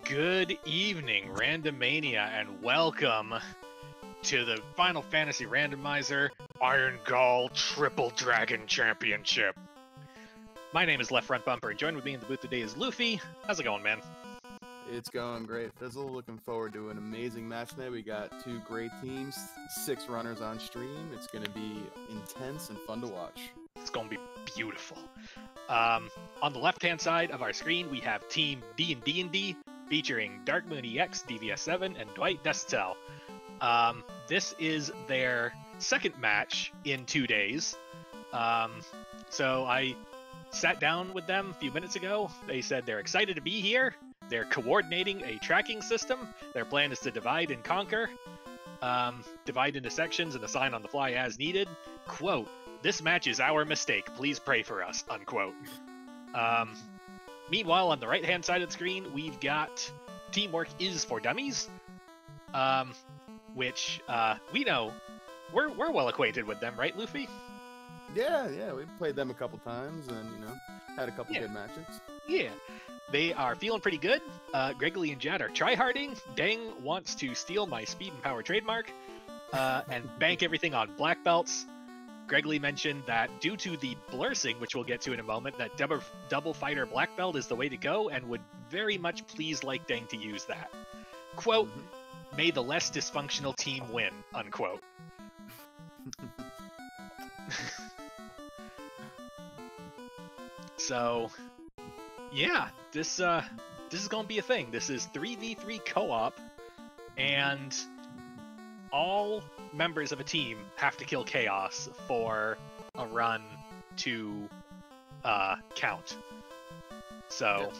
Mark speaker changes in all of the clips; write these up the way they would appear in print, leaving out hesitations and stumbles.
Speaker 1: Good evening, Randomania, and welcome to the Final Fantasy Randomizer Irongol Triple Dragon Championship. My name is Left Front Bumper, and joined with me in the booth today is Luffy. How's it going, man?
Speaker 2: It's going great, Fizzle. Looking forward to an amazing match tonight. We got two great teams, 6 runners on stream. It's going to be intense and fun to watch.
Speaker 1: It's going to be beautiful. On the left-hand side of our screen, we have Team D&D&D, featuring Dark Moon EX, DVS7, and Dwight Destetel. This is their second match in 2 days. So I sat down with them a few minutes ago. They said they're excited to be here. They're coordinating a tracking system. Their plan is to divide and conquer, divide into sections and assign on the fly as needed. Quote, "This match is our mistake. Please pray for us," unquote. Meanwhile, on the right-hand side of the screen, we've got Teamwork is for Dummies, which we know we're well acquainted with them, right, Luffy?
Speaker 2: Yeah, we've played them a couple times and, had a couple good matches.
Speaker 1: Yeah. They are feeling pretty good. Gregory and Jad are tryharding. Deng wants to steal my speed and power trademark and bank everything on black belts. Gregory mentioned that due to the blursing, which we'll get to in a moment, that double fighter black belt is the way to go and would very much please like Deng to use that. Quote, "May the less dysfunctional team win," unquote. So, yeah, this is gonna be a thing. This is 3v3 co-op, and all members of a team have to kill Chaos for a run to count. So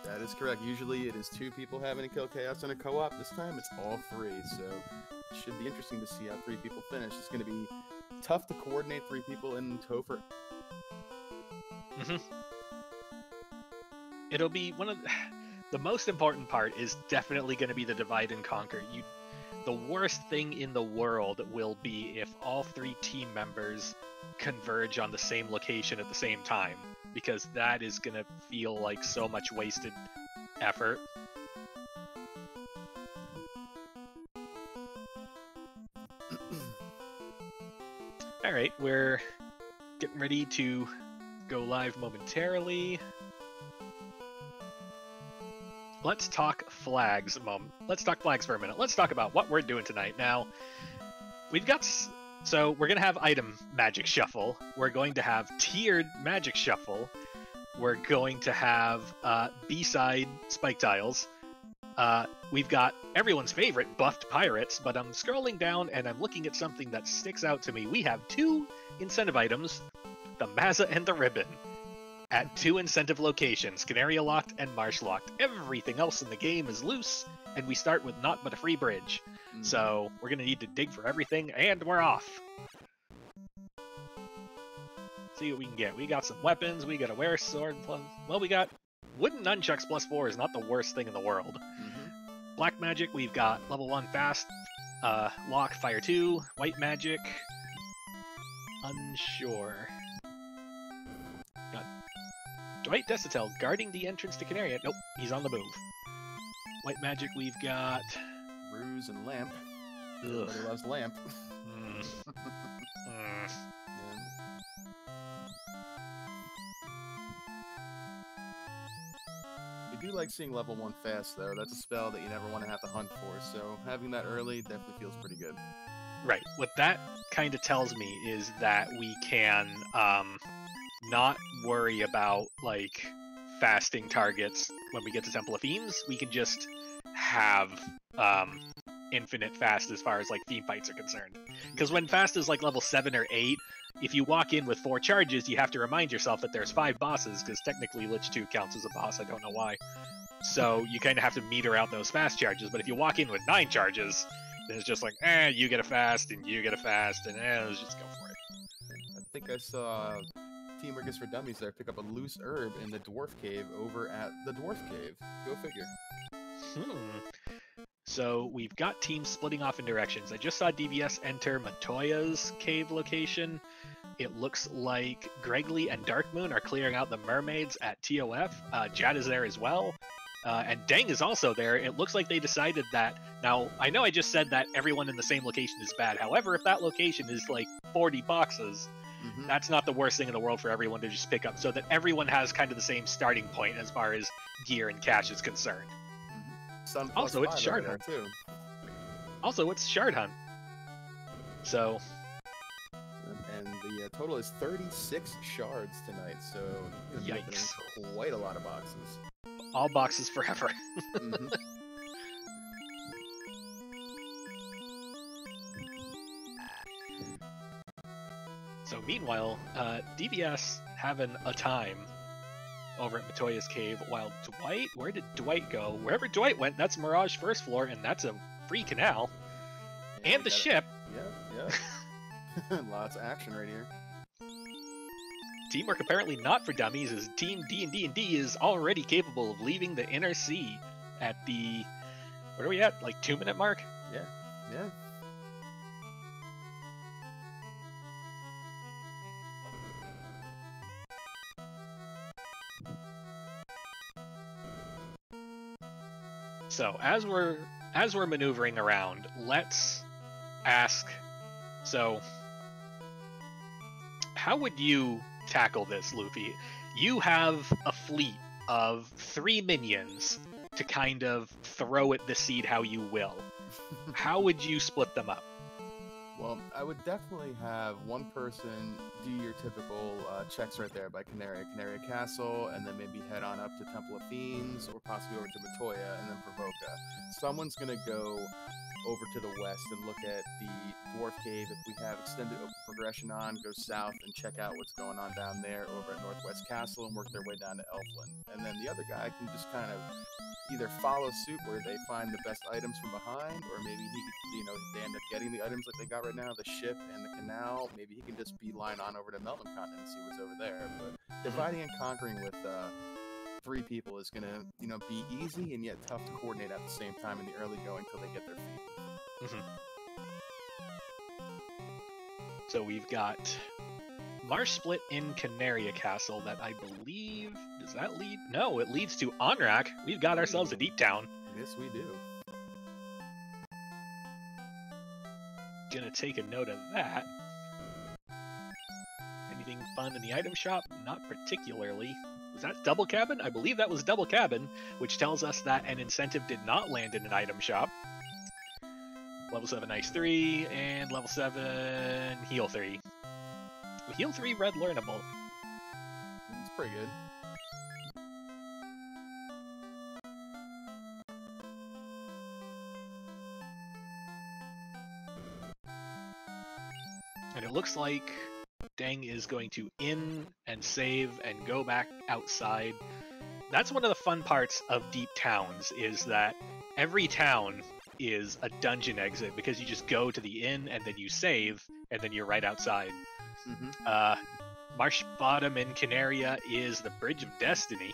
Speaker 2: that is correct. Usually it is 2 people having to kill Chaos in a co-op. This time it's all 3, so it should be interesting to see how 3 people finish. It's going to be tough to coordinate 3 people in Topher.
Speaker 1: It'll be one of the most important part is definitely going to be the divide and conquer. The worst thing in the world will be if all 3 team members converge on the same location at the same time, because that is going to feel like so much wasted effort. All right, we're getting ready to go live momentarily. Let's talk flags a moment. Let's talk flags for a minute. Let's talk about what we're doing tonight. Now, we've got... So, we're going to have item magic shuffle. We're going to have tiered magic shuffle. We're going to have B-side spike tiles. We've got everyone's favorite buffed pirates, but I'm scrolling down and I'm looking at something that sticks out to me. We have 2 incentive items, the Mazza and the Ribbon, at 2 incentive locations, Canaria Locked and Marsh Locked. Everything else in the game is loose, and we start with naught but a free bridge. So we're going to need to dig for everything, and we're off. See what we can get. We got some weapons, we got a wear sword, well, we got wooden nunchucks +4 is not the worst thing in the world. Black magic, we've got level 1 fast, lock, fire 2, white magic, unsure. Got Dwight Destetel guarding the entrance to Canaria. Nope, he's on the move. White magic, we've got
Speaker 2: Ruse and Lamp. Everybody loves Lamp. I do like seeing level 1 fast, though. That's a spell that you never want to have to hunt for, so having that early definitely feels pretty good.
Speaker 1: Right. What that kind of tells me is that we can not worry about, like, fasting targets when we get to Temple of Fiends. We can just have infinite fast as far as, like, theme fights are concerned. Because when fast is, like, level 7 or 8, if you walk in with 4 charges, you have to remind yourself that there's 5 bosses, because technically Lich 2 counts as a boss, I don't know why. So you kind of have to meter out those fast charges, but if you walk in with 9 charges, then it's just like, you get a fast, and you get a fast, and let's just go for it.
Speaker 2: I think I saw Teamwork is for Dummies there pick up a loose herb in the Dwarf Cave over at the Dwarf Cave. Go figure.
Speaker 1: So we've got teams splitting off in directions. I just saw DVS enter Matoya's cave location. It looks like Gregory and Dark Moon are clearing out the mermaids at TOF. Jad is there as well. And Dang is also there. It looks like they decided that. Now, I know I just said that everyone in the same location is bad. However, if that location is like 40 boxes, that's not the worst thing in the world for everyone to just pick up, so that everyone has kind of the same starting point as far as gear and cash is concerned. Also, it's Shard Hunt.
Speaker 2: Too.
Speaker 1: Also, it's Shard Hunt. So.
Speaker 2: And the total is 36 shards tonight, so
Speaker 1: yikes.
Speaker 2: Quite a lot of boxes.
Speaker 1: All boxes forever. So meanwhile, DBS having a time over at Matoya's cave, while Dwight, where did Dwight go? Wherever Dwight went, that's Mirage first floor, and that's a free canal. Yeah, and the ship.
Speaker 2: Yeah. Lots of action right here.
Speaker 1: Teamwork apparently not for dummies, as Team D&D&D is already capable of leaving the inner sea at the, what are we at, like 2-minute mark?
Speaker 2: Yeah, yeah.
Speaker 1: So as we're maneuvering around, let's ask, so how would you tackle this, Luffy? You have a fleet of 3 minions to kind of throw at the seed how you will. How would you split them up?
Speaker 2: Well, I would definitely have one person do your typical checks right there by Canaria Castle, and then maybe head on up to Temple of Fiends, or possibly over to Matoya, and then Provoca. Someone's going to go over to the west and look at the Dwarf Cave. If we have extended progression on, go south and check out what's going on down there over at Northwest Castle and work their way down to Elfland. And then the other guy can just kind of either follow suit where they find the best items from behind, or maybe he could, if they end up getting the items like they got right now, the ship and the canal, maybe he can just beeline on over to Melton Continent and see what's over there. But dividing and conquering with 3 people is going to, be easy and yet tough to coordinate at the same time in the early going until they get their feet.
Speaker 1: So we've got Marsh Split in Canaria Castle that I believe, does that lead? No, it leads to Onrak. We've got ourselves a deep town.
Speaker 2: Yes, we do.
Speaker 1: Gonna take a note of that. Anything fun in the item shop? Not particularly. Was that Double Cabin? I believe that was Double Cabin, which tells us that an incentive did not land in an item shop. Level 7 Ice 3, and level 7 Heal 3. Heal 3 Red Learnable.
Speaker 2: It's pretty good.
Speaker 1: And it looks like Dang is going to in and save and go back outside. That's one of the fun parts of deep towns, is that every town is a dungeon exit, because you just go to the inn and then you save and then you're right outside. Marsh Bottom in Canaria is the Bridge of Destiny.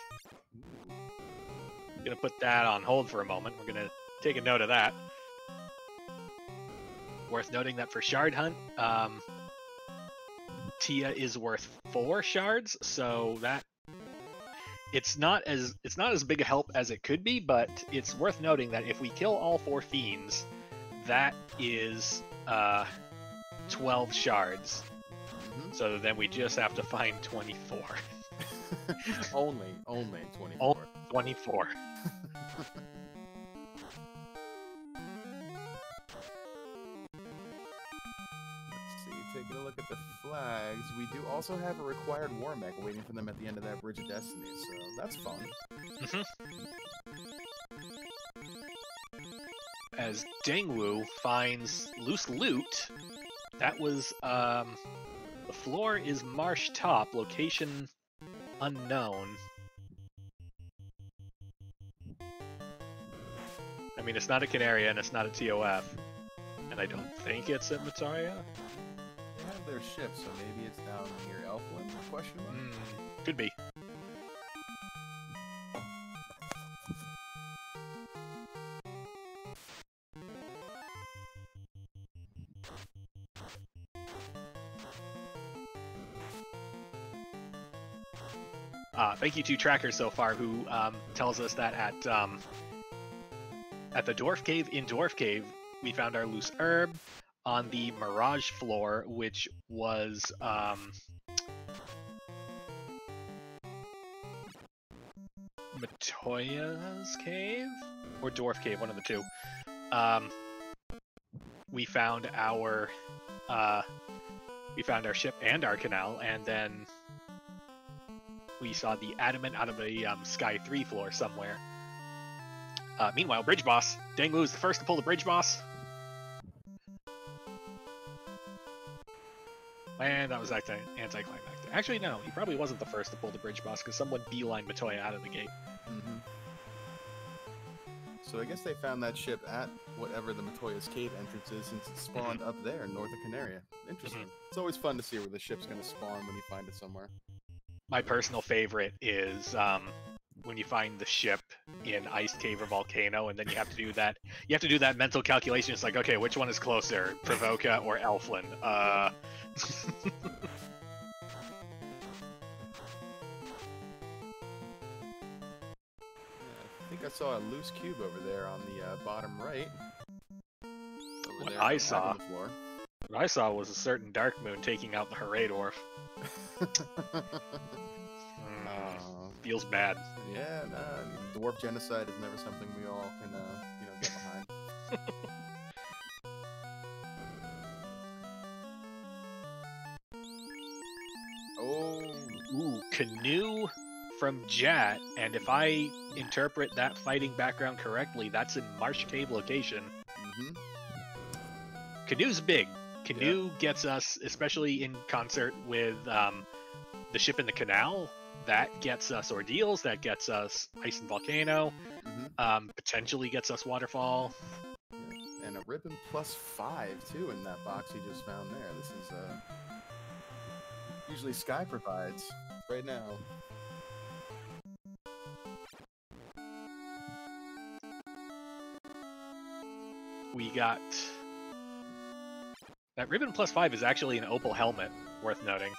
Speaker 1: I'm gonna put that on hold for a moment. We're gonna take a note of that. Worth noting that for Shard Hunt, Tia is worth 4 shards, so that it's not as big a help as it could be, but it's worth noting that if we kill all 4 fiends, that is 12 shards. So then we just have to find 24.
Speaker 2: only 24.
Speaker 1: Only 24.
Speaker 2: Taking a look at the flags, we do also have a required war mech waiting for them at the end of that Bridge of Destiny, so that's fun.
Speaker 1: As Dengwu finds loose loot, that was, the floor is Marsh Top, location unknown. I mean, it's not a Canaria and it's not a TOF, and I don't think it's at Mataria.
Speaker 2: They have their ship, so maybe it's down near Elfland? Question mark?
Speaker 1: Could be. Thank you to Tracker so far, who tells us that at the Dwarf Cave in Dwarf Cave, we found our loose herb on the Mirage floor, which was Matoya's cave or Dwarf Cave, one of the two. We found our ship and our canal, and then we saw the adamant out of the Sky 3 floor somewhere. Meanwhile, Bridge Boss. Danglu is the first to pull the Bridge Boss. And that was anticlimactic. Actually, no, he probably wasn't the first to pull the Bridge Boss, because someone beelined Matoya out of the gate.
Speaker 2: Mm-hmm. So I guess they found that ship at whatever the Matoya's cave entrance is, since it spawned up there north of Canaria. Interesting. It's always fun to see where the ship's going to spawn when you find it somewhere.
Speaker 1: My personal favorite is when you find the ship in Ice Cave or Volcano, and then you have to do that. You have to do that mental calculation. It's like, okay, which one is closer, Pravoka or Elflin?
Speaker 2: Yeah, I think I saw a loose cube over there on the bottom right.
Speaker 1: What I saw was a certain Dark Moon taking out the Hooray Dwarf. Feels bad.
Speaker 2: Yeah, dwarf genocide is never something we all can, get behind.
Speaker 1: Ooh, canoe from Jat, and if I interpret that fighting background correctly, that's in Marsh Cave location.
Speaker 2: Mm-hmm.
Speaker 1: Canoe's big. Canoe gets us, especially in concert with the ship in the canal, that gets us Ordeals, that gets us Ice and Volcano, potentially gets us Waterfall.
Speaker 2: Yeah. And a ribbon +5 too in that box he just found there. This is usually Sky provides right now.
Speaker 1: We got that ribbon +5 is actually an opal helmet, worth noting.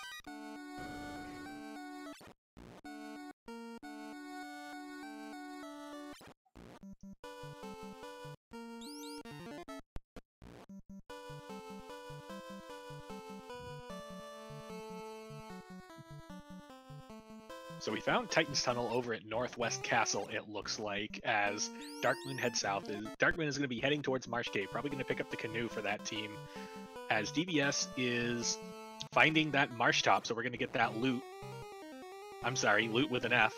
Speaker 1: So we found Titan's Tunnel over at Northwest Castle, it looks like, as Darkmoon heads south. Darkmoon is going to be heading towards Marsh Cave, probably going to pick up the canoe for that team, as DBS is finding that marsh top, so we're going to get that loot. I'm sorry, loot with an F.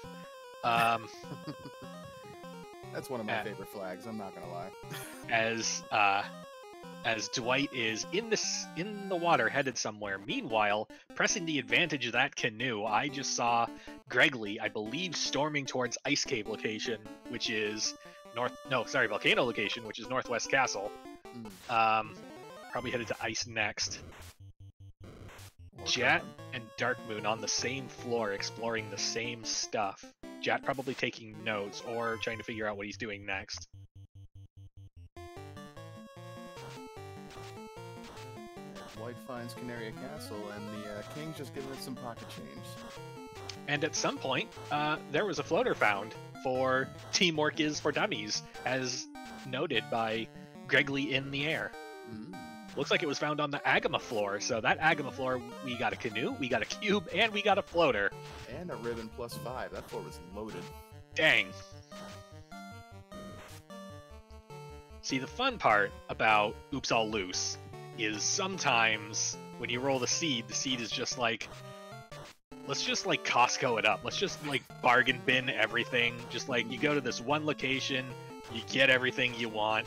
Speaker 2: That's one of my favorite flags, I'm not going to lie.
Speaker 1: As Dwight is in the water headed somewhere. Meanwhile, pressing the advantage of that canoe, I just saw Gregly, I believe, storming towards Ice Cave location, which is Volcano location, which is Northwest Castle. Probably headed to Ice next. Jat and Darkmoon on the same floor, exploring the same stuff. Jat probably taking notes or trying to figure out what he's doing next.
Speaker 2: White finds Canaria Castle, and the king's just giving it some pocket change.
Speaker 1: And at some point, there was a floater found for Teamwork is for Dummies, as noted by Gregly in the air. Looks like it was found on the Agama floor, so that Agama floor, we got a canoe, we got a cube, and we got a floater.
Speaker 2: And a ribbon +5. That floor was loaded.
Speaker 1: Dang. See, the fun part about Oops All Loose is sometimes when you roll the seed is just like, let's just like Costco it up. Let's just like bargain bin everything. Just like you go to this one location, you get everything you want.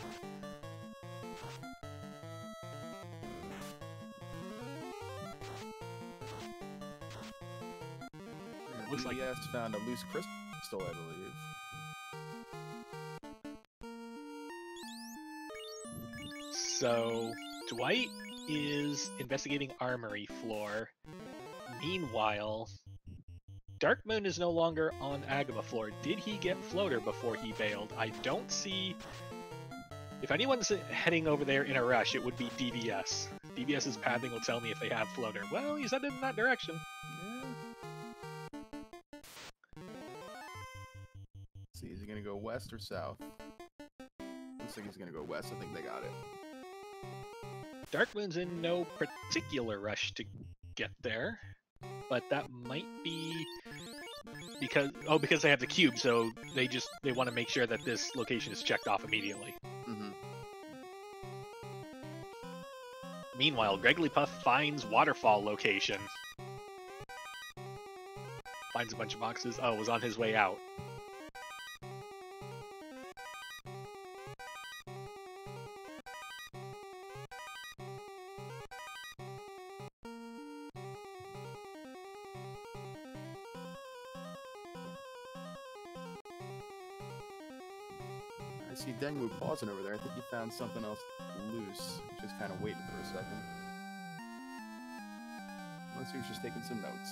Speaker 2: It looks like found a loose crystal, I believe.
Speaker 1: So Dwight is investigating Armory floor. Meanwhile, Darkmoon is no longer on Agama floor. Did he get floater before he bailed? I don't see... If anyone's heading over there in a rush, it would be DBS. DBS's pathing will tell me if they have floater. Well, he's headed in that direction.
Speaker 2: west or south? Looks like he's gonna go west. I think they got it.
Speaker 1: Darkmoon's in no particular rush to get there, but that might be because they have the cube, so they want to make sure that this location is checked off immediately.
Speaker 2: Mm-hmm.
Speaker 1: Meanwhile, Gregglypuff finds waterfall location. Finds a bunch of boxes. Oh, was on his way out.
Speaker 2: I see Dengwu pausing over there. I think he found something else loose. Just kind of waiting for a second. Unless he was just taking some notes.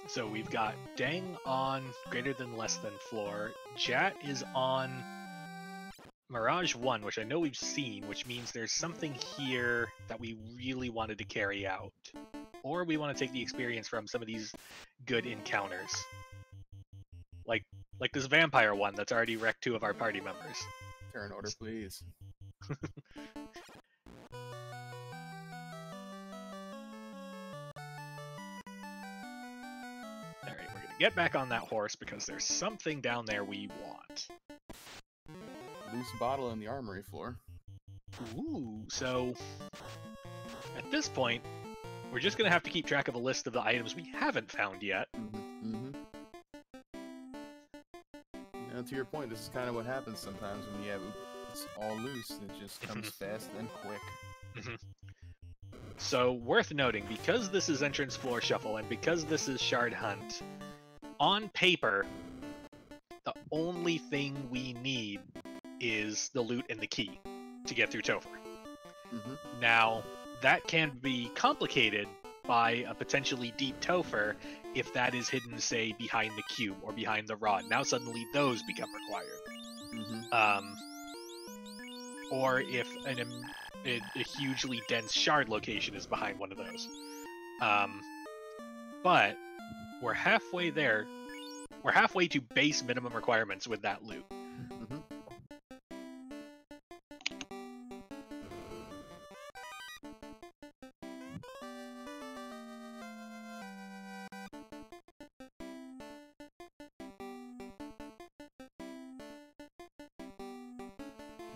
Speaker 1: So we've got Dang on greater than less than floor. Jat is on Mirage 1, which I know we've seen, which means there's something here that we really wanted to carry out. Or we want to take the experience from some of these good encounters. Like this vampire one that's already wrecked 2 of our party members.
Speaker 2: Turn order, please.
Speaker 1: Alright, we're gonna get back on that horse because there's something down there we want.
Speaker 2: Loose bottle on the armory floor.
Speaker 1: Ooh, so at this point, we're just gonna have to keep track of a list of the items we haven't found yet.
Speaker 2: Now, to your point, this is kind of what happens sometimes when you have it's all loose. It just comes fast and quick.
Speaker 1: So, worth noting, because this is Entrance Floor Shuffle and because this is Shard Hunt, on paper, the only thing we need is the loot and the key to get through Topher. Now, that can be complicated by a potentially deep Topher if that is hidden, say, behind the cube or behind the rod. Now suddenly those become required. Or if a hugely dense shard location is behind one of those. But we're halfway there. We're halfway to base minimum requirements with that loot.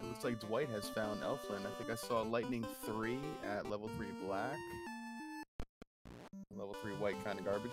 Speaker 2: Looks like Dwight has found Elflin. I think I saw Lightning 3 at level 3 black. Level 3 white kind of garbage.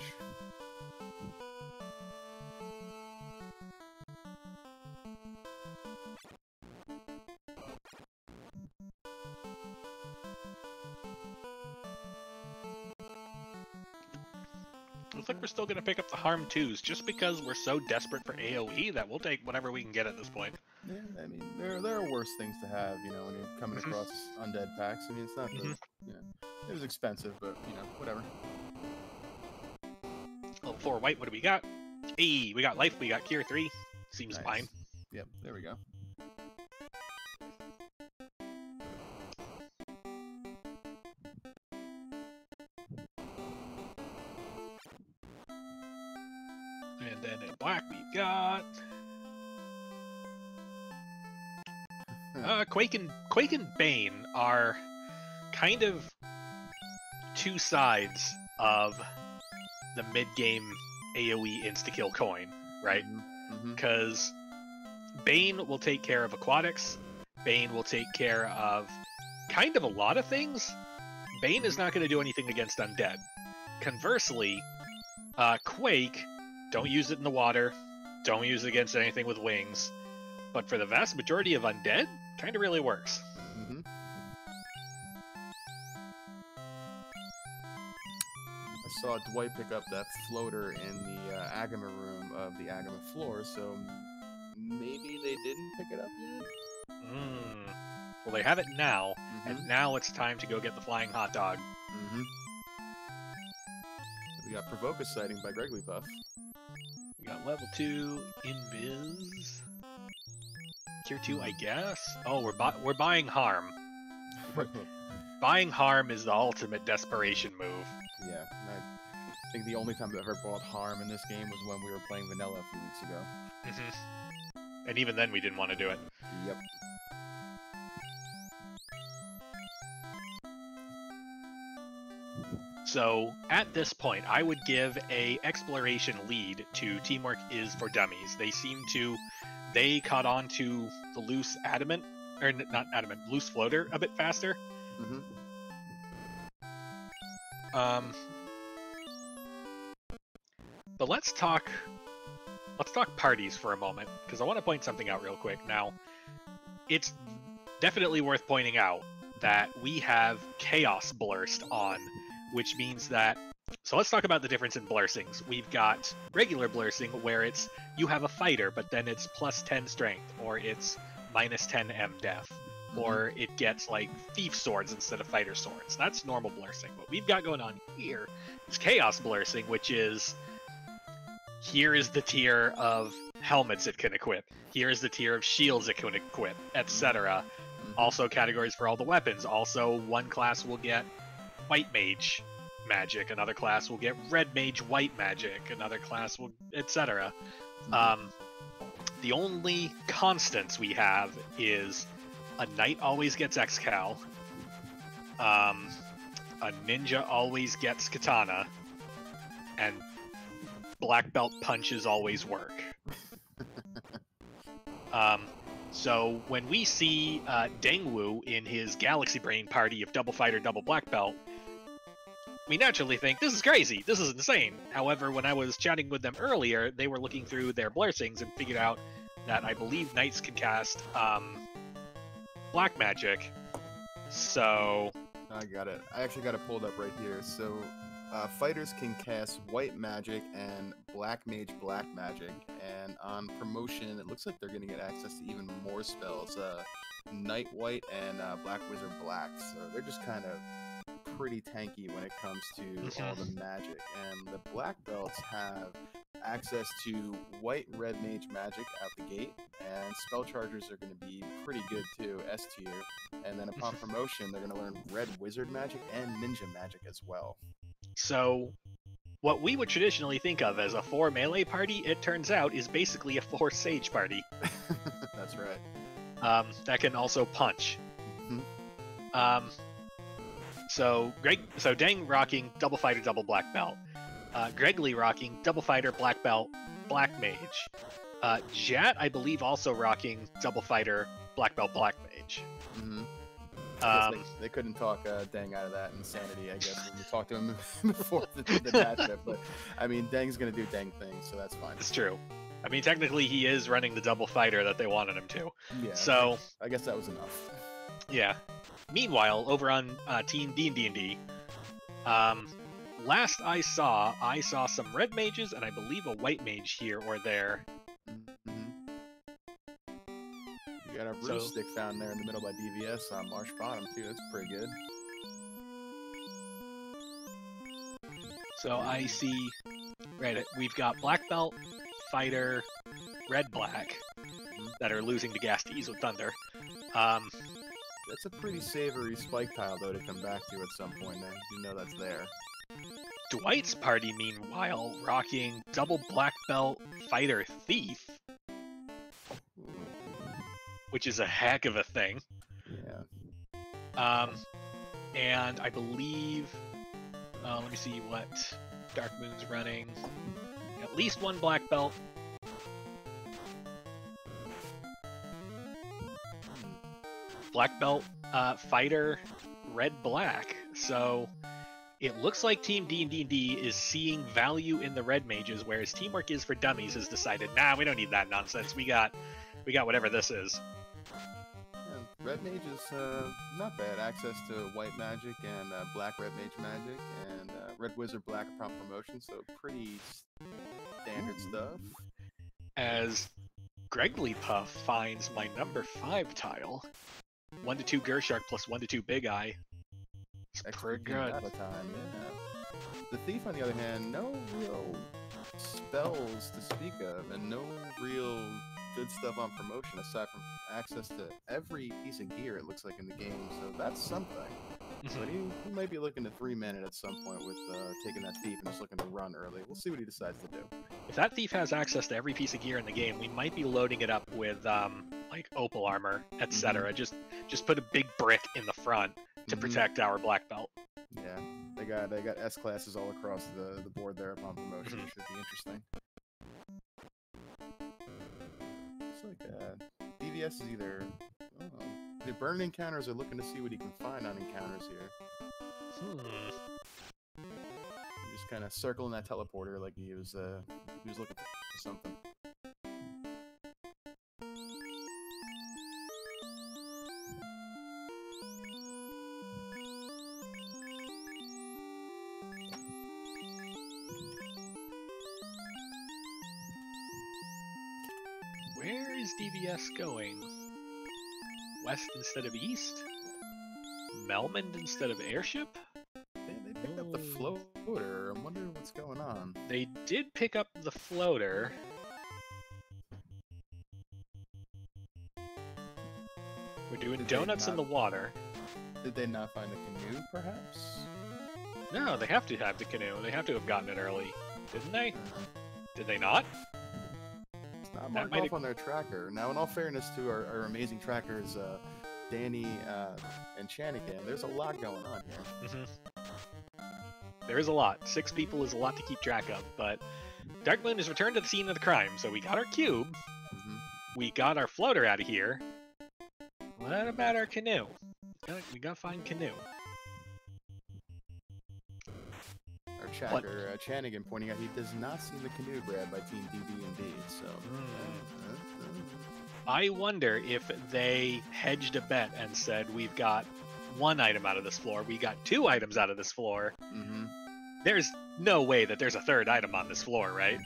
Speaker 1: Looks like we're still going to pick up the Harm 2s just because we're so desperate for AoE that we'll take whatever we can get at this point.
Speaker 2: Yeah, I mean, there are worse things to have, you know, when you're coming across undead packs. I mean, it's not, you know, it was expensive, but, you know, whatever.
Speaker 1: Level 4 white, what do we got? Hey, we got life, we got cure 3. Seems
Speaker 2: Nice.
Speaker 1: fine.
Speaker 2: Yep, there we go.
Speaker 1: And then in black we've got Quake and Bane are kind of 2 sides of the mid-game AoE insta-kill coin, right? Because Bane will take care of aquatics, Bane will take care of kind of a lot of things. Bane is not going to do anything against undead. Conversely, Quake, don't use it in the water, don't use it against anything with wings, but for the vast majority of undead, kind of really works.
Speaker 2: I saw Dwight pick up that floater in the Agama room of the Agama floor, so maybe they didn't pick it up yet?
Speaker 1: Well, they have it now, and now it's time to go get the flying hot dog.
Speaker 2: We got Provoke a sighting by Gregory Buff.
Speaker 1: We got level 2 Invis. Tier 2, I guess? Oh, we're buying Harm. Buying Harm is the ultimate desperation move.
Speaker 2: Yeah, I think the only time I've ever bought Harm in this game was when we were playing Vanilla a few weeks ago.
Speaker 1: And even then we didn't want to do it.
Speaker 2: Yep.
Speaker 1: So, at this point, I would give a exploration lead to Teamwork is for Dummies. They caught on to the loose adamant, or not adamant, loose floater a bit faster. But let's talk parties for a moment, because I want to point something out real quick. Now, it's definitely worth pointing out that we have Chaos Blurst on, which means that... So let's talk about the difference in blursings. We've got regular blursing, where it's you have a fighter, but then it's plus 10 strength, or it's minus 10 M def, or it gets like thief swords instead of fighter swords. That's normal blursing. What we've got going on here is Chaos Blursing, which is here is the tier of helmets it can equip, here is the tier of shields it can equip, etc. Also categories for all the weapons. Also, one class will get white mage magic, another class will get red mage white magic, another class will, etc. The only constants we have is a knight always gets Excal, a ninja always gets katana, and black belt punches always work. So when we see Dengwu in his Galaxy Brain party of double fighter, double black belt, we naturally think, this is crazy, this is insane. However, when I was chatting with them earlier, they were looking through their blursings and figured out that I believe knights can cast black magic. So...
Speaker 2: I got it. I actually got it pulled up right here. So, fighters can cast white magic and black mage black magic. And on promotion, it looks like they're going to get access to even more spells. Knight white and black wizard black. So they're just kind of pretty tanky when it comes to all the magic. And the black belts have access to white red mage magic out the gate, and spell chargers are going to be pretty good too, S tier. And then upon promotion, they're going to learn red wizard magic and ninja magic as well.
Speaker 1: So what we would traditionally think of as a 4 melee party, it turns out is basically a 4 sage party.
Speaker 2: That's right.
Speaker 1: That can also punch. So Deng rocking double fighter, double black belt. Gregley rocking double fighter, black belt, black mage. Jat, I believe, also rocking double fighter, black belt, black mage.
Speaker 2: They couldn't talk Deng out of that insanity, I guess, when we talked to him before the matchup. But I mean, Deng's gonna do Deng things, so that's fine.
Speaker 1: It's true. I mean, technically, he is running the double fighter that they wanted him to.
Speaker 2: Yeah.
Speaker 1: So
Speaker 2: I guess that was enough.
Speaker 1: Yeah. Meanwhile, over on Team D&D&D, last I saw some red mages and I believe a white mage here or there.
Speaker 2: You got a Bruce stick found there in the middle by DVS on Marsh Bottom too. That's pretty good.
Speaker 1: So I see, right, we've got black belt, fighter, red black that are losing to Gasties with Thunder.
Speaker 2: That's a pretty savory spike tile, though, to come back to at some point. You know that's there.
Speaker 1: Dwight's party, meanwhile, rocking double black belt fighter thief, which is a heck of a thing.
Speaker 2: Yeah.
Speaker 1: And I believe, let me see what Dark Moon's running. At least one black belt. Black belt, fighter, red black. So it looks like Team D&D&D is seeing value in the red mages, whereas Teamwork is for Dummies has decided, nah, we don't need that nonsense. We got whatever this is.
Speaker 2: Red Mage is not bad. Access to white magic and black red mage magic, and red wizard black prompt promotion, so pretty standard stuff.
Speaker 1: As Gregly Puff finds my number 5 tile. 1 to 2 Gershark plus 1 to 2 Big Eye. It's pretty good.
Speaker 2: Out of time, yeah. The Thief, on the other hand, no real spells to speak of, and no real good stuff on promotion aside from access to every piece of gear it looks like in the game, so that's something. But he might be looking to 3-man it at some point with taking that Thief and just looking to run early. We'll see what he decides to do. If
Speaker 1: that Thief has access to every piece of gear in the game, we might be loading it up with like opal armor, etc. Just put a big brick in the front to protect our black belt.
Speaker 2: Yeah, they got S classes all across the board there upon promotion. It should be interesting. Just like that. DVS is either the burn encounters are looking to see what he can find on encounters here. He's just kind of circling that teleporter like he was looking for something.
Speaker 1: Where is DVS going? West instead of east? Melmond instead of airship?
Speaker 2: They picked up the floater. I'm wondering what's going on.
Speaker 1: They did pick up the floater. We're doing donuts in the water.
Speaker 2: Did they not find the canoe, perhaps?
Speaker 1: No, they have to have the canoe. They have to have gotten it early. Didn't they? Did they not?
Speaker 2: It's not marked off on their tracker. Now, in all fairness to our amazing trackers, Danny and Chanigan, there's a lot going on here.
Speaker 1: There is a lot. 6 people is a lot to keep track of, but Darkmoon has returned to the scene of the crime, so we got our cube, we got our floater out of here. What about our canoe? We gotta find canoe.
Speaker 2: Our tracker, Chanigan, pointing out he does not see the canoe grab by Team D&D&D, so...
Speaker 1: I wonder if they hedged a bet and said, we've got 1 item out of this floor, we got 2 items out of this floor. There's no way that there's a 3rd item on this floor, right?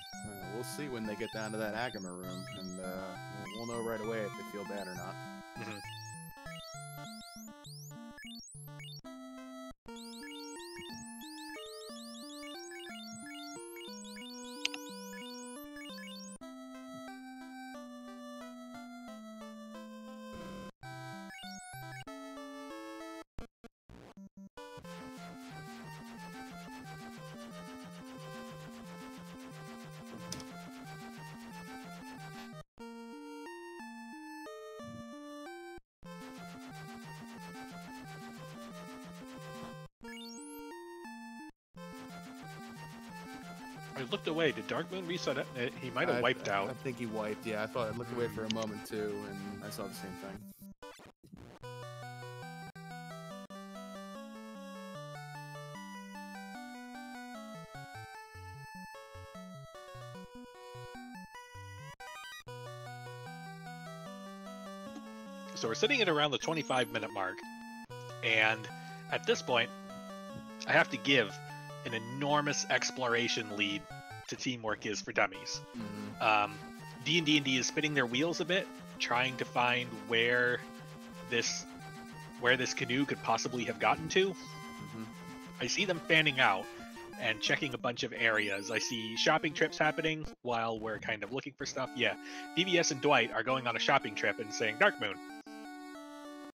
Speaker 2: We'll see when they get down to that Agama room, and we'll know right away if they feel bad or not.
Speaker 1: I looked away. Did Darkmoon reset it? He might have wiped out.
Speaker 2: I think he wiped, yeah. I thought I looked away for a moment too, and I saw the same thing.
Speaker 1: So we're sitting at around the 25-minute mark, and at this point, I have to give an enormous exploration lead to Teamwork is for Dummies. D&D&D is spinning their wheels a bit, trying to find where this canoe could possibly have gotten to. I see them fanning out and checking a bunch of areas. I see shopping trips happening while we're kind of looking for stuff. Yeah, DVS and Dwight are going on a shopping trip and saying, Darkmoon,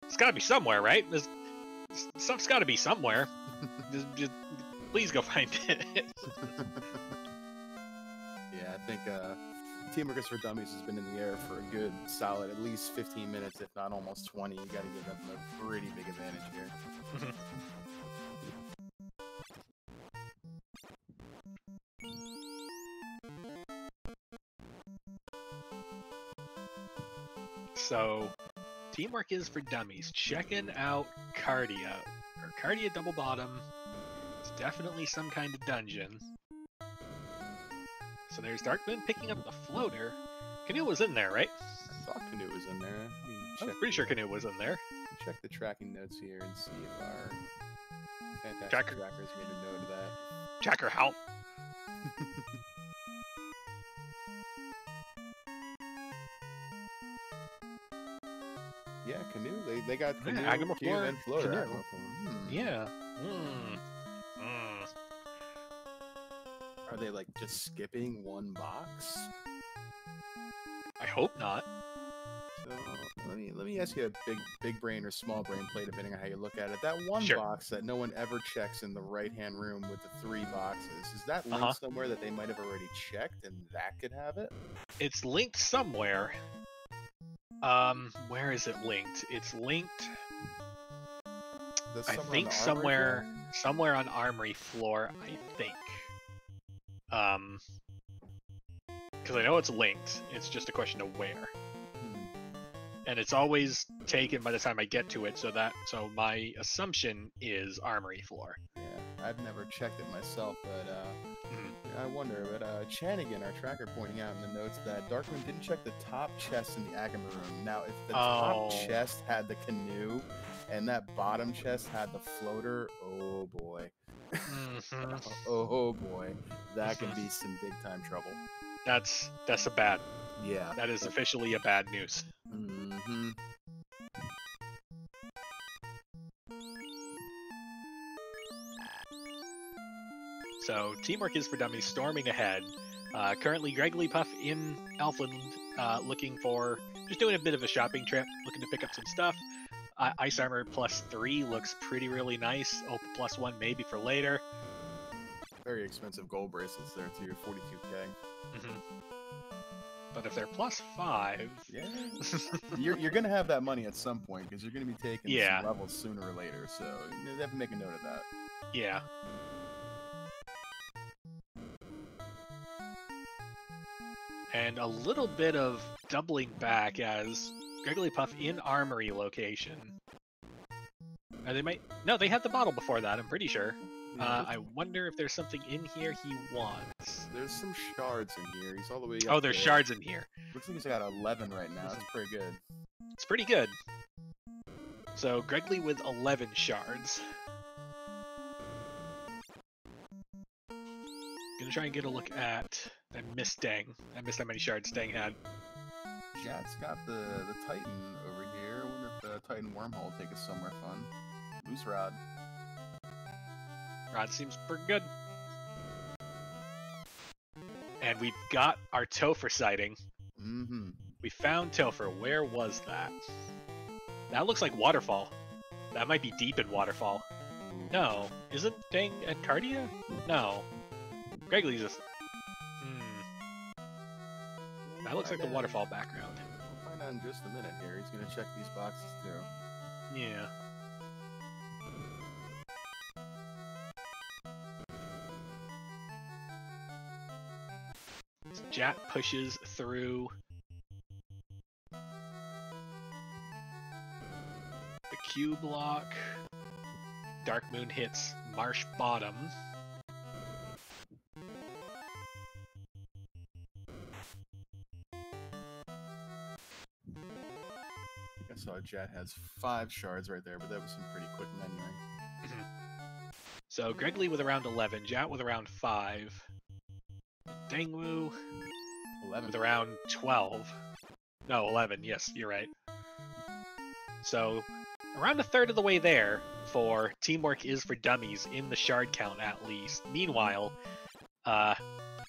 Speaker 1: it's gotta be somewhere, right? Stuff's gotta be somewhere. just please go find it.
Speaker 2: Yeah, I think Teamwork is for Dummies has been in the air for a good solid at least 15 minutes, if not almost 20. You got to give them a pretty big advantage here.
Speaker 1: So, Teamwork is for Dummies. Checking out Cardia. Or Cardia Double Bottom. It's definitely some kind of dungeon. So there's Darkmoon picking up the floater. Canoe was in there, right?
Speaker 2: I thought Canoe was in there. Let me
Speaker 1: I'm pretty sure Canoe was in there.
Speaker 2: Check the tracking notes here and see if our fantastic
Speaker 1: Tracker.
Speaker 2: trackers made a note of that.
Speaker 1: Tracker, help!
Speaker 2: Yeah, Canoe. They got Canoe,
Speaker 1: Agama
Speaker 2: Cube,
Speaker 1: Floor,
Speaker 2: and Floater.
Speaker 1: Canoe.
Speaker 2: Agama Floor.
Speaker 1: Yeah.
Speaker 2: Are they like just skipping one box?
Speaker 1: I hope not.
Speaker 2: So let me ask you a big brain or small brain play, depending on how you look at it. That one
Speaker 1: Sure.
Speaker 2: box that no one ever checks in the right hand room with the 3 boxes, is that linked somewhere that they might have already checked and that could have it?
Speaker 1: It's linked somewhere. Where is it linked? It's linked. I think somewhere on Armory floor. I think. Because I know it's linked. It's just a question of where. And it's always taken by the time I get to it, so my assumption is Armory floor.
Speaker 2: Yeah, I've never checked it myself, but I wonder. But Chanigan, our tracker, pointing out in the notes that Darkmoon didn't check the top chest in the Agama room. Now, if the top chest had the Canoe and that bottom chest had the Floater, oh boy. Oh boy, that could be some big time trouble.
Speaker 1: That's a bad.
Speaker 2: Yeah.
Speaker 1: That is officially a bad news. So, Teamwork is for Dummies storming ahead. Currently, Gregory Puff in Elfland, just doing a bit of a shopping trip, looking to pick up some stuff. Ice Armor +3 looks really nice. Opal +1 maybe for later.
Speaker 2: Very expensive gold bracelets there too, 42k.
Speaker 1: But if they're +5,
Speaker 2: yeah, you're gonna have that money at some point because you're gonna be taking some levels sooner or later. So you have to make a note of that.
Speaker 1: Yeah. And a little bit of doubling back as Gregory Puff in Armory location. They had the bottle before that, I'm pretty sure. I wonder if there's something in here he wants.
Speaker 2: There's some shards in here. He's all the way up
Speaker 1: Oh, there's shards in here.
Speaker 2: Looks like he's got 11 right now. That's pretty good.
Speaker 1: It's pretty good. So, Gregory with 11 shards. Gonna try and get a look at... I missed Dang. I missed how many shards Dang had.
Speaker 2: Jat's got the Titan over here. I wonder if the Titan wormhole will take us somewhere fun. Loose Rod.
Speaker 1: Rod seems pretty good. And we've got our Topher sighting. We found Topher. Where was that? That looks like Waterfall. That might be deep in Waterfall. No. Isn't Dang at Cardia? No. Gregory's just... That looks like the Waterfall background.
Speaker 2: We'll find out in just a minute here. He's gonna check these boxes too.
Speaker 1: Yeah. Jat pushes through the Q block. Darkmoon hits Marsh Bottom.
Speaker 2: I saw Jet has 5 shards right there, but that was some pretty quick memory.
Speaker 1: So Gregory with around 11, Jat with around 5. Dangwoo
Speaker 2: 11
Speaker 1: with around 12. No, 11. Yes, you're right. So around a third of the way there for Teamwork is for Dummies in the shard count at least. Meanwhile,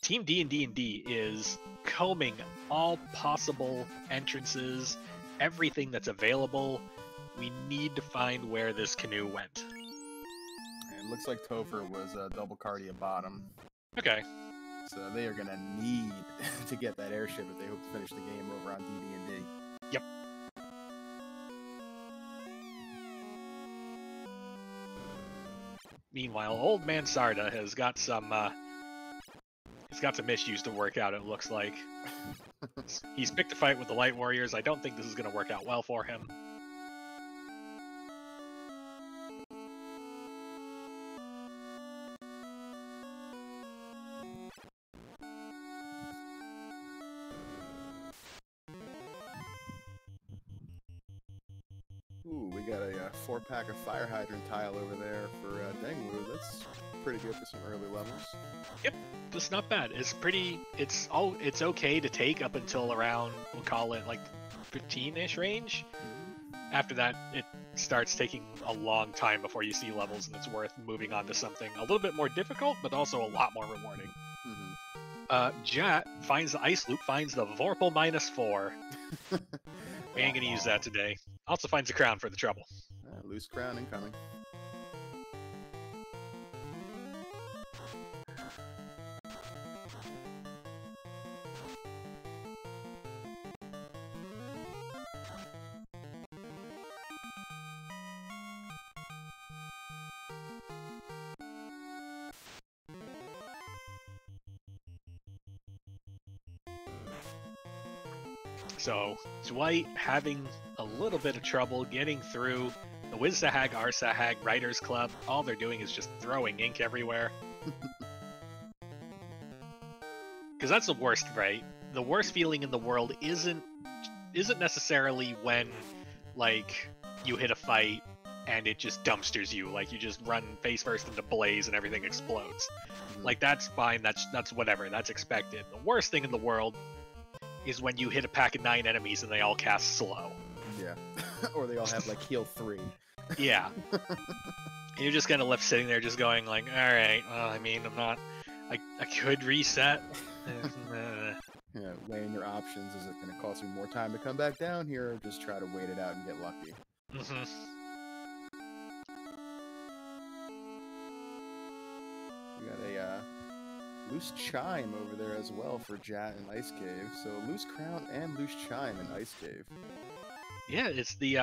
Speaker 1: Team D&D&D is combing all possible entrances, everything that's available. We need to find where this canoe went.
Speaker 2: It looks like Topher was double Cardia bottom.
Speaker 1: Okay.
Speaker 2: So they are going to need to get that airship if they hope to finish the game over on DD&D.
Speaker 1: Yep. Meanwhile, Old Man Sarda has got some issues to work out, it looks like. He's picked a fight with the Light Warriors. I don't think this is going to work out well for him.
Speaker 2: Ooh, we got a 4-pack of fire hydrant tile over there for Dengwu. That's pretty good for some early levels.
Speaker 1: Yep, that's not bad. It's pretty. It's okay to take up until around, we'll call it like 15-ish range. After that, it starts taking a long time before you see levels, and it's worth moving on to something a little bit more difficult, but also a lot more rewarding. Jet finds the ice loop, finds the Vorpal -4. We ain't gonna use that today. Also finds a crown for the trouble.
Speaker 2: Loose crown incoming.
Speaker 1: So, Dwight having a little bit of trouble getting through the Wiz-Sahag, R-Sahag, Writers Club. All they're doing is just throwing ink everywhere. Because that's the worst, right? The worst feeling in the world isn't necessarily when, like, you hit a fight and it just dumpsters you. Like, you just run face first into blaze and everything explodes. Like, that's fine. That's whatever. That's expected. The worst thing in the world is when you hit a pack of 9 enemies and they all cast slow.
Speaker 2: Yeah. Or they all have, like, heal 3.
Speaker 1: Yeah. And you're just kind of left sitting there just going, like, alright, well, I mean, I'm not... I could reset.
Speaker 2: Yeah, weighing your options. Is it going to cost me more time to come back down here, or just try to wait it out and get lucky? We got a loose chime over there as well for Jat and Ice Cave. So loose crown and loose chime in Ice Cave.
Speaker 1: Yeah, it's the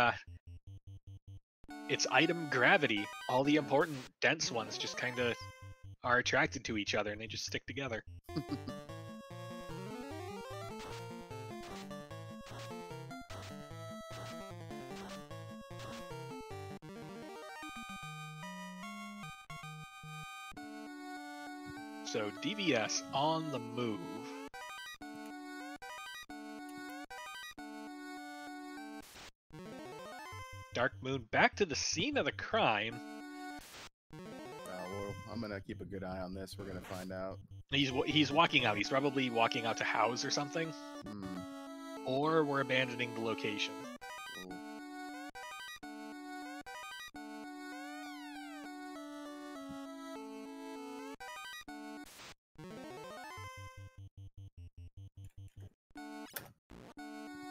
Speaker 1: it's item gravity. All the important dense ones just kind of are attracted to each other and they just stick together. So DVS on the move. Dark Moon back to the scene of the crime.
Speaker 2: Well, I'm gonna keep a good eye on this. We're gonna find out.
Speaker 1: He's walking out. He's probably walking out to house or something. Or we're abandoning the location.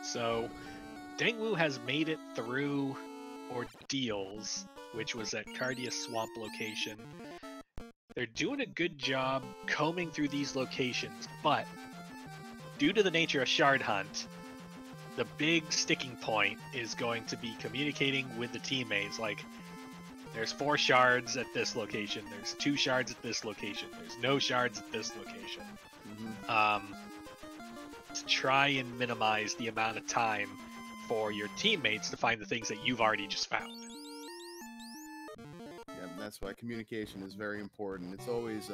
Speaker 1: So, Dengwu has made it through Ordeals, which was at Cardia Swamp location. They're doing a good job combing through these locations, but due to the nature of Shard Hunt, the big sticking point is going to be communicating with the teammates. Like, there's 4 shards at this location, there's 2 shards at this location, there's no shards at this location. To try and minimize the amount of time for your teammates to find the things that you've already just found.
Speaker 2: Yeah, that's why communication is very important. It's always,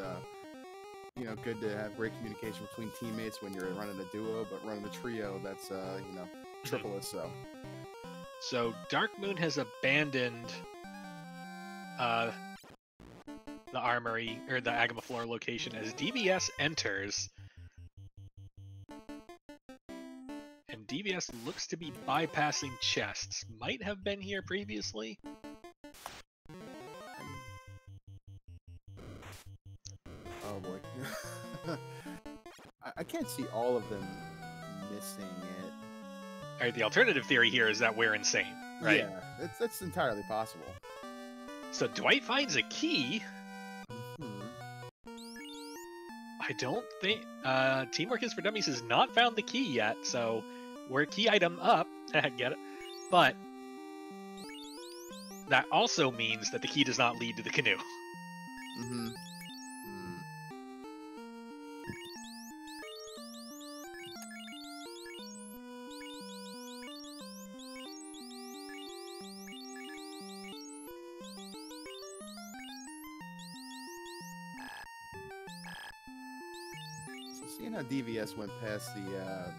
Speaker 2: good to have great communication between teammates when you're running a duo, but running a trio, that's, triple as so.
Speaker 1: So Dark Moon has abandoned the armory, or the Agama Floor location, as DBS enters. And DBS looks to be bypassing chests. Might have been here previously.
Speaker 2: Oh boy. I can't see all of them missing it.
Speaker 1: Alright, the alternative theory here is that we're insane, right?
Speaker 2: Yeah, that's entirely possible.
Speaker 1: So Dwight finds a key. I don't think... Teamwork is for Dummies has not found the key yet, so we're key item up. Get it? But that also means that the key does not lead to the canoe.
Speaker 2: Seeing how DVS went past the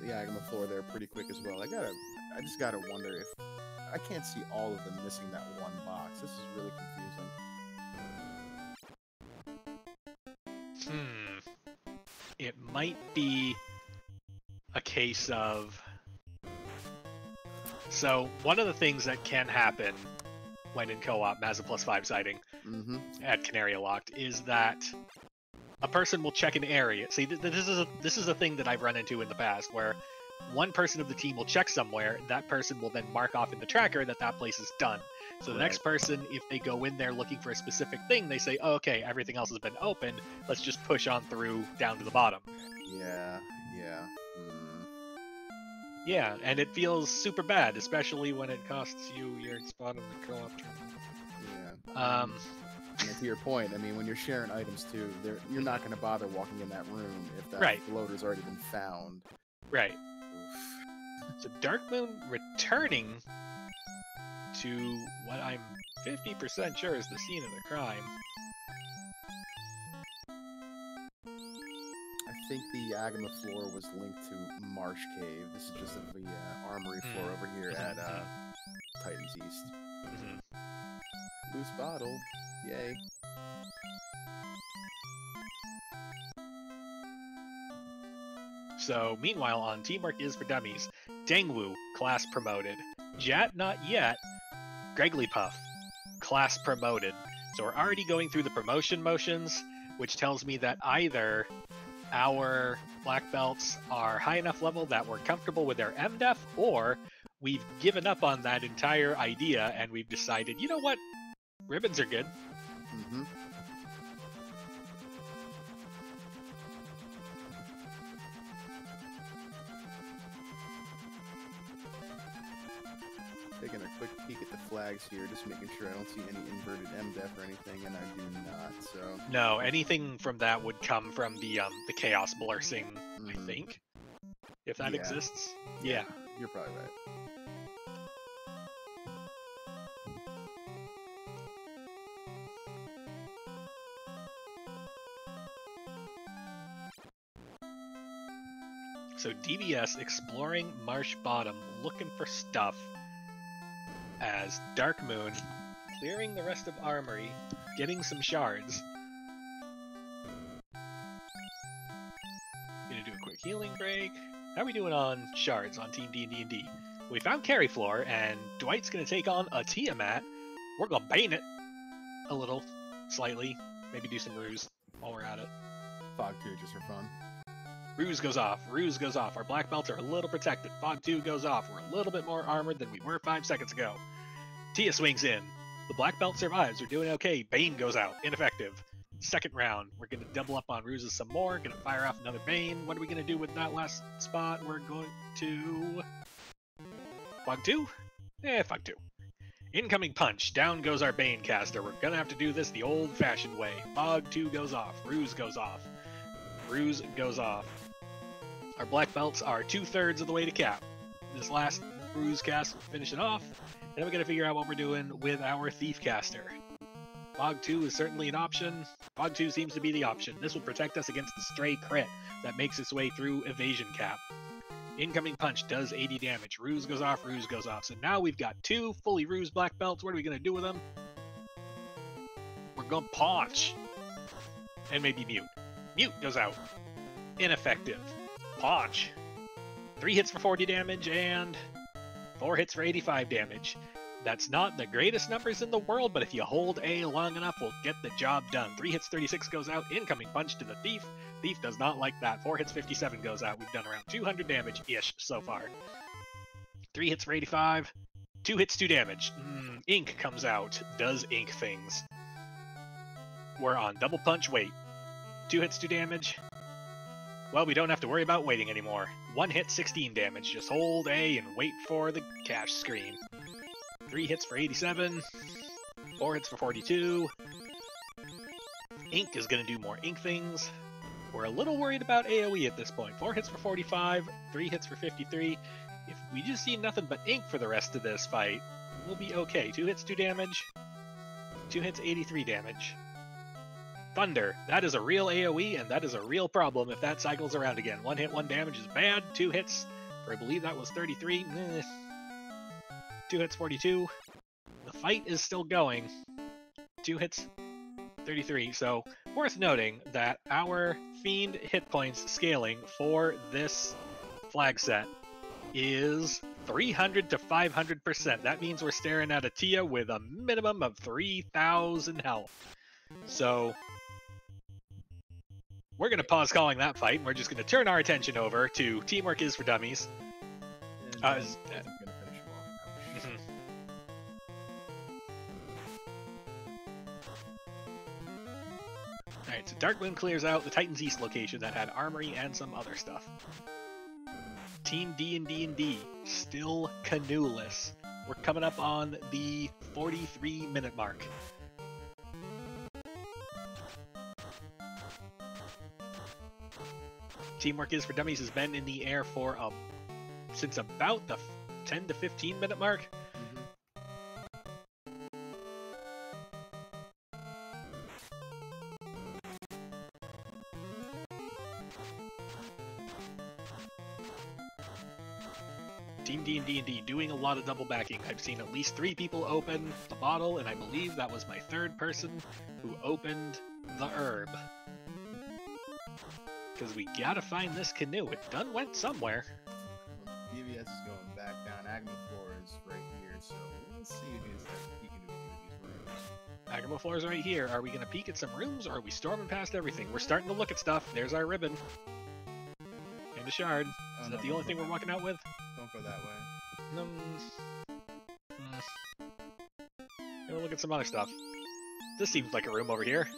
Speaker 2: Agama floor there pretty quick as well, I I just gotta wonder if I can't see all of them missing that one box. This is really confusing.
Speaker 1: It might be a case of... So, one of the things that can happen when in co-op, as a +5 sighting at Canary Locked, is that a person will check an area. See, this is a thing that I've run into in the past, where one person of the team will check somewhere, that person will then mark off in the tracker that that place is done. So the next person, if they go in there looking for a specific thing, they say, oh, okay, everything else has been opened, let's just push on through down to the bottom.
Speaker 2: Yeah.
Speaker 1: Yeah, and it feels super bad, especially when it costs you your spot on the co-op tournament.
Speaker 2: Yeah. And to your point, I mean, when you're sharing items too, you're not going to bother walking in that room if that floater's already been found.
Speaker 1: Right. So Dark Moon returning to what I'm 50% sure is the scene of the crime.
Speaker 2: I think the Agama floor was linked to Marsh Cave. This is just the armory floor over here at Titans East. Loose bottle. Yay.
Speaker 1: So, meanwhile, on Teamwork is for Dummies, Dangwoo, class promoted. Jat, not yet. Gregglypuff, class promoted. So we're already going through the promotion motions, which tells me that either our black belts are high enough level that we're comfortable with their MDef, or we've given up on that entire idea and we've decided, you know what? Ribbons are good.
Speaker 2: Taking a quick peek at the flags here, just making sure I don't see any inverted MDef or anything, and I do not, so...
Speaker 1: No, anything from that would come from the Chaos Blursing, I think. If that exists. Yeah.
Speaker 2: You're probably right.
Speaker 1: So DBS exploring Marsh Bottom, looking for stuff, as Dark Moon clearing the rest of Armory, getting some shards. Gonna do a quick healing break. How are we doing on shards on Team D&D&D? We found Carry Floor, and Dwight's gonna take on a Tiamat. We're gonna bane it a little, slightly. Maybe do some ruse while we're at it.
Speaker 2: Fog 2 just for fun.
Speaker 1: Ruse goes off. Ruse goes off. Our black belts are a little protected. Fog 2 goes off. We're a little bit more armored than we were 5 seconds ago. Tia swings in. The black belt survives. We're doing okay. Bane goes out. Ineffective. Second round. We're going to double up on ruses some more. Going to fire off another Bane. What are we going to do with that last spot? We're going to... Fog 2? Fog 2. Incoming punch. Down goes our Bane caster. We're going to have to do this the old-fashioned way. Fog 2 goes off. Ruse goes off. Ruse goes off. Our black belts are 2/3 of the way to cap. This last Ruse cast will finish it off. Then we gotta figure out what we're doing with our Thief caster. Fog 2 is certainly an option. Fog 2 seems to be the option. This will protect us against the stray crit that makes its way through evasion cap. Incoming punch does 80 damage. Ruse goes off, Ruse goes off. So now we've got 2 fully Ruse black belts. What are we gonna do with them? We're gonna punch. And maybe mute. Mute goes out. Ineffective. Punch. 3 hits for 40 damage and 4 hits for 85 damage. That's not the greatest numbers in the world, but if you hold A long enough, we'll get the job done. 3 hits, 36 goes out. Incoming punch to the Thief. Thief does not like that. 4 hits, 57 goes out. We've done around 200 damage-ish so far. 3 hits for 85. 2 hits, 2 damage. Ink comes out. Does ink things. We're on double punch wait. 2 hits, 2 damage. Well, we don't have to worry about waiting anymore. 1 hit, 16 damage. Just hold A and wait for the cash screen. 3 hits for 87. 4 hits for 42. Ink is going to do more ink things. We're a little worried about AoE at this point. 4 hits for 45. 3 hits for 53. If we just see nothing but ink for the rest of this fight, we'll be okay. 2 hits, 2 damage. 2 hits, 83 damage. Thunder. That is a real AoE, and that is a real problem if that cycles around again. 1 hit, 1 damage is bad. 2 hits for, I believe that was 33. 2 hits, 42. The fight is still going. 2 hits, 33. So, worth noting that our Fiend hit points scaling for this flag set is 300 to 500%. That means we're staring at a Tia with a minimum of 3,000 health. So, we're going to pause calling that fight, and we're just going to turn our attention over to Teamwork is for Dummies.
Speaker 2: And going to finish him off.
Speaker 1: Mhm. Alright, so Darkmoon clears out the Titan's East location that had armory and some other stuff. Team D&D&D, still canoeless. We're coming up on the 43-minute mark. Teamwork is for Dummies has been in the air for since about the 10 to 15-minute mark. Team D&D&D doing a lot of double backing. I've seen at least 3 people open the bottle, and I believe that was my 3rd person who opened the herb. Because we gotta find this canoe. It done went somewhere.
Speaker 2: DVS is going back down. Agmaflor is right here, so let's see who needs that peek into these rooms.
Speaker 1: Agmaflor is right here. Are we gonna peek at some rooms, or are we storming past everything? We're starting to look at stuff. There's our ribbon. And a shard. Is that the only thing we're walking out with?
Speaker 2: Don't go that way.
Speaker 1: Gonna look at some other stuff. This seems like a room over here.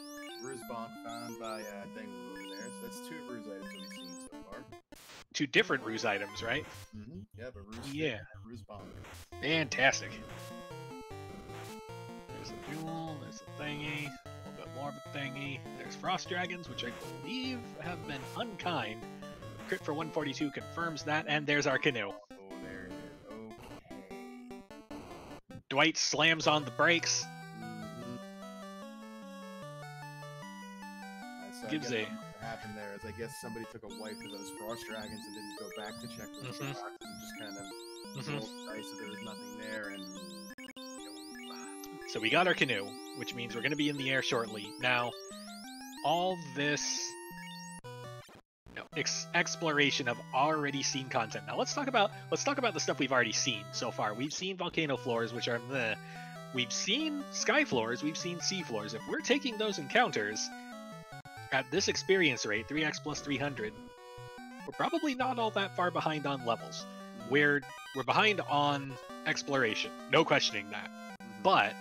Speaker 2: Ruse Bonk found by Dengu over there. So that's 2 ruse items that we've seen so far.
Speaker 1: 2 different ruse items, right?
Speaker 2: Mm-hmm. Yeah, but ruse.
Speaker 1: Yeah.
Speaker 2: Ruse Bonk.
Speaker 1: Fantastic. There's a jewel, there's a thingy, a little bit more of a thingy. There's frost dragons, which I believe have been unkind. Crit for 142 confirms that, and there's our canoe.
Speaker 2: Oh, there it is. Okay.
Speaker 1: Dwight slams on the brakes.
Speaker 2: So
Speaker 1: Gives
Speaker 2: I guess
Speaker 1: a-
Speaker 2: what happened there is I guess somebody took a wipe of those frost dragons and didn't go back to check the boxes and just kind of rolled the dice so there was nothing there and
Speaker 1: So we got our canoe, which means we're going to be in the air shortly. Now, all this exploration of already seen content. Now let's talk about the stuff we've already seen so far. We've seen volcano floors, which are meh. We've seen sky floors, we've seen sea floors. If we're taking those encounters at this experience rate, 3x plus 300, we're probably not all that far behind on levels. We're behind on exploration, no questioning that. But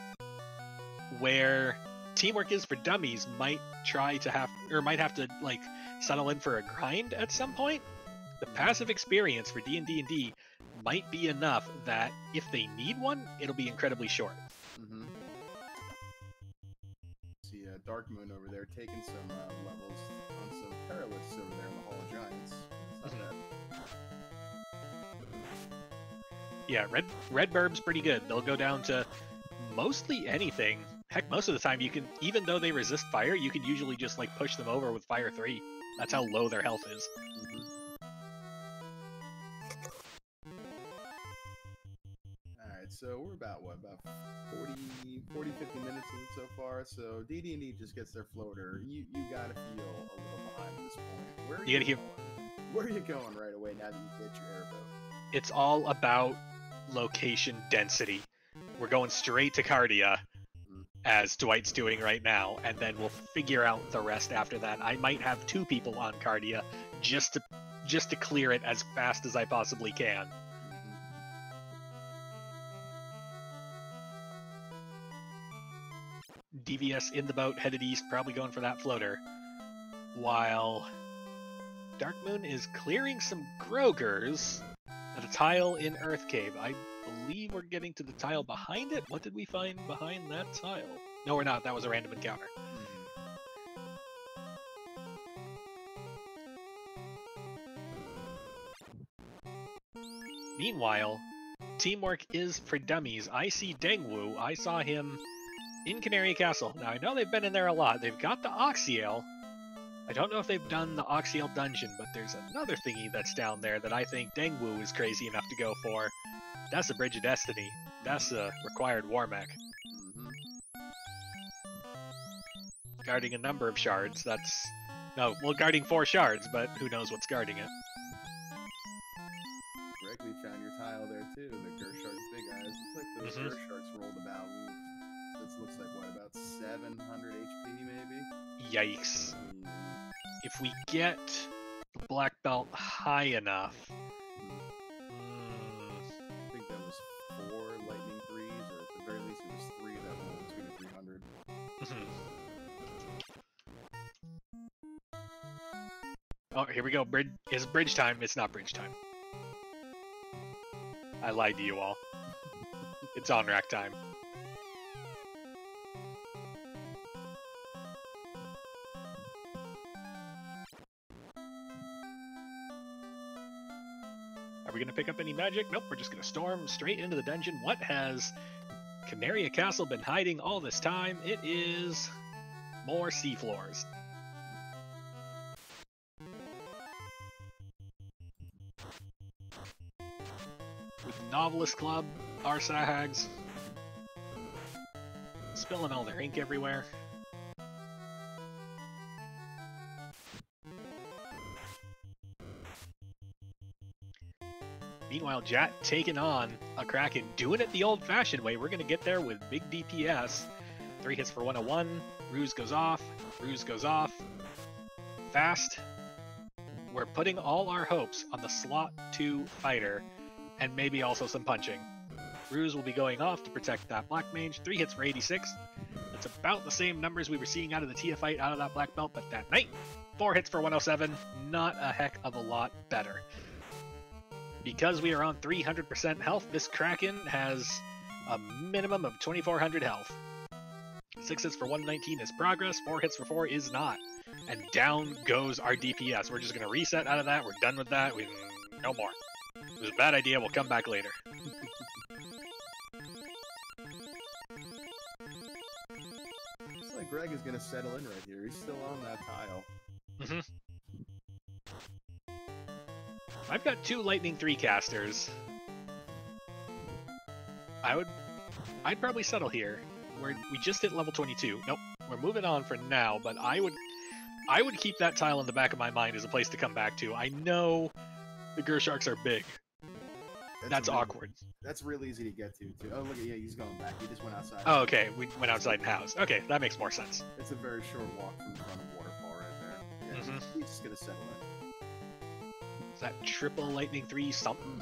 Speaker 1: where Teamwork is for Dummies might have to like settle in for a grind at some point, the passive experience for D&D&D might be enough that if they need one, it'll be incredibly short.
Speaker 2: See Darkmoon over there taking some levels on some Perilous over there in the Hall of Giants. It's not bad.
Speaker 1: Yeah, red burb's pretty good. They'll go down to mostly anything. Heck, most of the time you can, even though they resist fire, you can usually just like push them over with fire 3. That's how low their health is.
Speaker 2: Alright, so we're about 40, 50 minutes in it so far. So D&D just gets their floater. You gotta feel a little behind at this point. Where are you going right away now that you get your airboat?
Speaker 1: It's all about location density. We're going straight to Cardia, as Dwight's doing right now, and then we'll figure out the rest after that. I might have 2 people on Cardia just to clear it as fast as I possibly can. DVS in the boat, headed east, probably going for that floater. While Darkmoon is clearing some Grogers at a tile in Earth Cave. I believe we're getting to the tile behind it. What did we find behind that tile? No, we're not. That was a random encounter. Meanwhile, Teamwork is for Dummies. I see Dengwu. I saw him in Canary Castle. Now, I know they've been in there a lot. They've got the Oxiel. I don't know if they've done the Oxiel dungeon, but there's another thingy that's down there that I think Dengwu is crazy enough to go for. That's the Bridge of Destiny. That's a required war mech.
Speaker 2: Mm-hmm.
Speaker 1: Guarding a number of shards, that's... No, well, guarding 4 shards, but who knows what's guarding it.
Speaker 2: Greg, we found your tile there too, the Gershark's big eyes. Looks like those Gersharks rolled about, this looks like what, about 700 HP maybe?
Speaker 1: Yikes. If we get the black belt high enough...
Speaker 2: I think that was 4 lightning 3s, or at the very least it was 3 that rolled between the 300.
Speaker 1: Oh, here we go. It's bridge time. It's not bridge time. I lied to you all. It's on rack time. Are we going to pick up any magic? Nope, we're just going to storm straight into the dungeon. What has Canaria Castle been hiding all this time? It is more seafloors. With Novelist Club, our Sahags, spilling all their ink everywhere. Meanwhile, Jat taking on a Kraken, doing it the old-fashioned way. We're going to get there with big DPS. 3 hits for 101. Ruse goes off. Ruse goes off. Fast. We're putting all our hopes on the slot 2 fighter, and maybe also some punching. Ruse will be going off to protect that black mage. 3 hits for 86. That's about the same numbers we were seeing out of the Tia fight out of that black belt, but that night, 4 hits for 107. Not a heck of a lot better. Because we are on 300% health, this Kraken has a minimum of 2400 health. 6 hits for 119 is progress, 4 hits for 4 is not. And down goes our DPS. We're just going to reset out of that, we're done with that, no more. It was a bad idea, we'll come back later.
Speaker 2: Looks like Greg is going to settle in right here, he's still on that tile.
Speaker 1: Mm-hmm. I've got 2 Lightning 3 casters. I'd probably settle here. We just hit level 22. Nope, we're moving on for now, but I would keep that tile in the back of my mind as a place to come back to. I know the Gersharks are big. That's awkward.
Speaker 2: That's real easy to get to, too. Oh, look at, yeah, he's going back. He just went outside.
Speaker 1: Oh, okay, we went outside and housed. Okay, that makes more sense.
Speaker 2: It's a very short walk from the front of Waterfall right there. Yeah, he's just going to settle in.
Speaker 1: Is that triple Lightning 3 something?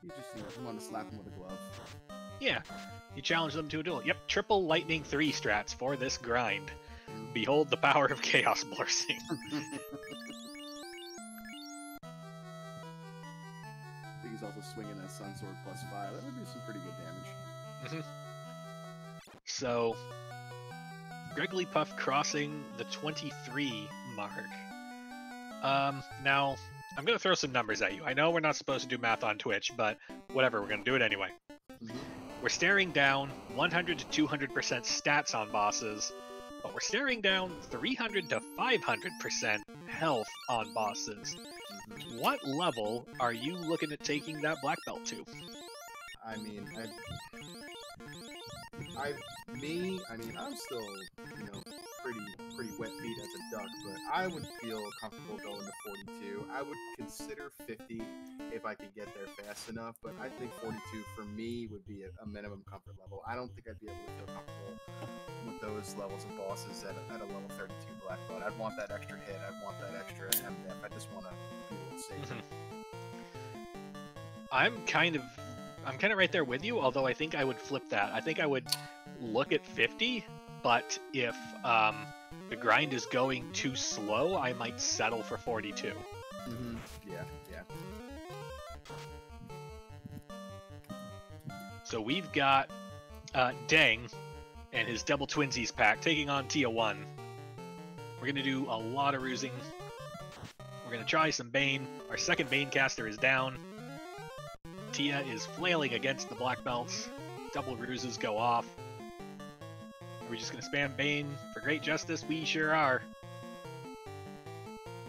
Speaker 2: You just want to slap him with a glove.
Speaker 1: Yeah, you challenge them to a duel. Yep, triple Lightning 3 strats for this grind. Behold the power of Chaos Blessing.
Speaker 2: I think he's also swinging that Sun Sword +5. That would do some pretty good damage.
Speaker 1: So, Gregory Puff crossing the 23 mark. Now, I'm going to throw some numbers at you. I know we're not supposed to do math on Twitch, but whatever, we're going to do it anyway. We're staring down 100 to 200% stats on bosses, but we're staring down 300 to 500% health on bosses. What level are you looking at taking that black belt to?
Speaker 2: I mean, I'm still, pretty wet feet as a duck, but I would feel comfortable going to 42. I would consider 50 if I could get there fast enough, but I think 42 for me would be a minimum comfort level. I don't think I'd be able to feel comfortable with those levels of bosses at a level 32 black belt. I'd want that extra hit. I'd want that extra MDF. I just want to be a little safer. I'm kind of right there with you, although I think I would flip that. I think I would look at 50, but if the grind is going too slow, I might settle for 42. Yeah.
Speaker 1: So we've got Deng and his double twinsies pack taking on Tia 1. We're going to do a lot of rusing. We're going to try some Bane. Our second Bane caster is down. Tia is flailing against the black belts. Double ruses go off. Are we just going to spam Bane for great justice? We sure are.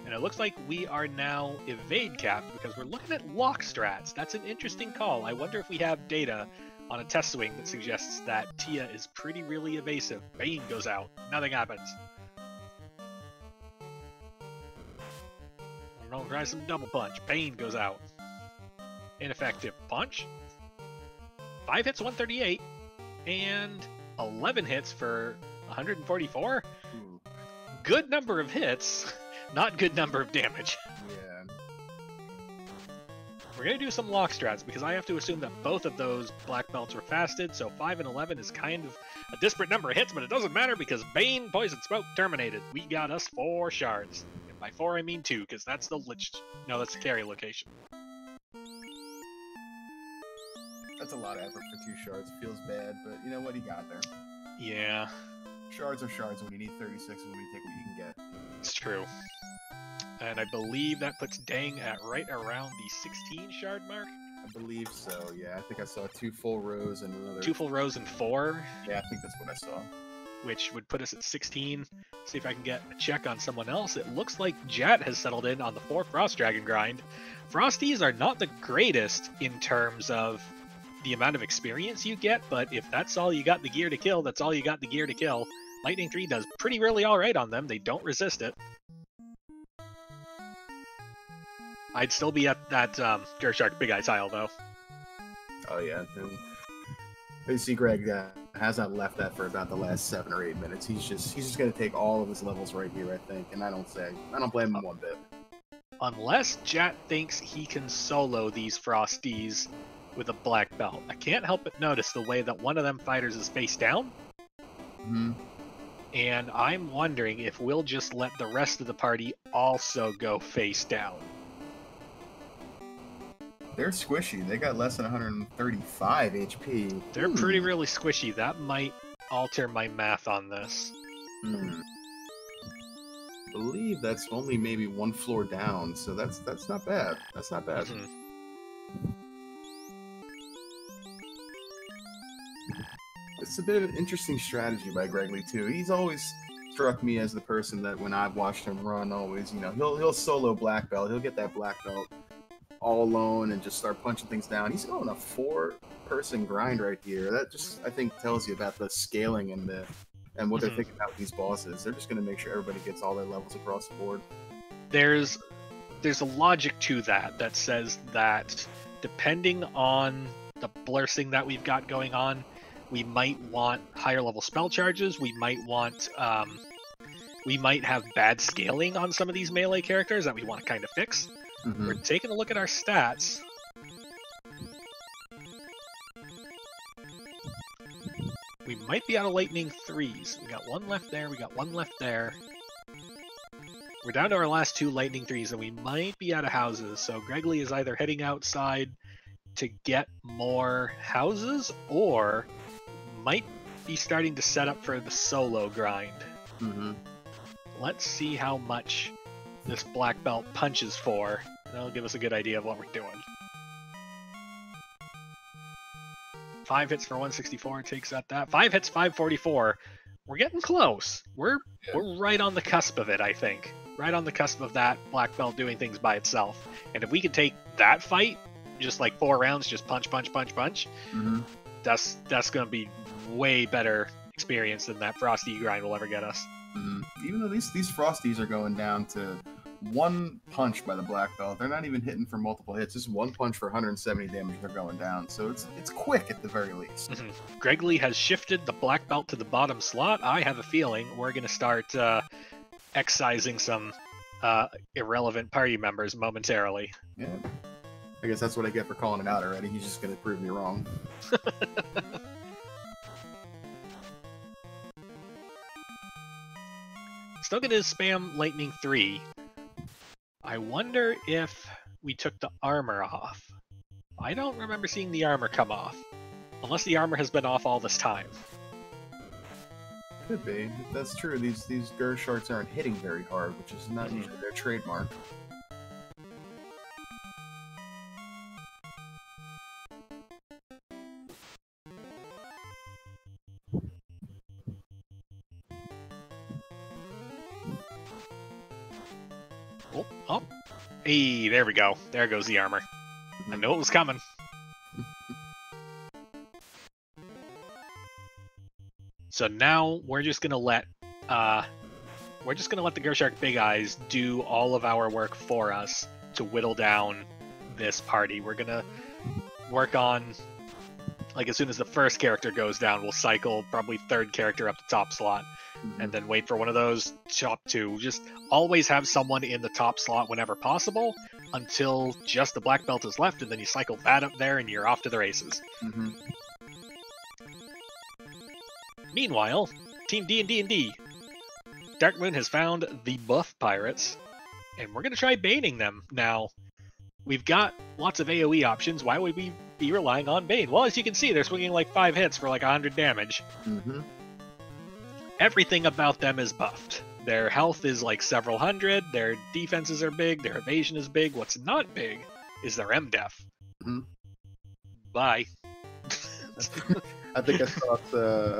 Speaker 1: And And it looks like we are now evade capped because we're looking at lock strats. That's an interesting call. I wonder if we have data on a test swing that suggests that Tia is really evasive. Bane goes out. Nothing happens. I'm gonna try some double punch. Bane goes out. Ineffective punch. 5 hits, 138. And 11 hits for 144. Good number of hits. Not good number of damage.
Speaker 2: Yeah.
Speaker 1: We're going to do some lock strats because I have to assume that both of those black belts were fasted, so 5 and 11 is kind of a disparate number of hits, but it doesn't matter because Bane, Poison Smoke, terminated. We got us 4 shards. And by 4 I mean 2, because that's the lich. No, that's the carry location.
Speaker 2: That's a lot of effort for 2 shards. Feels bad, but you know what? He got there.
Speaker 1: Yeah.
Speaker 2: Shards are shards when you need 36 when you take what you can get.
Speaker 1: It's true. And I believe that puts Dang at right around the 16 shard mark.
Speaker 2: I believe so, yeah. I think I saw 2 full rows and another...
Speaker 1: 2 full rows and 4.
Speaker 2: Yeah, I think that's what I saw.
Speaker 1: Which would put us at 16. See if I can get a check on someone else. It looks like Jet has settled in on the 4 Frost Dragon grind. Frosties are not the greatest in terms of the amount of experience you get, but if that's all you got the gear to kill, that's all you got the gear to kill. Lightning 3 does really alright on them. They don't resist it. I'd still be at that Gershark Big Eye tile, though.
Speaker 2: Oh, yeah. And you see Greg hasn't left that for about the last 7 or 8 minutes. He's just going to take all of his levels right here, I think, and I don't blame him one bit.
Speaker 1: Unless Jat thinks he can solo these Frosties with a black belt. I can't help but notice the way that one of them fighters is face down.
Speaker 2: Mm-hmm.
Speaker 1: And I'm wondering if we'll just let the rest of the party also go face down.
Speaker 2: They're squishy. They got less than 135 HP.
Speaker 1: They're really squishy. That might alter my math on this.
Speaker 2: I believe that's only maybe 1 floor down, so that's not bad. That's not bad. It's a bit of an interesting strategy by Greg Lee too. He's always struck me as the person that when I've watched him run, always, you know, he'll solo black belt. He'll get that black belt all alone and just start punching things down. He's going a 4-person grind right here. That just, I think, tells you about the scaling and what they're thinking about these bosses. They're just going to make sure everybody gets all their levels across the board.
Speaker 1: There's a logic to that says that depending on the blursing that we've got going on, we might want higher level spell charges. We might have bad scaling on some of these melee characters that we want to kind of fix. We're taking a look at our stats. We might be out of lightning 3s. We got 1 left there, we got 1 left there. We're down to our last 2 lightning 3s, and we might be out of houses. So Greg Lee is either heading outside to get more houses, or might be starting to set up for the solo grind. Let's see how much this black belt punches for. That'll give us a good idea of what we're doing. 5 hits for 164 takes at that. 5 hits, 544. We're getting close. We're right on the cusp of it, I think. Right on the cusp of that black belt doing things by itself. And if we could take that fight, just like 4 rounds, just punch, that's going to be way better experience than that Frosty grind will ever get us.
Speaker 2: Even though these Frosties are going down to 1 punch by the black belt, they're not even hitting for multiple hits. Just 1 punch for 170 damage, they're going down. So it's quick at the very least.
Speaker 1: Greg Lee has shifted the black belt to the bottom slot. I have a feeling we're going to start excising some irrelevant party members momentarily.
Speaker 2: Yeah. I guess that's what I get for calling it out already. He's just going to prove me wrong.
Speaker 1: Still going to spam Lightning 3. I wonder if we took the armor off. I don't remember seeing the armor come off. Unless the armor has been off all this time.
Speaker 2: Could be. If that's true, these Gersharks aren't hitting very hard, which is not usually their trademark.
Speaker 1: Oh. Hey, there we go. There goes the armor. I knew it was coming. So now we're just gonna let the Gershark Big Eyes do all of our work for us to whittle down this party. We're gonna work on, like, as soon as the first character goes down, we'll cycle probably third character up the top slot, and then wait for one of those top two. Just always have someone in the top slot whenever possible until just the black belt is left, and then you cycle that up there and you're off to the races. Meanwhile, Team D&D&D. Dark Moon has found the buff pirates, and we're going to try baning them. Now, we've got lots of AoE options. Why would we be relying on Bane? Well, as you can see, they're swinging like 5 hits for like 100 damage. Everything about them is buffed. Their health is like several hundred, their defenses are big, their evasion is big. What's not big is their MDef. Bye.
Speaker 2: I think I saw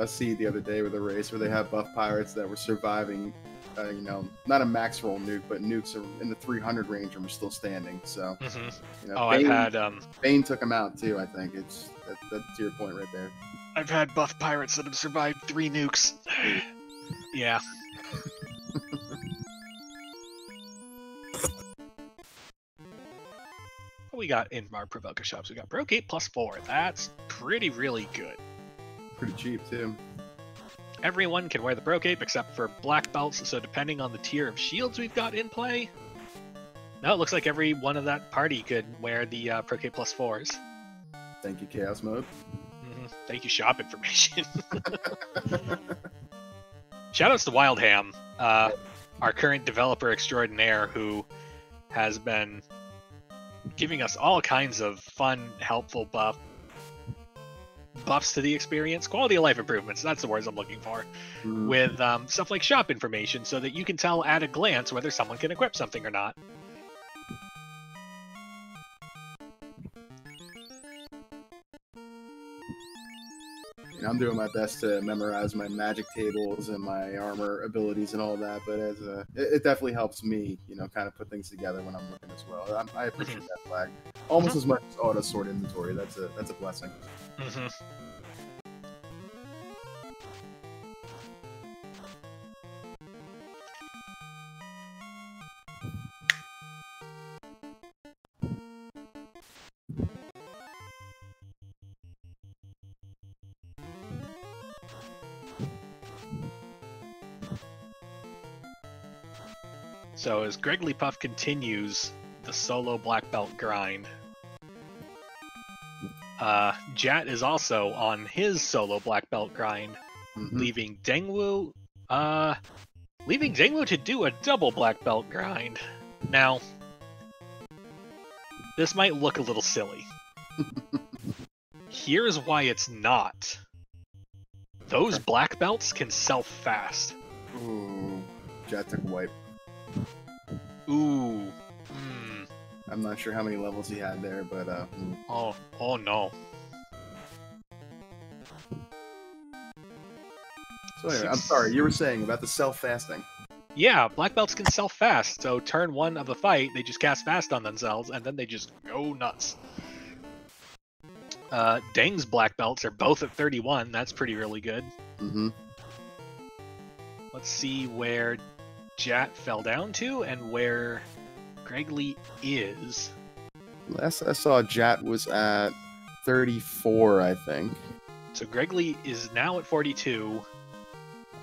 Speaker 2: a seed the other day with a race where they have buff pirates that were surviving, you know, not a max roll nuke, but nukes in the 300 range and were still standing. So, you know, Bane took them out too. I think that's to your point right there.
Speaker 1: I've had buff pirates that have survived 3 nukes. Yeah. What we got in our Provoker shops? We got Brocade +4. That's really good.
Speaker 2: Pretty cheap too.
Speaker 1: Everyone can wear the Brocade except for black belts, so depending on the tier of shields we've got in play. Now it looks like every one of that party could wear the Brocade +4s.
Speaker 2: Thank you, Chaos Mode.
Speaker 1: Thank you, shop information. Shoutouts to Wildham, our current developer extraordinaire, who has been giving us all kinds of fun, helpful buffs to the experience. Quality of life improvements, that's the words I'm looking for. With stuff like shop information, so that you can tell at a glance whether someone can equip something or not.
Speaker 2: I'm doing my best to memorize my magic tables and my armor abilities and all that, but it definitely helps me, you know, kind of put things together when I'm looking as well. I appreciate that flag almost as much as auto sort inventory. That's a blessing.
Speaker 1: So as Greggly Puff continues the solo black belt grind, Jat is also on his solo black belt grind, leaving Dengwu to do a double black belt grind. Now, this might look a little silly. Here's why it's not. Those black belts can self-fast.
Speaker 2: Ooh, Jat took a wipe.
Speaker 1: Ooh.
Speaker 2: I'm not sure how many levels he had there, but
Speaker 1: Oh no.
Speaker 2: So anyway, I'm sorry, you were saying about the self-fasting.
Speaker 1: Yeah, black belts can self-fast, so turn 1 of the fight, they just cast fast on themselves, and then they just go nuts. Deng's black belts are both at 31, that's really good. Let's see where Jat fell down to and where Greggly is.
Speaker 2: Last I saw, Jat was at 34, I think.
Speaker 1: So Greggly is now at 42,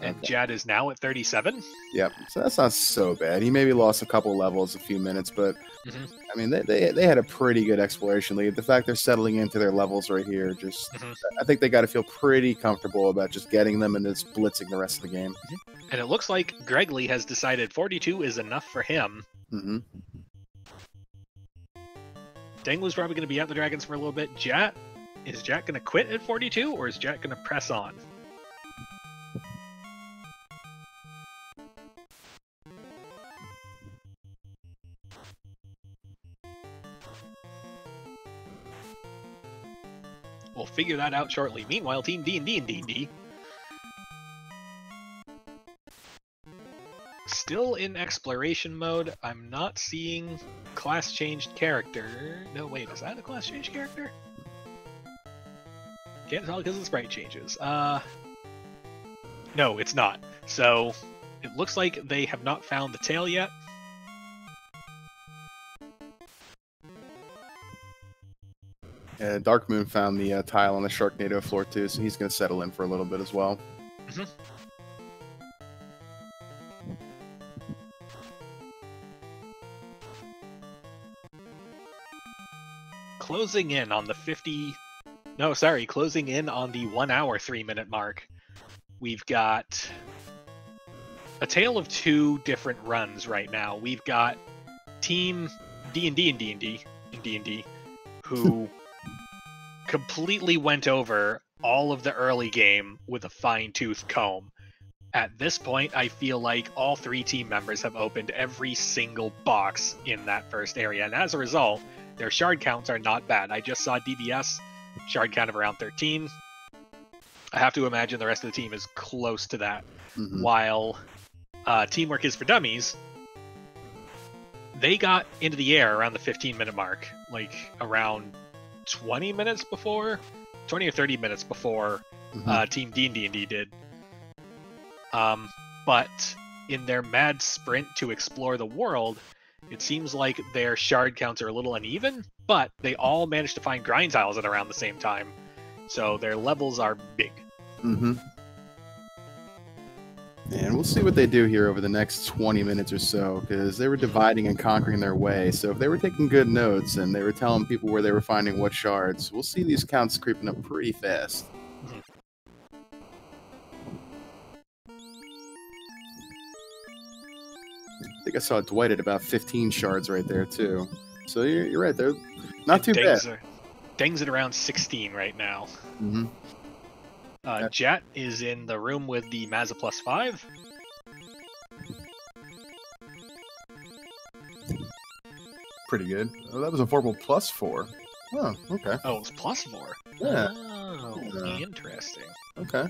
Speaker 1: and Jat is now at 37?
Speaker 2: Yep, so that's not so bad. He maybe lost a couple levels, a few minutes, but I mean, they had a pretty good exploration lead. The fact they're settling into their levels right here, just I think they got to feel pretty comfortable about just getting them and just blitzing the rest of the game.
Speaker 1: And it looks like Greggly has decided 42 is enough for him. Denglu's probably going to be out the dragons for a little bit. Is Jat going to quit at 42, or is Jat going to press on? We'll figure that out shortly. Meanwhile, Team D&D&D still in exploration mode. I'm not seeing class changed character. No, wait, is that a class changed character? Can't tell because the sprite changes. No, it's not. So it looks like they have not found the tail yet.
Speaker 2: Dark Moon found the tile on the Sharknado floor too, so he's going to settle in for a little bit as well.
Speaker 1: Mm-hmm. Closing in on the closing in on the 1 hour, 3 minute mark. We've got a tale of two different runs right now. We've got Team D&D&D who completely went over all of the early game with a fine-tooth comb. At this point, I feel like all three team members have opened every single box in that first area, and as a result, their shard counts are not bad. I just saw DBS shard count of around 13. I have to imagine the rest of the team is close to that.
Speaker 2: Mm-hmm.
Speaker 1: While Teamwork is for Dummies, they got into the air around the 15-minute mark, like around 20 minutes before, 20 or 30 minutes before Team D&D&D did. But in their mad sprint to explore the world, it seems like their shard counts are a little uneven, but they all managed to find grind tiles at around the same time. So their levels are big.
Speaker 2: Mm-hmm. And we'll see what they do here over the next 20 minutes or so, because they were dividing and conquering their way. So if they were taking good notes and they were telling people where they were finding what shards, we'll see these counts creeping up pretty fast.
Speaker 1: Mm-hmm.
Speaker 2: I think I saw Dwight at about 15 shards right there, too. So you're right, they're not too bad.
Speaker 1: Deng's at around 16 right now.
Speaker 2: Mm-hmm.
Speaker 1: Jet is in the room with the Mazza +5.
Speaker 2: Pretty good. Oh, that was a verbal +4. Oh, okay.
Speaker 1: Oh, it was +4.
Speaker 2: Yeah.
Speaker 1: Oh,
Speaker 2: Yeah.
Speaker 1: Interesting.
Speaker 2: Okay.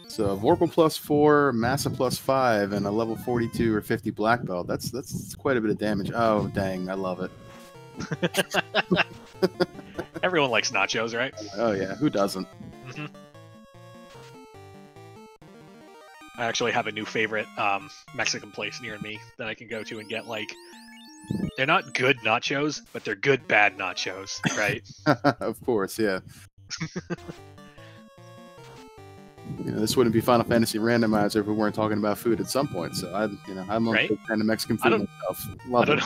Speaker 2: So Vorpal +4, Massa +5, and a level 42 or 50 black belt. That's quite a bit of damage. Oh, dang, I love it.
Speaker 1: Everyone likes nachos, right?
Speaker 2: Oh yeah, who doesn't?
Speaker 1: Mm-hmm. I actually have a new favorite Mexican place near me that I can go to and get, like, they're not good nachos, but they're good bad nachos, right?
Speaker 2: Of course, yeah. This wouldn't be Final Fantasy Randomizer if we weren't talking about food at some point. So I'm a
Speaker 1: Right?
Speaker 2: big fan of Mexican food myself. Love it.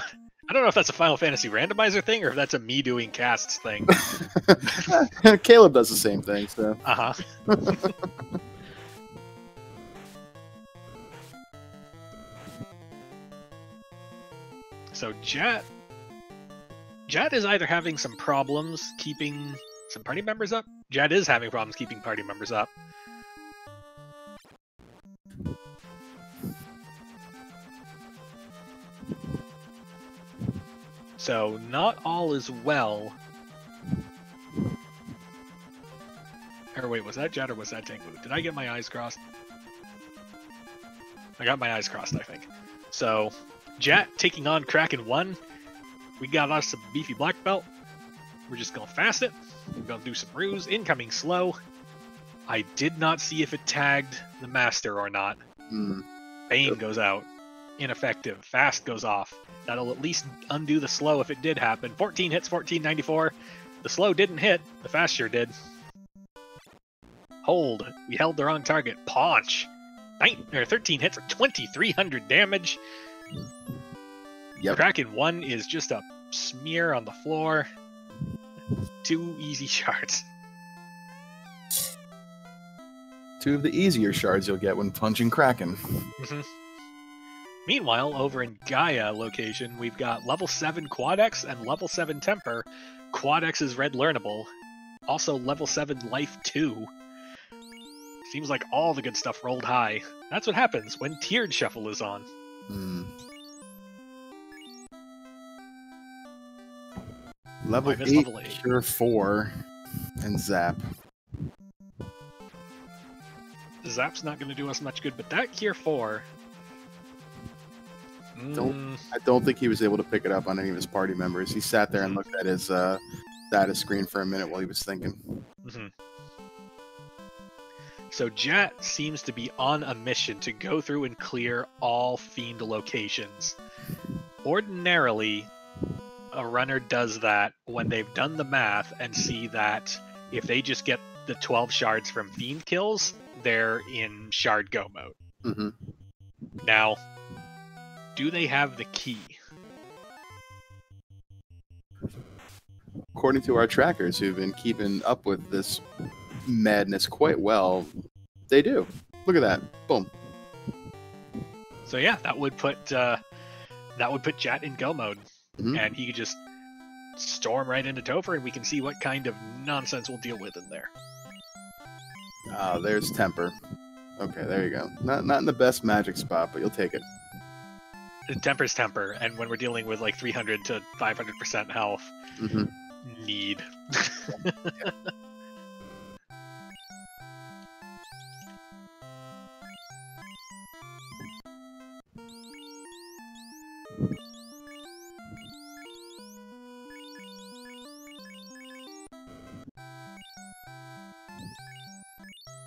Speaker 1: I don't know if that's a Final Fantasy Randomizer thing or if that's a me doing casts thing.
Speaker 2: Caleb does the same thing, so.
Speaker 1: Uh-huh. So Jet is either having some problems keeping some party members up. Jet is having problems keeping party members up. So not all is well. Or wait, was that Jet or was that Tengu? Did I get my eyes crossed? I got my eyes crossed, I think. So Jet taking on Kraken 1. We got us a beefy black belt. We're just gonna fast it. We're gonna do some ruse. Incoming slow. I did not see if it tagged the master or not. Bane goes out. Ineffective. Fast goes off. That'll at least undo the slow if it did happen. 14 hits, 1494. The slow didn't hit. The fast sure did. Hold. We held the wrong target. Paunch. 13 hits for 2300 damage.
Speaker 2: Yep.
Speaker 1: Kraken 1 is just a smear on the floor. 2 easy shards.
Speaker 2: 2 of the easier shards you'll get when punching Kraken.
Speaker 1: Mm-hmm. Meanwhile, over in Gaia location, we've got level 7 Quadex and level 7 Temper. Quadex is red learnable. Also level 7 Life 2. Seems like all the good stuff rolled high. That's what happens when tiered shuffle is on.
Speaker 2: Level 8, Cure 4, and Zap.
Speaker 1: Zap's not going to do us much good, but that Cure 4...
Speaker 2: I don't think he was able to pick it up on any of his party members. He sat there and looked at his status screen for a minute while he was thinking.
Speaker 1: So Jat seems to be on a mission to go through and clear all Fiend locations. Ordinarily, a runner does that when they've done the math and see that if they just get the 12 shards from Fiend kills, they're in Shard Go mode. Now, do they have the key?
Speaker 2: According to our trackers who've been keeping up with this madness quite well, they do. Look at that. Boom.
Speaker 1: So yeah, that would put Jat in Go mode, and he could just storm right into Topher, and we can see what kind of nonsense we'll deal with in there.
Speaker 2: There's Temper. Okay, there you go. Not in the best magic spot, but you'll take it.
Speaker 1: Temper's Temper, and when we're dealing with like 300 to 500% health, need.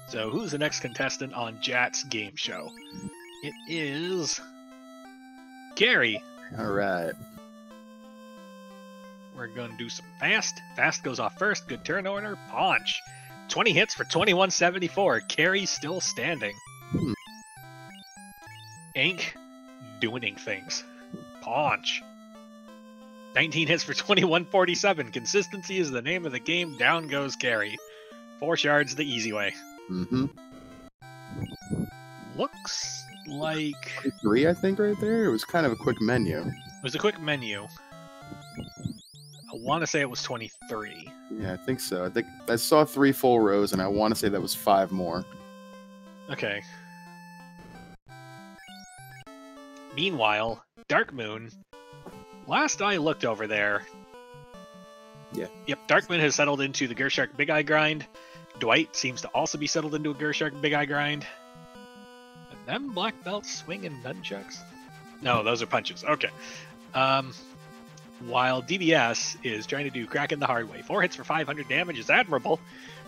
Speaker 1: So who's the next contestant on Jat's game show? It is... Gary.
Speaker 2: All right.
Speaker 1: We're going to do some fast. Fast goes off first. Good turn order. Paunch. 20 hits for 2174. Carry still standing. Ink doing things. Paunch. 19 hits for 2147. Consistency is the name of the game. Down goes Carry. 4 shards the easy way. Looks like
Speaker 2: 3, I think, right there. It was kind of a quick menu.
Speaker 1: It was a quick menu. I want to say it was 23.
Speaker 2: Yeah, I think so. I think I saw 3 full rows, and I want to say that was 5 more.
Speaker 1: Okay. Meanwhile, Dark Moon. Last I looked over there.
Speaker 2: Yeah.
Speaker 1: Yep, Dark Moon has settled into the Gershark Big Eye grind. Dwight seems to also be settled into a Gershark Big Eye grind. Them black belts swinging nunchucks? No, those are punches. Okay. While DBS is trying to do Kraken the hard way. 4 hits for 500 damage is admirable.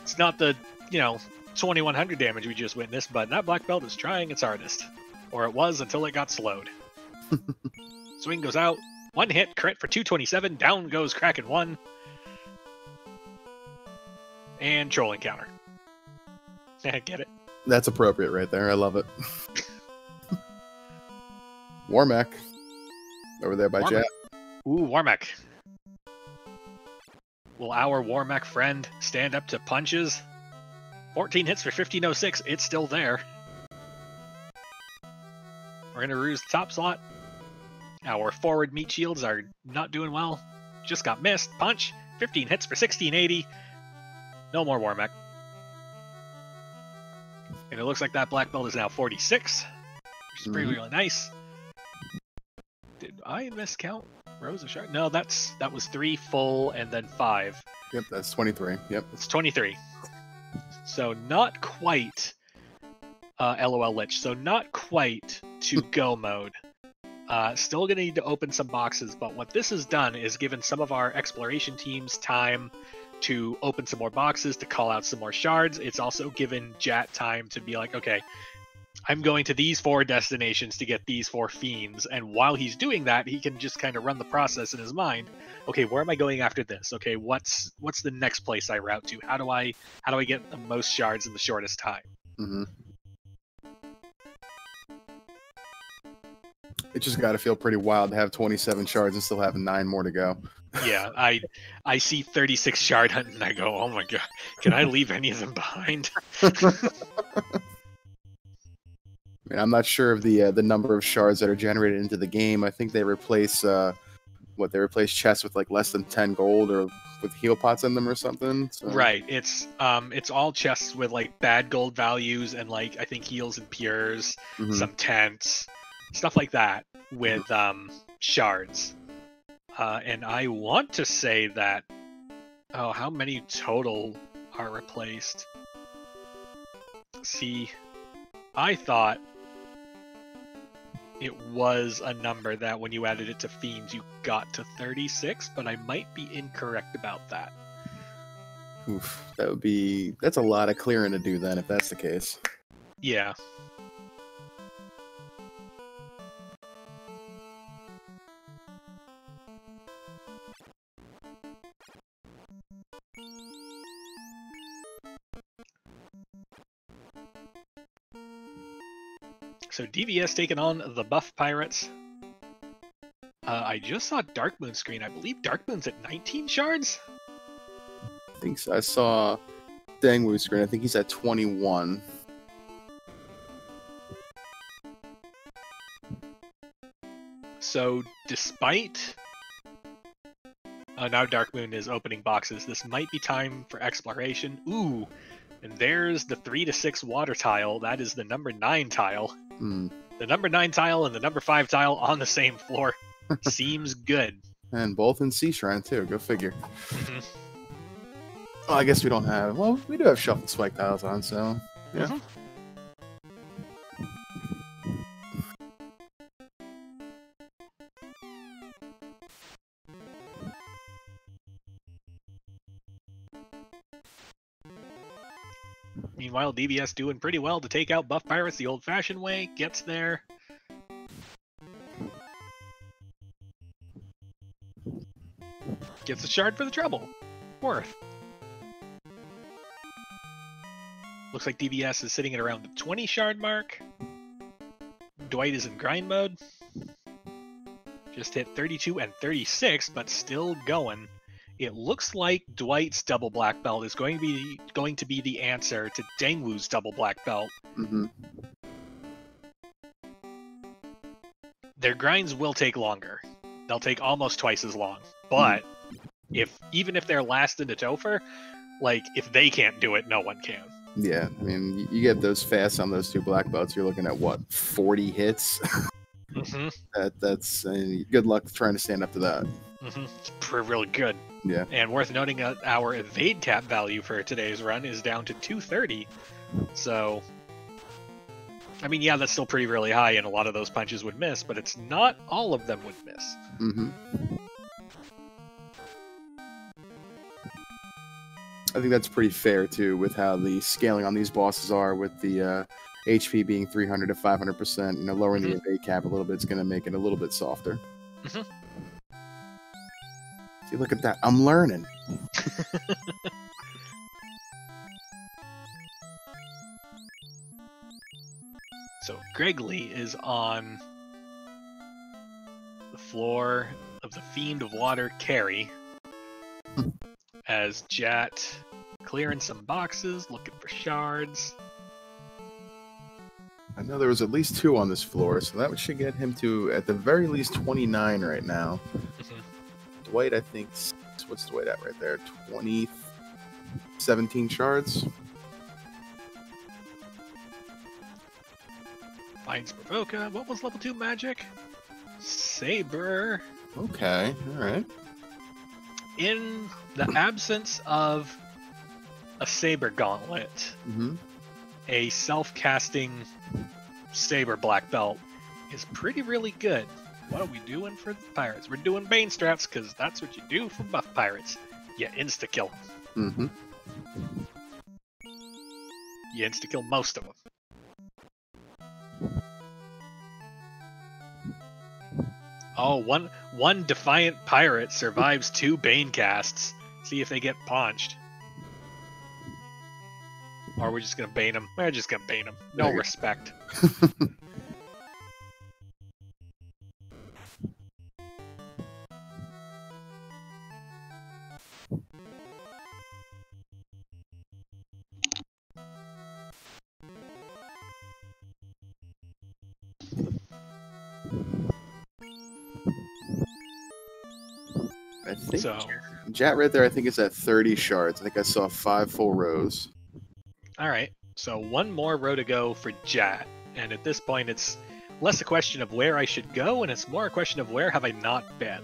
Speaker 1: It's not the, 2100 damage we just witnessed, but that black belt is trying its hardest. Or it was until it got slowed. Swing goes out. 1 hit, crit for 227. Down goes Kraken 1. And troll encounter. Get it?
Speaker 2: That's appropriate right there. I love it. Warmack. Over there by Jat.
Speaker 1: Ooh, Warmack. Will our Warmack friend stand up to punches? 14 hits for 1506. It's still there. We're going to ruse the top slot. Our forward meat shields are not doing well. Just got missed. Punch. 15 hits for 1680. No more Warmack. And it looks like that black belt is now 46, which is really nice. Did I miscount rows of shard? No, that was 3 full and then 5.
Speaker 2: Yep, that's 23. Yep.
Speaker 1: It's 23. So not quite LOL Lich. So not quite to go mode. Still going to need to open some boxes, but what this has done is given some of our exploration teams time to open some more boxes, to call out some more shards. It's also given Jat time to be like, okay, I'm going to these 4 destinations to get these 4 fiends, and while he's doing that, he can just kind of run the process in his mind. Okay, where am I going after this? Okay, what's the next place I route to? How do I get the most shards in the shortest time?
Speaker 2: It just got to feel pretty wild to have 27 shards and still have 9 more to go.
Speaker 1: Yeah, I see 36 shard hunt and I go, oh my god, can I leave any of them behind?
Speaker 2: I mean, I'm not sure of the number of shards that are generated into the game. I think they replace chests with like less than 10 gold or with heal pots in them or something. So.
Speaker 1: Right. It's all chests with like bad gold values and like I think heals and pures, some tents, stuff like that with shards. And I want to say that how many total are replaced? See, I thought it was a number that when you added it to Fiends, you got to 36, but I might be incorrect about that.
Speaker 2: Oof, that's a lot of clearing to do then, if that's the case.
Speaker 1: Yeah. So DVS taking on the Buff Pirates. I just saw Darkmoon screen. I believe Darkmoon's at 19 shards?
Speaker 2: I think so. I saw Dangwoo screen. I think he's at 21.
Speaker 1: So despite... now Darkmoon is opening boxes. This might be time for exploration. Ooh, and there's the 3 to 6 water tile. That is the number 9 tile. The number 9 tile and the number 5 tile on the same floor. Seems good.
Speaker 2: And both in Sea Shrine, too. Go figure.
Speaker 1: Mm-hmm.
Speaker 2: Well, I guess we don't have... Well, we do have Shuffled Spike tiles on, so... Yeah.
Speaker 1: Mm-hmm. Meanwhile, DBS doing pretty well to take out Buff Pirates the old-fashioned way. Gets there. Gets a shard for the trouble. Worth. Looks like DBS is sitting at around the 20 shard mark. Dwight is in grind mode. Just hit 32 and 36, but still going. It looks like Dwight's double black belt is going to be the answer to Dangwoo's double black belt.
Speaker 2: Mm-hmm.
Speaker 1: Their grinds will take longer. They'll take almost twice as long. But even if they're last in the Topher, like if they can't do it, no one can.
Speaker 2: Yeah, I mean, you get those fast on those 2 black belts. You're looking at what, 40 hits?
Speaker 1: Mm-hmm.
Speaker 2: That's good luck trying to stand up to that.
Speaker 1: Mm-hmm. It's really good.
Speaker 2: Yeah.
Speaker 1: And worth noting, our evade cap value for today's run is down to 230. So, I mean, yeah, that's still really high, and a lot of those punches would miss, but it's not all of them would miss.
Speaker 2: Mm-hmm. I think that's pretty fair, too, with how the scaling on these bosses are, with the HP being 300 to 500%, lowering the evade cap a little bit is going to make it a little bit softer.
Speaker 1: Mm-hmm.
Speaker 2: See, look at that. I'm learning.
Speaker 1: So Greg Lee is on the floor of the Fiend of Water carry as Jat clearing some boxes, looking for shards.
Speaker 2: I know there was at least 2 on this floor, so that should get him to, at the very least, 29 right now.
Speaker 1: Mm-hmm.
Speaker 2: Dwight, I think, what's Dwight at right there? 17 shards?
Speaker 1: Finds Provoca. What was level 2 magic? Saber.
Speaker 2: Okay, alright.
Speaker 1: In the absence of a Saber Gauntlet, a self-casting Saber Black Belt is really good. What are we doing for the Pirates? We're doing Bane strats, because that's what you do for Buff Pirates. You insta-kill them. You insta-kill most of them. Oh, one Defiant Pirate survives 2 Bane casts. See if they get paunched. Or we're just gonna Bane them. We're just gonna Bane them. No respect.
Speaker 2: I think
Speaker 1: so.
Speaker 2: Jat right there, I think, is at 30 shards. I think I saw 5 full rows.
Speaker 1: Alright, so 1 more row to go for Jat. And at this point, it's less a question of where I should go, and it's more a question of where have I not been.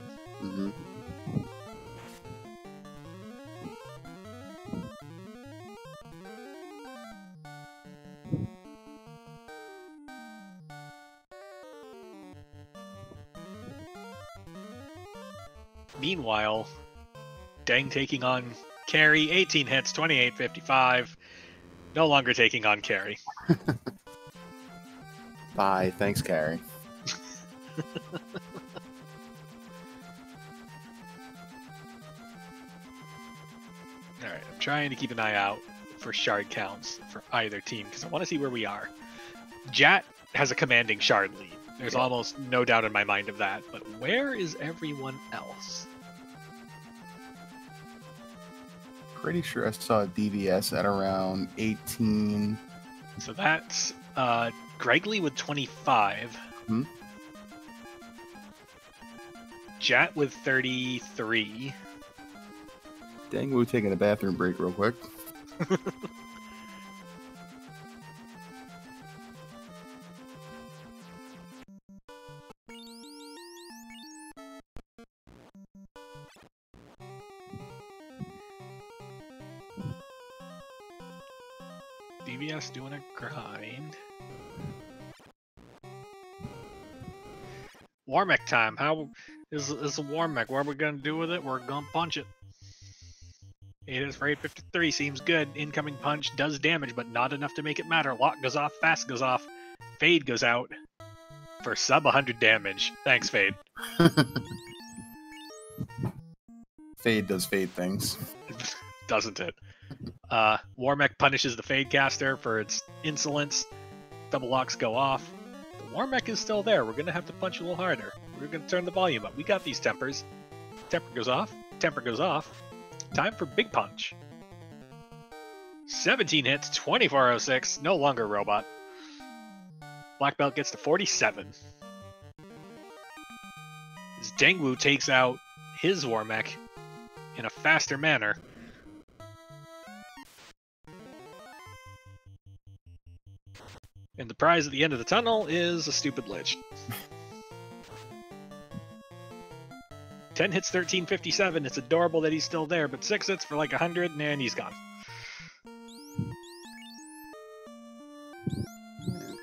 Speaker 1: Meanwhile, Dang taking on Carrie, 18 hits, 28-55. No longer taking on Carrie.
Speaker 2: Bye. Thanks, Carrie.
Speaker 1: Alright, I'm trying to keep an eye out for shard counts for either team, because I want to see where we are. Jat has a commanding shard lead. There's almost no doubt in my mind of that, but where is everyone else?
Speaker 2: Pretty sure I saw DVS at around 18.
Speaker 1: So that's Gregley with 25.
Speaker 2: Hmm?
Speaker 1: Jat with 33.
Speaker 2: Dang, we're taking a bathroom break real quick.
Speaker 1: DVS doing a grind. Warmech time. How is a Warmech? What are we gonna do with it? We're gonna punch it. It is for 853. Seems good. Incoming punch does damage, but not enough to make it matter. Lock goes off. Fast goes off. Fade goes out for sub 100 damage. Thanks, Fade.
Speaker 2: Fade does Fade things.
Speaker 1: Doesn't it? Warmech punishes the Fade caster for its insolence. Double locks go off. The Warmech is still there. We're gonna have to punch a little harder. We're gonna turn the volume up. We got these tempers. Temper goes off. Temper goes off. Time for big punch. 17 hits, 2406. No longer robot. Black belt gets to 47. As Dengwu takes out his Warmech in a faster manner. And the prize at the end of the tunnel is a stupid lich. 10 hits, 1357. It's adorable that he's still there, but 6 hits for like 100, and he's gone.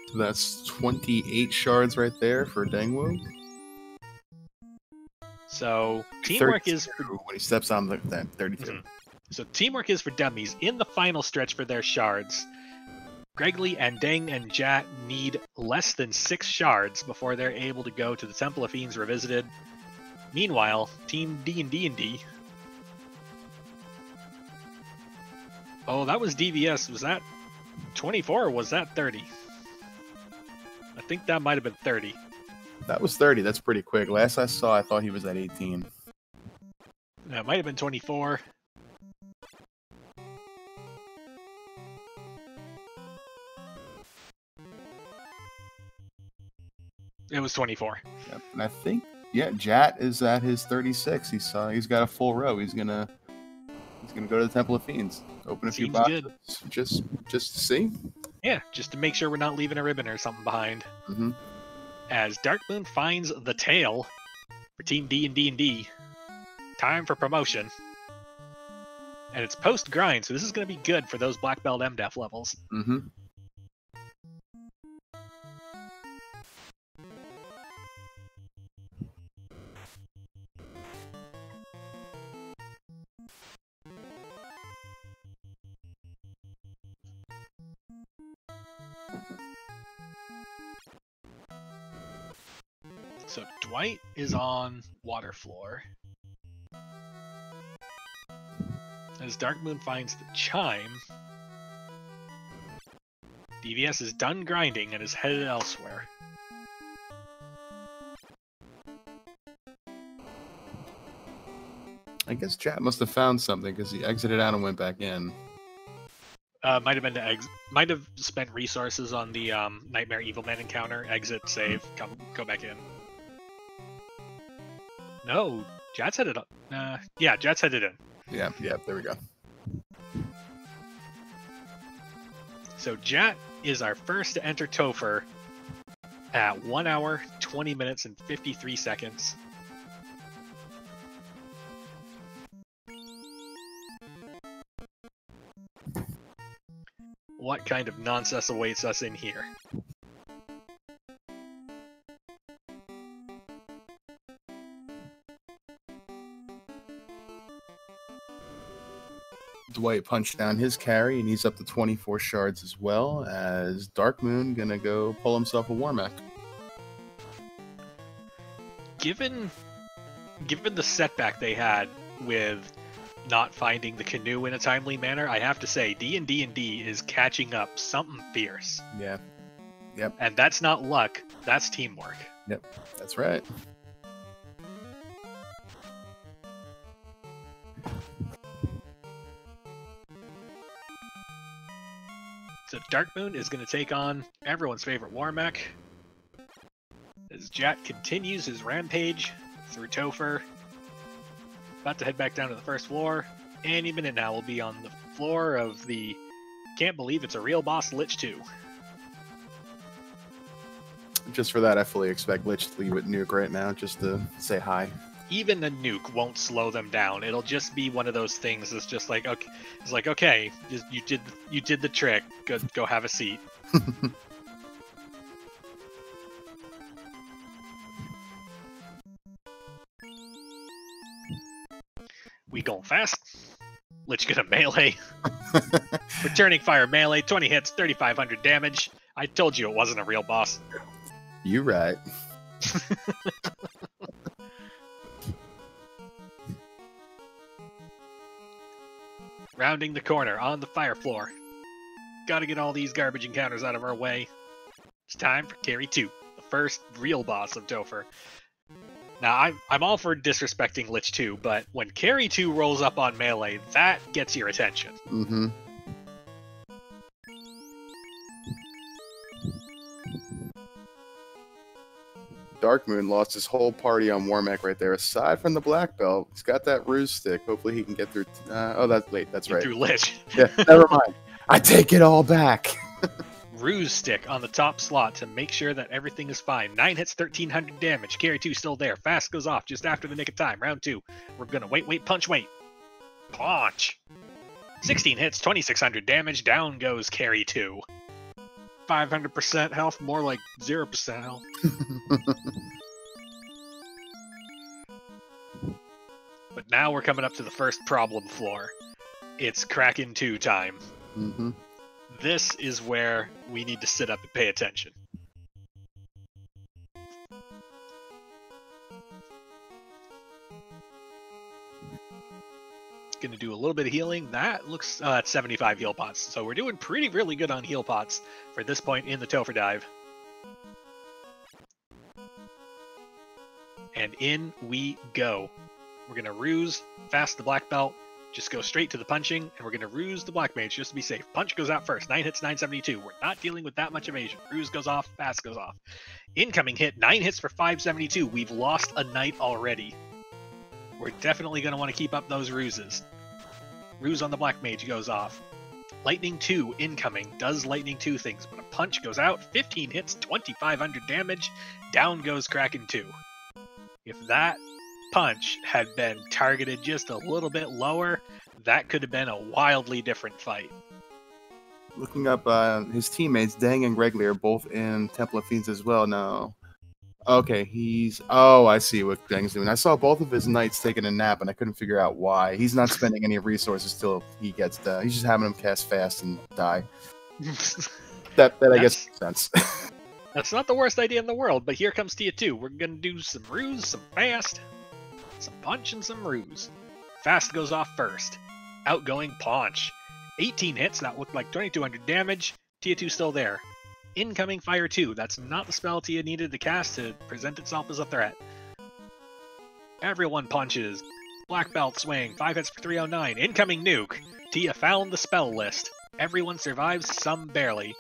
Speaker 2: So that's 28 shards right there for Dengwu.
Speaker 1: So teamwork is for...
Speaker 2: when he steps on that 32.
Speaker 1: Mm-hmm. So teamwork is for dummies. In the final stretch for their shards, Gregley and Deng and Jat need less than 6 shards before they're able to go to the Temple of Fiends Revisited. Meanwhile, Team D&D&D... Oh, that was DVS. Was that 24 or was that 30? I think that might have been 30.
Speaker 2: That was 30. That's pretty quick. Last I saw, I thought he was at 18.
Speaker 1: That might have been 24. It was 24.
Speaker 2: Yep. And I think, yeah, Jat is at his 36. He's got a full row. He's gonna go to the Temple of Fiends. Open a few boxes. Good. Just to see.
Speaker 1: Yeah, just to make sure we're not leaving a ribbon or something behind.
Speaker 2: Mm-hmm.
Speaker 1: As Darkmoon finds the tail for Team D&D&D. Time for promotion. And it's post-grind, so this is going to be good for those Black Belt MDEF levels.
Speaker 2: Mm-hmm.
Speaker 1: So Dwight is on water floor. As Darkmoon finds the chime, DVS is done grinding and is headed elsewhere.
Speaker 2: I guess Jat must have found something because he exited out and went back in.
Speaker 1: Might have been to might have spent resources on the Nightmare Evilman encounter. Exit, save, go back in. No, Jat's headed up. Yeah, Jat's headed in.
Speaker 2: Yeah, there we go.
Speaker 1: So Jat is our first to enter Topher at 1 hour, 20 minutes, and 53 seconds. What kind of nonsense awaits us in here?
Speaker 2: Dwight punched down his carry, and he's up to 24 shards as well, as Dark Moon gonna go pull himself a Warmech.
Speaker 1: Given the setback they had with not finding the canoe in a timely manner, I have to say D&D&D is catching up something fierce.
Speaker 2: Yeah. Yep.
Speaker 1: And that's not luck, that's teamwork.
Speaker 2: Yep, that's right.
Speaker 1: So Dark Moon is going to take on everyone's favorite Warmech as Jat continues his rampage through Topher. About to head back down to the first floor. Any minute now we'll be on the floor of the can't believe it's a real boss Lich 2.
Speaker 2: Just for that, I fully expect Lich to leave with Nuke right now, just to say hi.
Speaker 1: Even a nuke won't slow them down. It'll just be one of those things that's just like, okay, it's like, okay, you did the trick. Go have a seat. We going fast. Lich gonna melee. Returning fire melee, 20 hits, 3,500 damage. I told you it wasn't a real boss.
Speaker 2: You right.
Speaker 1: Rounding the corner on the fire floor. Gotta get all these garbage encounters out of our way. It's time for Carry 2, the first real boss of Topher. Now, I'm all for disrespecting Lich 2, but when Carry 2 rolls up on melee, that gets your attention.
Speaker 2: Mm-hmm. Dark Moon lost his whole party on Warmech right there. Aside from the black belt, he's got that ruse stick. Hopefully he can get through. That's right.
Speaker 1: Through Lich.
Speaker 2: Yeah, never mind. I take it all back.
Speaker 1: Ruse stick on the top slot to make sure that everything is fine. 9 hits, 1,300 damage. Carry 2 still there. Fast goes off just after the nick of time. Round 2. We're gonna wait, punch, wait. Punch. 16 hits, 2,600 damage. Down goes Carry 2. 500% health, more like 0% health. But now we're coming up to the first problem floor. It's Kraken 2 time.
Speaker 2: Mm-hmm.
Speaker 1: This is where we need to sit up and pay attention. Going to do a little bit of healing. That looks at 75 heal pots. So we're doing really good on heal pots for this point in the Topher dive. And in we go. We're going to ruse fast the black belt. Just go straight to the punching, and we're going to ruse the black mage just to be safe. Punch goes out first. 9 hits, 972. We're not dealing with that much evasion. Ruse goes off, fast goes off. Incoming hit, 9 hits for 572. We've lost a knight already. We're definitely going to want to keep up those ruses. Ruse on the black mage goes off. Lightning 2 incoming. Does Lightning 2 things, but a punch goes out. 15 hits, 2,500 damage. Down goes Kraken 2. If that punch had been targeted just a little bit lower, that could have been a wildly different fight.
Speaker 2: Looking up his teammates, Dang and Gregley are both in Temple of Fiends as well now. Okay, I see what Dang's doing. I saw both of his knights taking a nap, and I couldn't figure out why. He's not spending any resources till he gets the. He's just having them cast fast and die. that I guess makes sense.
Speaker 1: That's not the worst idea in the world, but here comes Tia 2. We're gonna do some ruse, some fast. Some punch and some ruse. Fast goes off first. Outgoing punch. 18 hits, that looked like 2,200 damage. Tia 2 still there. Incoming fire 2. That's not the spell Tia needed to cast to present itself as a threat. Everyone punches. Black belt swing. 5 hits for 309. Incoming nuke. Tia found the spell list. Everyone survives, some barely.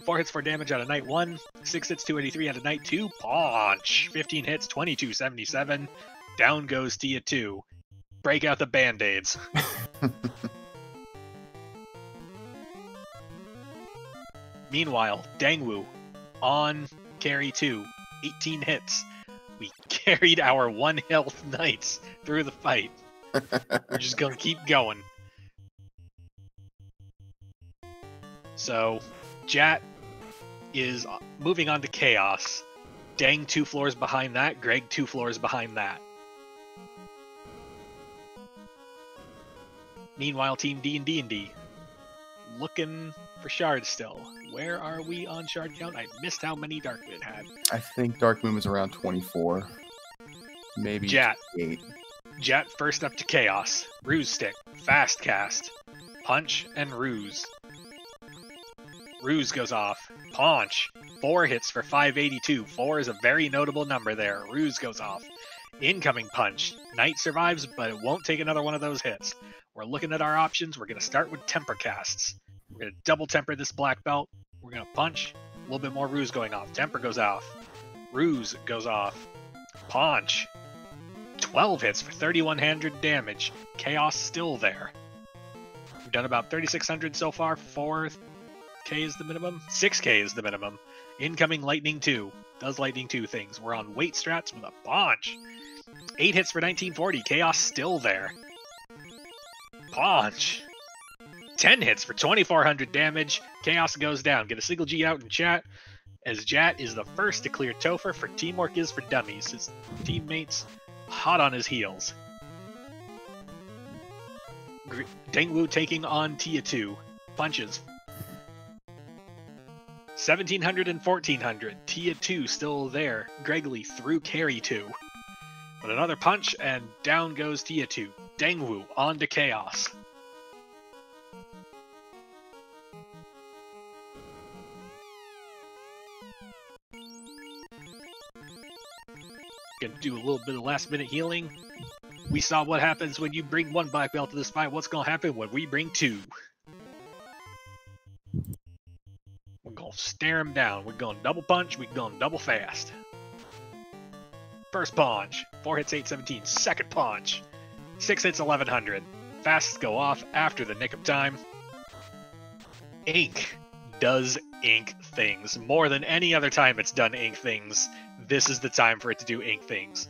Speaker 1: 4 hits for damage out of night 1. 6 hits, 283 out of night 2. Punch. 15 hits, 2,277. Down goes Tia 2. Break out the band-aids. Meanwhile, Dangwu on Carry 2. 18 hits. We carried our 1 health knights through the fight. We're just going to keep going. So, Jat is moving on to Chaos. Dang 2 floors behind that. Greg 2 floors behind that. Meanwhile, Team D&D&D looking for shards still. Where are we on shard count? I missed how many Darkmoon had.
Speaker 2: I think Darkmoon was around 24. Maybe
Speaker 1: Jat.
Speaker 2: 8.
Speaker 1: Jat first up to Chaos. Ruse Stick. Fast Cast. Punch and Ruse. Ruse goes off. Paunch. 4 hits for 582. 4 is a very notable number there. Ruse goes off. Incoming Punch. Knight survives, but it won't take another one of those hits. We're looking at our options. We're going to start with Temper Casts. We're going to double temper this black belt. We're going to punch. A little bit more Ruse going off. Temper goes off. Ruse goes off. Paunch. 12 hits for 3,100 damage. Chaos still there. We've done about 3,600 so far. 4K is the minimum. 6K is the minimum. Incoming Lightning 2. Does Lightning 2 things. We're on weight strats with a Paunch. 8 hits for 1940. Chaos still there. Paunch. 10 hits for 2,400 damage. Chaos goes down. Get a single G out in chat, as Jat is the first to clear Topher for Teamwork is for Dummies. His teammates hot on his heels. Dengwu taking on Tia 2. Punches. 1,700 and 1,400. Tia 2 still there. Gregory through Carry 2. But another punch, and down goes Tia 2. Dengwu on to Chaos. Gonna do a little bit of last minute healing. We saw what happens when you bring 1 black belt to this fight. What's gonna happen when we bring 2? We're gonna stare him down. We're gonna double punch. We're gonna double fast. First punch. 4 hits, 817. Second punch. 6 hits, 1,100. Fasts go off after the nick of time. Ink does ink things. More than any other time it's done ink things, this is the time for it to do ink things.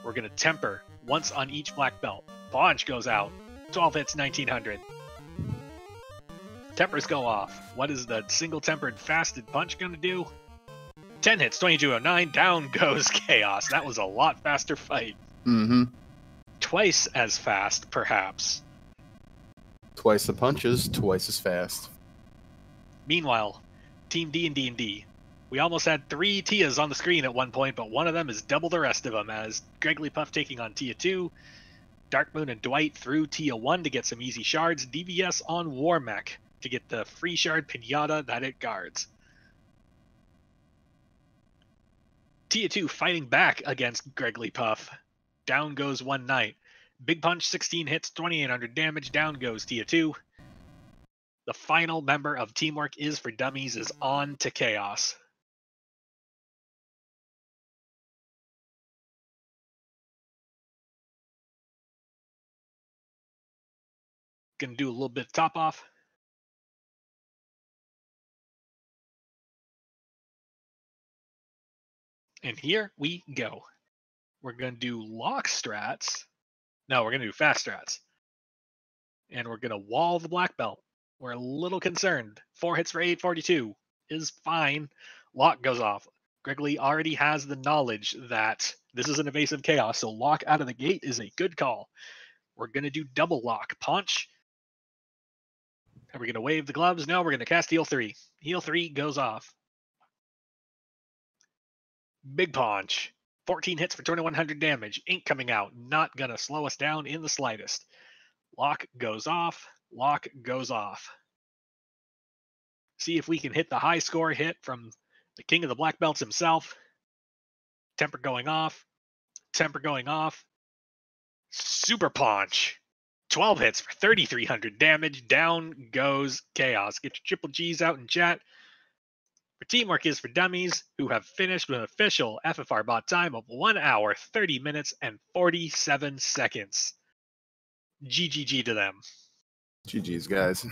Speaker 1: We're going to temper once on each black belt. Paunch goes out. 12 hits, 1,900. Tempers go off. What is the single tempered fasted punch going to do? 10 hits, 2,209. Down goes Chaos. That was a lot faster fight.
Speaker 2: Mm-hmm.
Speaker 1: Twice as fast, perhaps.
Speaker 2: Twice the punches, twice as fast.
Speaker 1: Meanwhile, Team D&D&D. We almost had 3 Tias on the screen at one point, but one of them is double the rest of them, as Gregory Puff taking on Tia 2, Darkmoon and Dwight through Tia 1 to get some easy shards, DVS on Warmech to get the free shard pinata that it guards. Tia 2 fighting back against Gregory Puff. Down goes one Knight. Big punch, 16 hits, 2,800 damage. Down goes Tia 2. The final member of Teamwork is for Dummies is on to Chaos. Gonna do a little bit of top off. And here we go. We're gonna do lock strats. No, we're gonna do fast strats. And we're gonna wall the black belt. We're a little concerned. 4 hits for 842 is fine. Lock goes off. Gregory already has the knowledge that this is an evasive chaos, so lock out of the gate is a good call. We're going to do double lock. Punch. Are we going to wave the gloves? No, we're going to cast Heal 3. Heal 3 goes off. Big punch. 14 hits for 2,100 damage. Ink coming out. Not going to slow us down in the slightest. Lock goes off. Lock goes off. See if we can hit the high score hit from the king of the black belts himself. Temper going off. Temper going off. Super punch. 12 hits for 3,300 damage. Down goes Chaos. Get your triple G's out in chat. For Teamwork is for Dummies, who have finished with an official FFR bot time of 1 hour, 30 minutes, and 47 seconds. GGG to them.
Speaker 2: GG's, guys.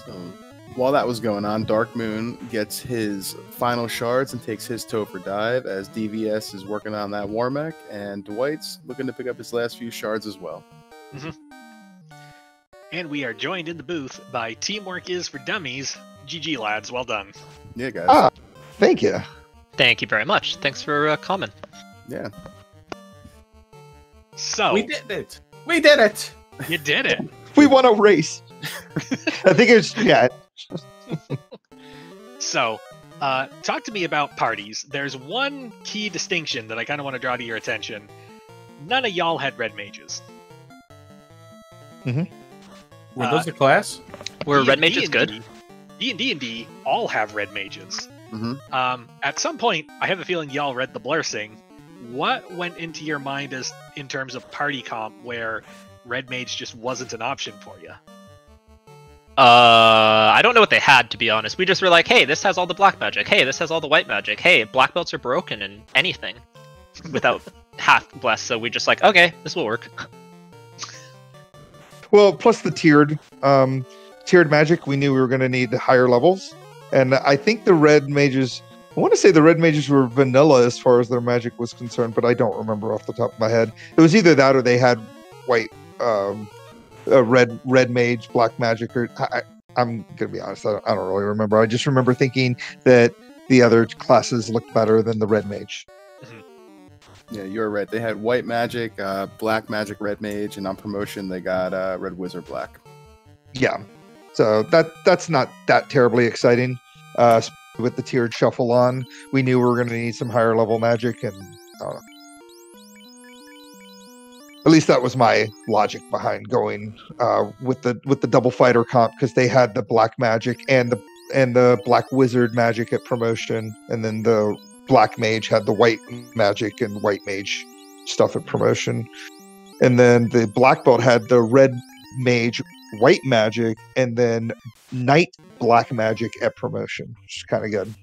Speaker 2: So While that was going on, Dark Moon gets his final shards and takes his Topher dive as DVS is working on that war mech, and Dwight's looking to pick up his last few shards as well.
Speaker 1: Mm-hmm. And we are joined in the booth by Teamwork is for Dummies. GG, lads. Well done.
Speaker 2: Yeah, guys.
Speaker 3: Ah, thank you.
Speaker 4: Thank you very much. Thanks for coming.
Speaker 2: Yeah.
Speaker 1: So
Speaker 5: We did it. We did it.
Speaker 1: you did it.
Speaker 3: We won a race. I think it's yeah.
Speaker 1: So, talk to me about parties. There's one key distinction that I kind of want to draw to your attention. None of y'all had red mages.
Speaker 5: Were those a class?
Speaker 4: Were red
Speaker 1: D&D
Speaker 4: mages good?
Speaker 1: D&D&D all have red mages.
Speaker 2: Mm-hmm.
Speaker 1: At some point, I have a feeling y'all read the Blursing. What went into your mind as in terms of party comp where red mage just wasn't an option for you?
Speaker 4: I don't know what they had, to be honest. We just were like, hey, this has all the black magic. Hey, this has all the white magic. Hey, black belts are broken in anything without half bless. So we just like, okay, this will work.
Speaker 3: Well, plus the tiered magic, we knew we were going to need higher levels, and I think the red mages. I want to say the red mages were vanilla as far as their magic was concerned, but I don't remember off the top of my head. It was either that or they had white, red mage, black magic, or I'm gonna be honest, I don't really remember. I just remember thinking that the other classes looked better than the red mage.
Speaker 2: Yeah, you're right. They had white magic, black magic, red mage, and on promotion they got red wizard black.
Speaker 3: Yeah, so that's not that terribly exciting. With the tiered shuffle on, we knew we were going to need some higher level magic, and I don't know. At least that was my logic behind going with the double fighter comp, because they had the black magic and the black wizard magic at promotion, and then the black mage had the white magic and white mage stuff at promotion, and then the black belt had the red mage, white magic, and then night black magic at promotion, which is kind of good.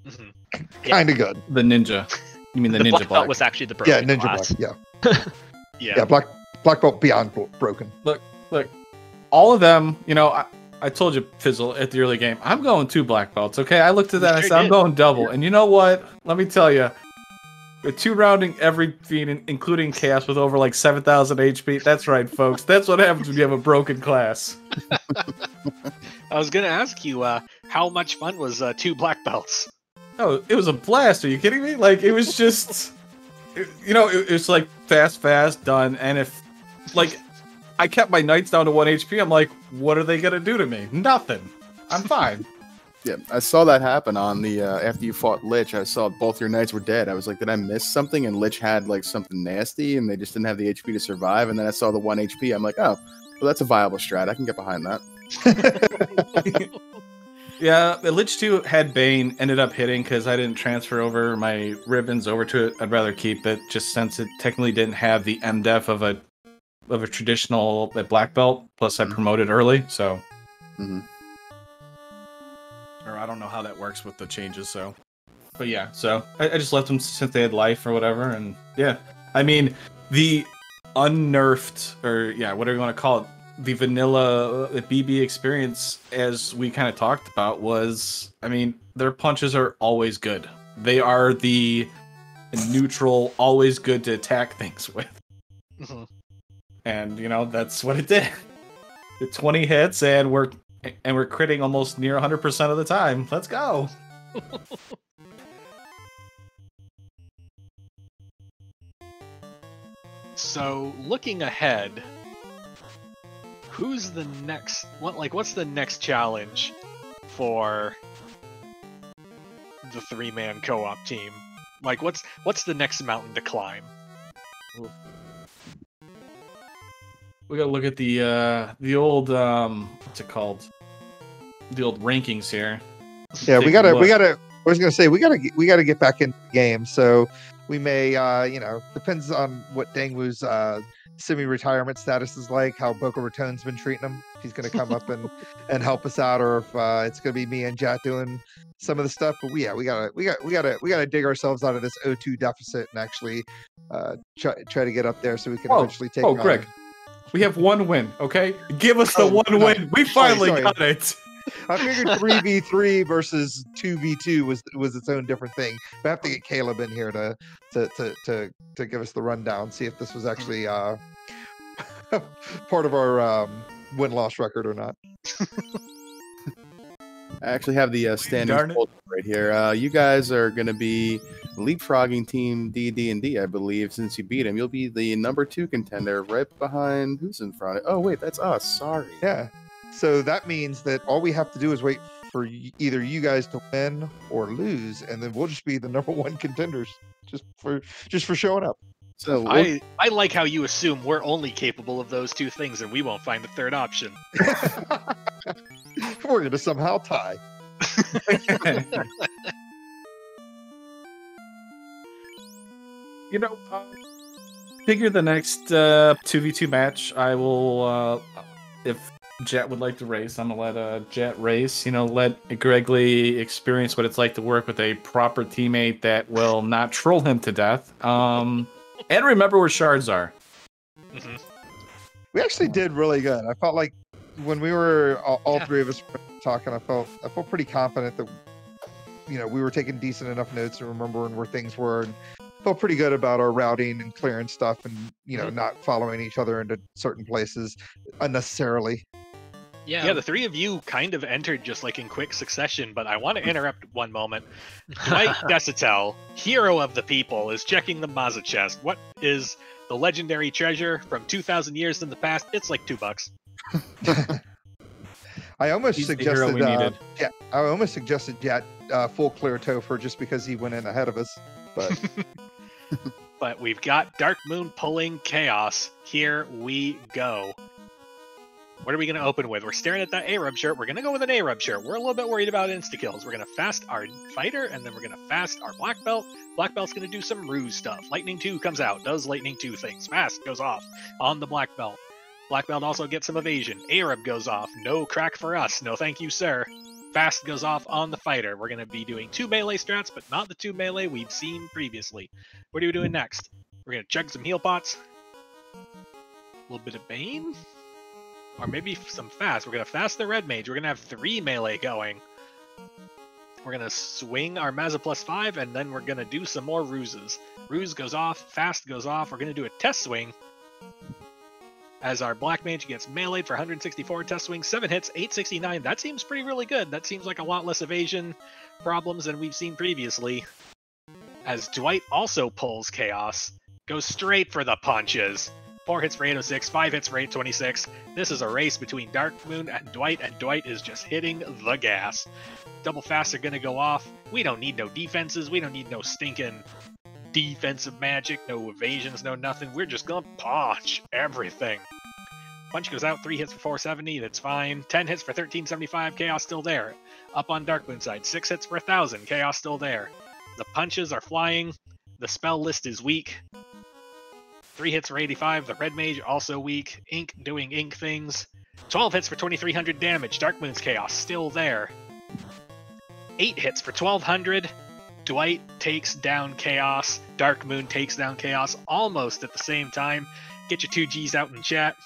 Speaker 1: Mm-hmm.
Speaker 3: Kind of good.
Speaker 5: The ninja. You mean the ninja
Speaker 4: black
Speaker 5: black?
Speaker 4: belt was actually the broken
Speaker 3: Yeah, ninja
Speaker 4: class.
Speaker 3: black. Yeah,
Speaker 1: Yeah.
Speaker 3: yeah, black belt beyond broken.
Speaker 5: Look, all of them. You know, I told you, Fizzle, at the early game, I'm going 2 black belts. Okay, I looked at that.
Speaker 1: You
Speaker 5: I
Speaker 1: sure
Speaker 5: said, I'm
Speaker 1: did.
Speaker 5: going double. And you know what? Let me tell you. With 2 rounding every feat, including chaos, with over like 7,000 HP. That's right, folks. That's what happens when you have a broken class.
Speaker 1: I was gonna ask you, how much fun was 2 black belts?
Speaker 5: Oh, it was a blast. Are you kidding me? Like, it was just, it was like fast, done. And if, like, I kept my knights down to 1 HP, I'm like, what are they gonna do to me? Nothing. I'm fine.
Speaker 2: Yeah, I saw that happen on the after you fought Lich. I saw both your knights were dead. I was like, did I miss something? And Lich had like something nasty, and they just didn't have the HP to survive. And then I saw the 1 HP. I'm like, oh, well, that's a viable strat. I can get behind that.
Speaker 5: Yeah, the Lich 2 had Bane, ended up hitting because I didn't transfer over my ribbons over to it. I'd rather keep it, just since it technically didn't have the MDef of a traditional black belt. Plus, I promoted early, so.
Speaker 2: Mm-hmm.
Speaker 5: Or I don't know how that works with the changes, so. But yeah, so I just left them since they had life or whatever, and yeah. I mean, the unnerfed, or yeah, whatever you want to call it, the vanilla BB experience, as we kind of talked about, was, I mean, their punches are always good. They are the neutral, always good to attack things with.
Speaker 1: Mm-hmm.
Speaker 5: And, that's what it did. The 20 hits, and we're critting almost near 100% of the time. Let's go.
Speaker 1: So, looking ahead, who's the next? What's the next challenge for the 3-man co-op team? Like, what's the next mountain to climb?
Speaker 5: We gotta look at the old what's it called? The old rankings here.
Speaker 3: Yeah,
Speaker 5: Take
Speaker 3: we
Speaker 5: a
Speaker 3: gotta.
Speaker 5: look.
Speaker 3: I was gonna say we gotta get back in the game. So we may, depends on what Dangwoo's semi-retirement status is like, how Boca Raton's been treating him. If he's gonna come up and help us out, or if it's gonna be me and Jat doing some of the stuff. But we gotta dig ourselves out of this O2 deficit and actually try to get up there so we can eventually take.
Speaker 5: Greg, we have 1 win. Okay, give us the 1 win. We finally
Speaker 3: sorry.
Speaker 5: got it.
Speaker 3: I figured 3v3 versus 2v2 was its own different thing. We have to get Caleb in here to give us the rundown, see if this was actually part of our win-loss record or not.
Speaker 2: I actually have the
Speaker 5: Darn
Speaker 2: standings
Speaker 5: it.
Speaker 2: pulled up right here. You guys are going to be leapfrogging team D&D, I believe. Since you beat him, you'll be the number 2 contender, right behind who's in front. Oh wait, that's us. Sorry.
Speaker 3: Yeah. So that means that all we have to do is wait for either you guys to win or lose, and then we'll just be the number 1 contenders just for showing up.
Speaker 2: So
Speaker 1: I like how you assume we're only capable of those 2 things, and we won't find a third option.
Speaker 3: We're gonna somehow tie.
Speaker 5: You know, figure the next 2v2 match, I will, if Jet would like to race, I'm gonna let Jet race. You know, let Gregley experience what it's like to work with a proper teammate that will not troll him to death. And remember where shards are.
Speaker 1: Mhm.
Speaker 3: We actually did really good. I felt like when we were all 3 of us talking, I felt pretty confident that we were taking decent enough notes and remembering where things were, and felt pretty good about our routing and clearing stuff, and not following each other into certain places unnecessarily.
Speaker 1: Yeah, the 3 of you kind of entered just like in quick succession, but I want to interrupt one moment. Dwight Desitel, hero of the people, is checking the Mazza chest. What is the legendary treasure from 2,000 years in the past? It's like $2.
Speaker 3: I almost
Speaker 5: He's the hero
Speaker 3: suggested,
Speaker 5: we needed.
Speaker 3: I almost suggested Jet full clear Topher just because he went in ahead of us, but
Speaker 1: But we've got Dark Moon pulling Chaos. Here we go. What are we going to open with? We're staring at that Arab shirt. We're going to go with an Arab shirt. We're a little bit worried about insta-kills. We're going to fast our fighter, and then we're going to fast our black belt. Black belt's going to do some ruse stuff. Lightning 2 comes out, does Lightning 2 things. Fast goes off on the black belt. Black belt also gets some evasion. Arab goes off. No crack for us. No thank you, sir. Fast goes off on the fighter. We're going to be doing 2 melee strats, but not the 2 melee we've seen previously. What are we doing next? We're going to chug some heal pots. A little bit of Bane. Or maybe some fast. We're going to fast the red mage. We're going to have 3 melee going. We're going to swing our Mazza +5, and then we're going to do some more ruses. Ruse goes off. Fast goes off. We're going to do a test swing. As our black mage gets meleeed for 164 test swing, 7 hits, 869. That seems pretty really good. That seems like a lot less evasion problems than we've seen previously. As Dwight also pulls Chaos, goes straight for the punches. 4 hits for 806, 5 hits for 826. This is a race between Dark Moon and Dwight is just hitting the gas. Double fasts are going to go off. We don't need no defenses. We don't need no stinking defensive magic, no evasions, no nothing. We're just going to punch everything. Punch goes out, 3 hits for 470, that's fine. 10 hits for 1375, Chaos still there. Up on Dark Moon side, 6 hits for 1000, Chaos still there. The punches are flying. The spell list is weak. 3 hits for 85, the red mage also weak. Ink doing ink things. 12 hits for 2300 damage, Dark Moon's Chaos still there. 8 hits for 1200. Dwight takes down Chaos. Dark Moon takes down Chaos almost at the same time. Get your 2 Gs out in chat.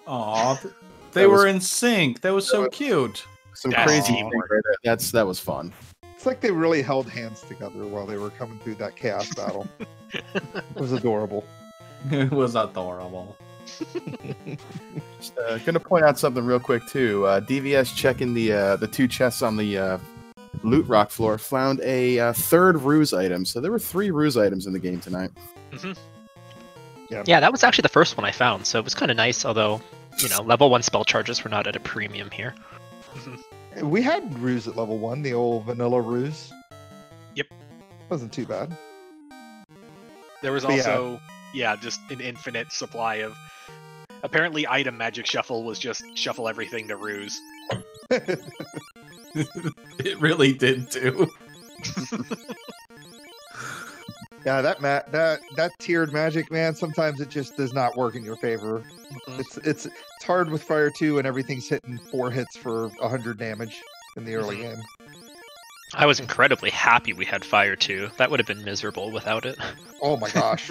Speaker 5: Aw, they were in sync. That was so cute.
Speaker 2: Some
Speaker 1: That's
Speaker 2: crazy
Speaker 1: teamwork.
Speaker 2: right there. That was fun.
Speaker 3: it's like they really held hands together while they were coming through that chaos battle. It was adorable.
Speaker 5: It was adorable.
Speaker 2: Just gonna point out something real quick too. DVS checking the 2 chests on the loot rock floor found a 3rd ruse item. So there were 3 ruse items in the game tonight.
Speaker 1: Mm-hmm.
Speaker 4: Yeah, that was actually the first one I found, so it was kind of nice, although, level 1 spell charges were not at a premium here.
Speaker 1: Mm-hmm.
Speaker 3: We had ruse at level 1, the old vanilla ruse.
Speaker 1: Yep.
Speaker 3: Wasn't too bad.
Speaker 1: There was
Speaker 3: But
Speaker 1: also, just an infinite supply of... Apparently item magic shuffle was just shuffle everything to ruse.
Speaker 5: It really did too.
Speaker 3: Yeah, that tiered magic, man, sometimes it just does not work in your favor.
Speaker 1: Mhm.
Speaker 3: It's hard with Fire 2 and everything's hitting 4 hits for 100 damage in the early game.
Speaker 4: I was incredibly happy we had Fire 2. That would have been miserable without it.
Speaker 3: Oh my gosh.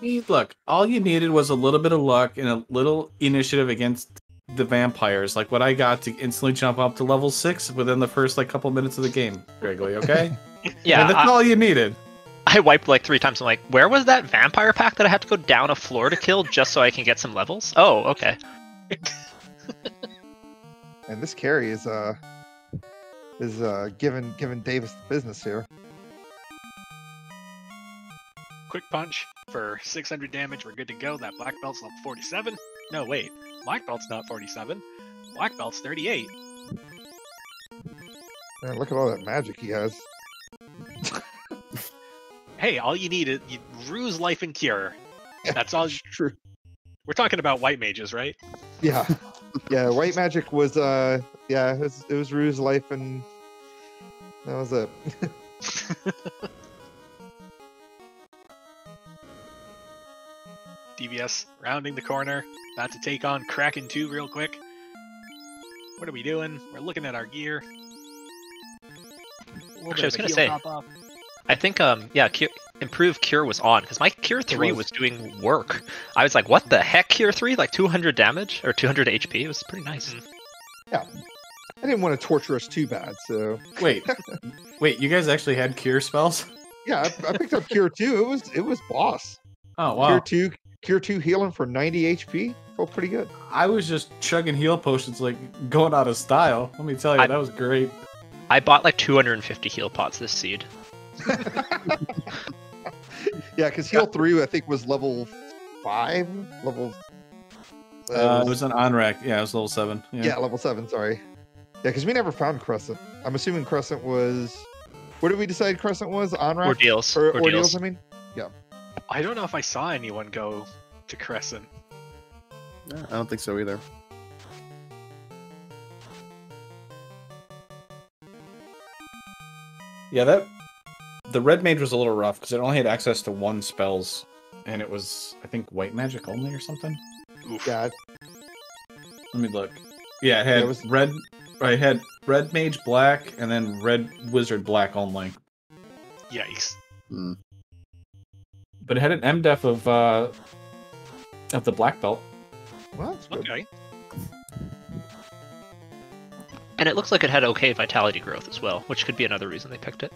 Speaker 5: Look, all you needed was a little bit of luck and a little initiative against the vampires, like what I got to instantly jump up to level 6 within the first like couple minutes of the game, Gregory. Okay?
Speaker 4: Yeah,
Speaker 5: that's all you needed.
Speaker 4: I wiped like 3 times. I'm like, where was that vampire pack that I had to go down a floor to kill just so I can get some levels? Oh, okay.
Speaker 3: And this carry is giving Davis the business here.
Speaker 1: Quick punch for 600 damage. We're good to go. That black belt's level 47. No, wait. Black belt's not 47. Black belt's 38.
Speaker 3: Man, look at all that magic he has.
Speaker 1: Hey, all you need is ruse, life, and cure. That's all.
Speaker 3: True.
Speaker 1: We're talking about white mages, right?
Speaker 3: Yeah. Yeah, white magic was it was ruse, life, and that was it.
Speaker 1: DVS rounding the corner, about to take on Kraken 2 real quick. What are we doing? We're looking at our gear.
Speaker 4: Actually, I was gonna say, I think improve cure was on because my cure 3 was doing work. I was like, what the heck, cure 3? Like 200 damage or 200 HP? It was pretty nice.
Speaker 3: Yeah, I didn't want to torture us too bad, so
Speaker 5: Wait, you guys actually had cure spells?
Speaker 3: yeah, I picked up cure 2. It was boss.
Speaker 5: Oh wow.
Speaker 3: Cure 2 healing for 90 HP. Felt pretty good.
Speaker 5: I was just chugging heal potions like going out of style. Let me tell you, that was great.
Speaker 4: I bought like 250 heal pots this seed.
Speaker 3: Yeah, because heal 3 I think was level 5.
Speaker 5: It was an on-rack. Yeah, it was level 7.
Speaker 3: Yeah, level 7. Sorry. Yeah, because we never found Crescent. I'm assuming Crescent was. Where did we decide Crescent was? On-rack?
Speaker 4: Ordeals.
Speaker 3: Ordeals, I mean. Yeah.
Speaker 1: I don't know if I saw anyone go to Crescent.
Speaker 2: No, I don't think so either.
Speaker 5: Yeah, the red mage was a little rough because it only had access to 1 spells, and it was, I think, white magic only or something.
Speaker 1: Oof.
Speaker 3: Yeah.
Speaker 5: Let me look. Yeah, it had red. Right, it had red mage black, and then red wizard black only.
Speaker 1: Yikes.
Speaker 2: Hmm.
Speaker 5: But it had an MDef of the black belt.
Speaker 3: Well, that's good.
Speaker 1: Okay.
Speaker 4: And it looks like it had okay vitality growth as well, which could be another reason they picked it.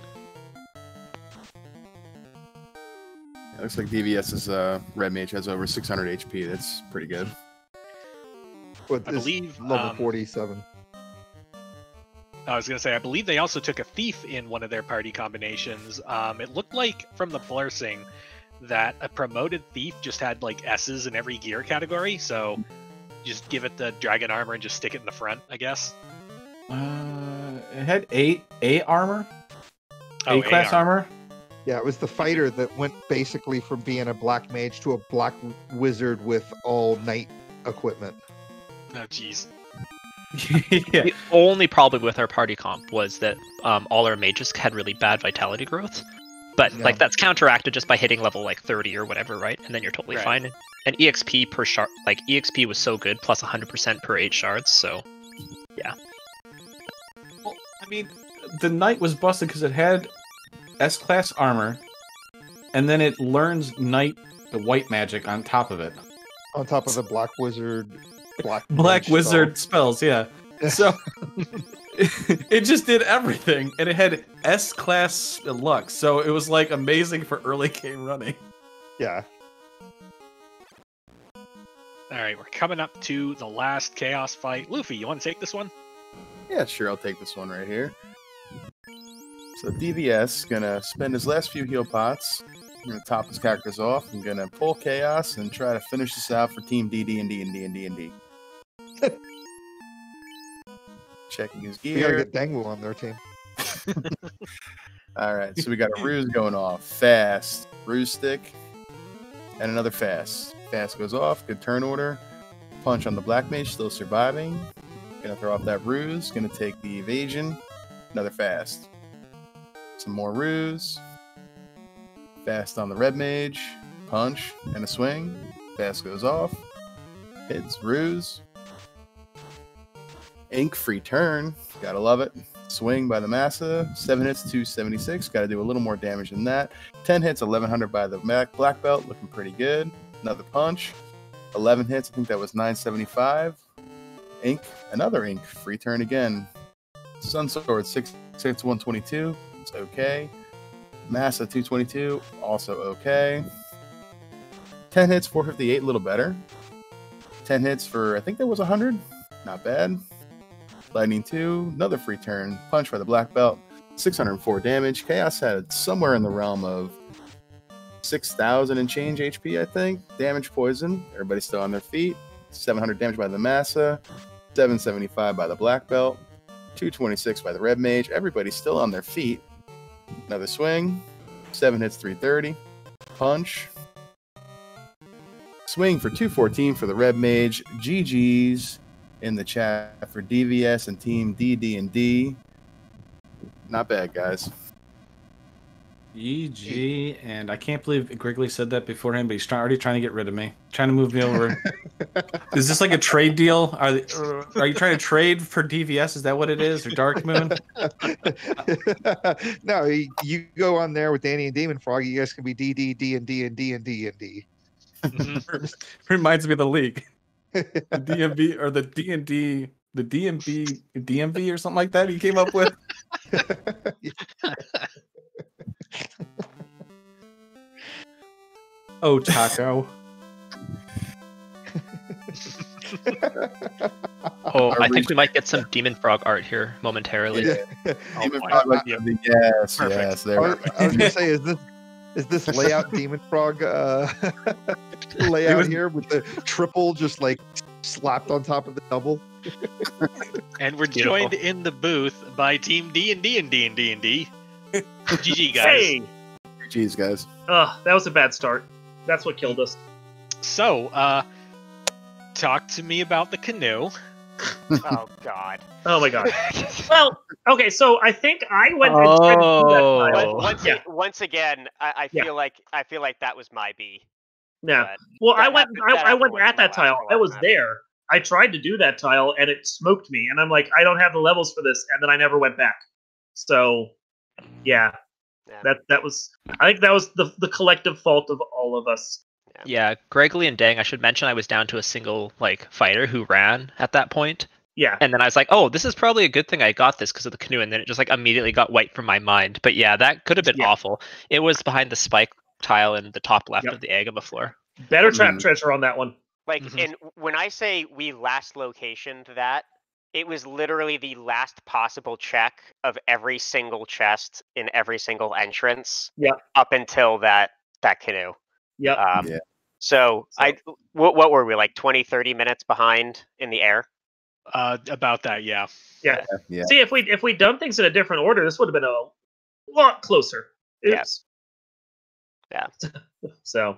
Speaker 2: It looks like DVS's red mage has over 600 HP. That's pretty good.
Speaker 3: But
Speaker 1: I
Speaker 3: this
Speaker 1: believe,
Speaker 3: level 47.
Speaker 1: I was going to say, I believe they also took a thief in one of their party combinations. It looked like from the blursing that a promoted thief just had like S's in every gear category, so just give it the dragon armor and just stick it in the front, I guess.
Speaker 5: It had A armor.
Speaker 1: Oh,
Speaker 5: A-class armor.
Speaker 3: Yeah, it was the fighter that went basically from being a black mage to a black wizard with all knight equipment.
Speaker 1: Oh, jeez.
Speaker 5: Yeah.
Speaker 4: The only problem with our party comp was that all our mages had really bad vitality growth. But like that's counteracted just by hitting level like 30 or whatever, right? And then you're totally fine. And EXP per shard, like EXP was so good, plus 100% per 8 shards. So, yeah.
Speaker 5: Well, I mean, the knight was busted because it had S-class armor, and then it learns knight the white magic on top of it.
Speaker 3: On top of the black wizard,
Speaker 5: black
Speaker 3: mage
Speaker 5: wizard spells, yeah. So it just did everything, and it had S-class luck, so it was like amazing for early game running.
Speaker 3: Yeah.
Speaker 1: All right, we're coming up to the last chaos fight. Luffy, you want to take this one?
Speaker 2: Yeah, sure, I'll take this one right here. So DVS gonna spend his last few heal pots. I'm gonna top his characters off. I'm gonna pull chaos and try to finish this out for Team D&D&D. Checking his
Speaker 3: We gotta
Speaker 2: gear.
Speaker 3: get Dangwu on their team.
Speaker 2: All right, so we got a ruse going off. Fast. Ruse stick. And another fast. Fast goes off. Good turn order. Punch on the black mage, still surviving. Gonna throw off that ruse. Gonna take the evasion. Another fast. Some more ruse. Fast on the red mage. Punch and a swing. Fast goes off. Hits ruse. Ink free turn. Gotta love it. Swing by the Massa, 7 hits, 276. Got to do a little more damage than that. 10 hits, 1100 by the Black Belt, looking pretty good. Another punch, 11 hits. I think that was 975. Ink, another ink. Free turn again. Sun Sword, 6 hits, 122. It's okay. Massa, 222. Also okay. 10 hits, 458. A little better. 10 hits for, I think that was 100. Not bad. Lightning 2, another free turn. Punch by the Black Belt, 604 damage. Chaos had somewhere in the realm of 6,000 and change HP, I think. Damage poison. Everybody's still on their feet. 700 damage by the Massa. 775 by the Black Belt. 226 by the Red Mage. Everybody's still on their feet. Another swing. 7 hits, 330. Punch. Swing for 214 for the Red Mage. GG's in the chat for DVS and Team D&D&D. Not bad, guys.
Speaker 5: EG, and I can't believe Griggly said that beforehand, but he's already trying to get rid of me. Trying to move me over. Is this like a trade deal? Are you trying to trade for DVS? Is that what it is? Or Dark Moon?
Speaker 3: No, you go on there with Danny and Demon Frog. You guys can be D&D&D.
Speaker 5: Reminds me of the league. The DMV or the D&D, the DMV or something like that he came up with. Oh, Taco.
Speaker 4: Oh, I think we might get some Demon Frog art here momentarily.
Speaker 3: Yeah.
Speaker 2: Demon Frog, yes,
Speaker 1: Perfect.
Speaker 2: yes. There.
Speaker 3: I was gonna say, is this layout Demon Frog layout here with the triple just like slapped on top of the double?
Speaker 1: And we're
Speaker 4: Beautiful.
Speaker 1: joined in the booth by Team D&D&D. GG, guys.
Speaker 6: Hey!
Speaker 2: Jeez, guys.
Speaker 6: That was a bad start. That's what killed us.
Speaker 1: So, talk to me about the canoe.
Speaker 7: Oh God.
Speaker 6: Oh my god. Well, okay, so I think I went and tried to do that tile.
Speaker 7: Once again, I
Speaker 6: Yeah.
Speaker 7: feel like that was my B.
Speaker 6: Yeah.
Speaker 7: But
Speaker 6: Well,
Speaker 7: that
Speaker 6: I went
Speaker 7: happened once
Speaker 6: at
Speaker 7: in a
Speaker 6: that
Speaker 7: while,
Speaker 6: tile. I was
Speaker 7: not.
Speaker 6: there. I tried to do that tile and it smoked me, and I'm like, I don't have the levels for this, and then I never went back. So, yeah.
Speaker 7: Yeah.
Speaker 6: That was. I think that was the collective fault of all of us.
Speaker 4: Yeah, Gregory and Dang, I should mention I was down to a single like fighter who ran at that point.
Speaker 6: Yeah.
Speaker 4: And then I was like, oh, this is probably a good thing I got this because of the canoe. And then it just like immediately got wiped from my mind. But yeah, that could have been
Speaker 6: Yeah.
Speaker 4: awful. It was behind the spike tile in the top left
Speaker 6: Yep.
Speaker 4: of the Agama floor.
Speaker 6: Better trap treasure on that one.
Speaker 7: Like,
Speaker 1: Mhm.
Speaker 7: and when I say we last locationed that, it was literally the last possible check of every single chest in every single entrance.
Speaker 6: Yeah.
Speaker 7: Up until that canoe.
Speaker 6: Yep.
Speaker 2: Yeah.
Speaker 7: So what were we, like 20, 30 minutes behind in the air?
Speaker 1: About that, yeah.
Speaker 6: Yeah.
Speaker 2: Yeah.
Speaker 6: See, if we'd done things in a different order, this would have been a lot closer.
Speaker 7: Yeah.
Speaker 6: Oops.
Speaker 7: Yeah.
Speaker 6: So.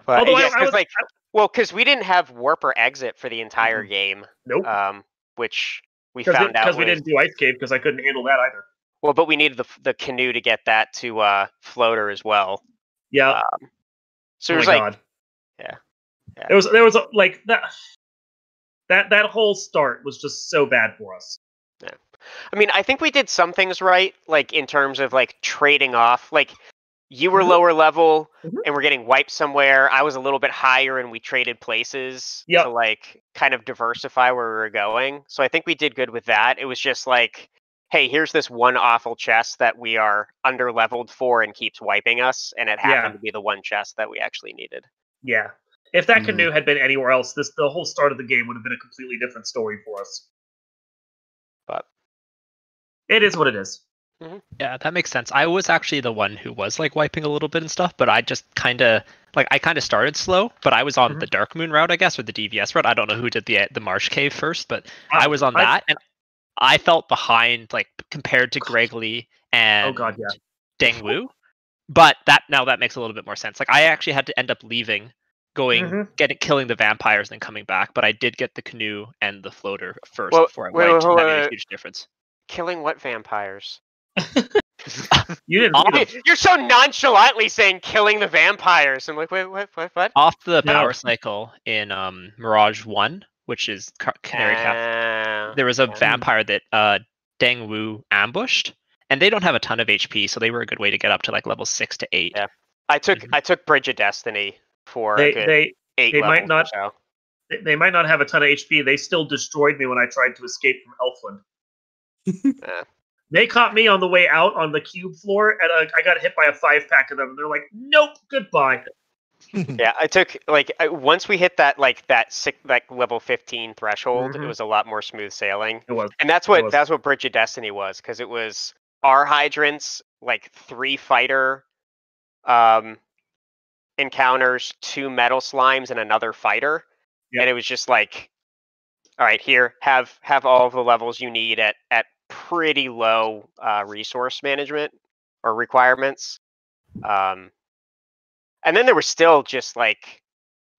Speaker 7: But
Speaker 6: Although
Speaker 7: yeah,
Speaker 6: I was,
Speaker 7: because we didn't have warp or exit for the entire game.
Speaker 6: Nope.
Speaker 7: Which we found out
Speaker 6: because we didn't do Ice Cave because I couldn't handle that either.
Speaker 7: Well, but we needed the canoe to get that to floater as well.
Speaker 6: Yeah.
Speaker 7: So
Speaker 6: Oh
Speaker 7: it was
Speaker 6: my
Speaker 7: like,
Speaker 6: God.
Speaker 7: yeah.
Speaker 6: There was like that whole start was just so bad for us.
Speaker 7: I mean, I think we did some things right, like in terms of like trading off. Like you were lower level and we're getting wiped somewhere. I was a little bit higher and we traded places
Speaker 6: Yep.
Speaker 7: to like kind of diversify where we were going. So I think we did good with that. It was just like, hey, here's this one awful chest that we are under leveled for and keeps wiping us, and it happened to be the one chest that we actually needed.
Speaker 6: Yeah. If that
Speaker 2: Mhm.
Speaker 6: canoe had been anywhere else, the whole start of the game would have been a completely different story for us.
Speaker 7: But
Speaker 6: it is what it is.
Speaker 4: Yeah, that makes sense. I was actually the one who was like wiping a little bit and stuff, but I just kind of started slow, but I was on the Dark Moon route, I guess, or the DVS route. I don't know who did the Marsh Cave first, but I was on that, and I felt behind, like compared to Gregory and
Speaker 6: Oh God, yeah.
Speaker 4: Deng Wu. But that makes a little bit more sense. Like I actually had to end up leaving, killing the vampires, and then coming back. But I did get the canoe and the floater first before I wiped. And that made a huge difference.
Speaker 7: killing what vampires?
Speaker 6: You didn't read them.
Speaker 7: You're so nonchalantly saying killing the vampires. I'm like, wait, what?
Speaker 4: Off the
Speaker 6: No.
Speaker 4: power cycle in Mirage 1, which is Canary Cap. There was a vampire that Dangwu ambushed, and they don't have a ton of HP, so they were a good way to get up to like level 6 to 8.
Speaker 7: Yeah. I took Bridge of Destiny for a good 8
Speaker 6: they
Speaker 7: levels
Speaker 6: might not
Speaker 7: or so.
Speaker 6: they might not have a ton of HP. They still destroyed me when I tried to escape from Elfland.
Speaker 7: Yeah.
Speaker 6: They caught me on the way out on the cube floor, and I got hit by a 5-pack of them. And they're like, "Nope, goodbye."
Speaker 7: Yeah, I took once we hit that level 15 threshold, it was a lot more smooth sailing.
Speaker 6: It was,
Speaker 7: and that's what Bridge of Destiny was, because it was our hydrants, like 3 fighter encounters, 2 metal slimes, and another fighter. Yep. And it was just like, all right, here, have all of the levels you need at pretty low resource management or requirements. And then there was still just like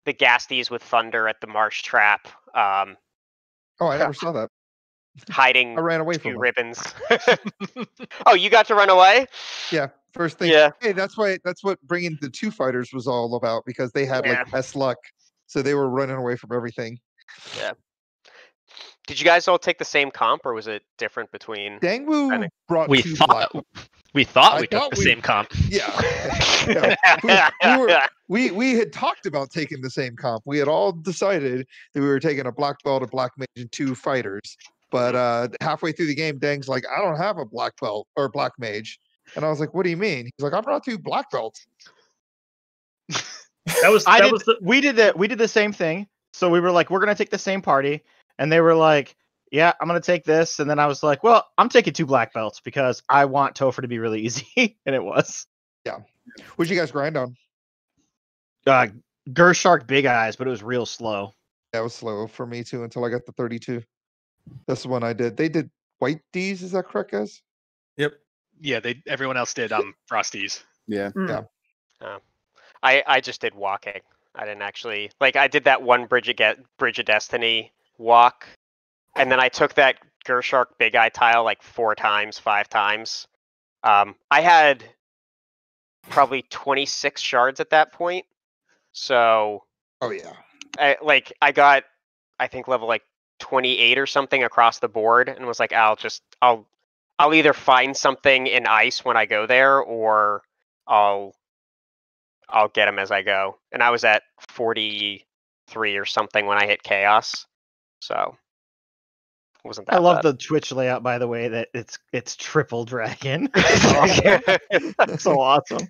Speaker 7: the Gasties with Thunder at the Marsh Trap.
Speaker 3: Oh, I never saw that.
Speaker 7: Hiding.
Speaker 3: I ran away from
Speaker 7: 2 ribbons. Oh, you got to run away?
Speaker 3: Yeah, first thing.
Speaker 7: Yeah.
Speaker 3: Hey, that's what bringing the 2 fighters was all about, because they had like S luck, so they were running away from everything.
Speaker 7: Yeah. Did you guys all take the same comp, or was it different between?
Speaker 3: Dangwu brought
Speaker 4: we
Speaker 3: 2
Speaker 4: thought we took the same comp.
Speaker 3: Yeah. We had talked about taking the same comp. We had all decided that we were taking a black belt, a black mage, and 2 fighters. But halfway through the game, Dang's like, I don't have a black belt or black mage. And I was like, what do you mean? He's like, I brought 2 black belts.
Speaker 8: We did the same thing. So we were like, we're gonna take the same party. And they were like, yeah, I'm going to take this. And then I was like, well, I'm taking 2 black belts because I want Topher to be really easy. And it was.
Speaker 3: Yeah. What'd you guys grind on?
Speaker 8: Gershark Big Eyes, but it was real slow.
Speaker 3: That was slow for me too until I got the 32. That's the one I did. They did White D's, is that correct, guys?
Speaker 5: Yep.
Speaker 1: Yeah, everyone else did Frosties.
Speaker 2: Yeah.
Speaker 3: Yeah.
Speaker 7: I just did walking. I didn't actually I did that one Bridge of Destiny walk, and then I took that Gershark Big Eye tile like 4 times, 5 times. I had probably 26 shards at that point, so
Speaker 3: yeah,
Speaker 7: I got, I think, level like 28 or something across the board, and was like, I'll either find something in ice when I go there, or I'll get them as I go. And I was at 43 or something when I hit chaos. So wasn't that
Speaker 8: I love
Speaker 7: bad.
Speaker 8: the Twitch layout, by the way, that it's triple dragon. That's so awesome.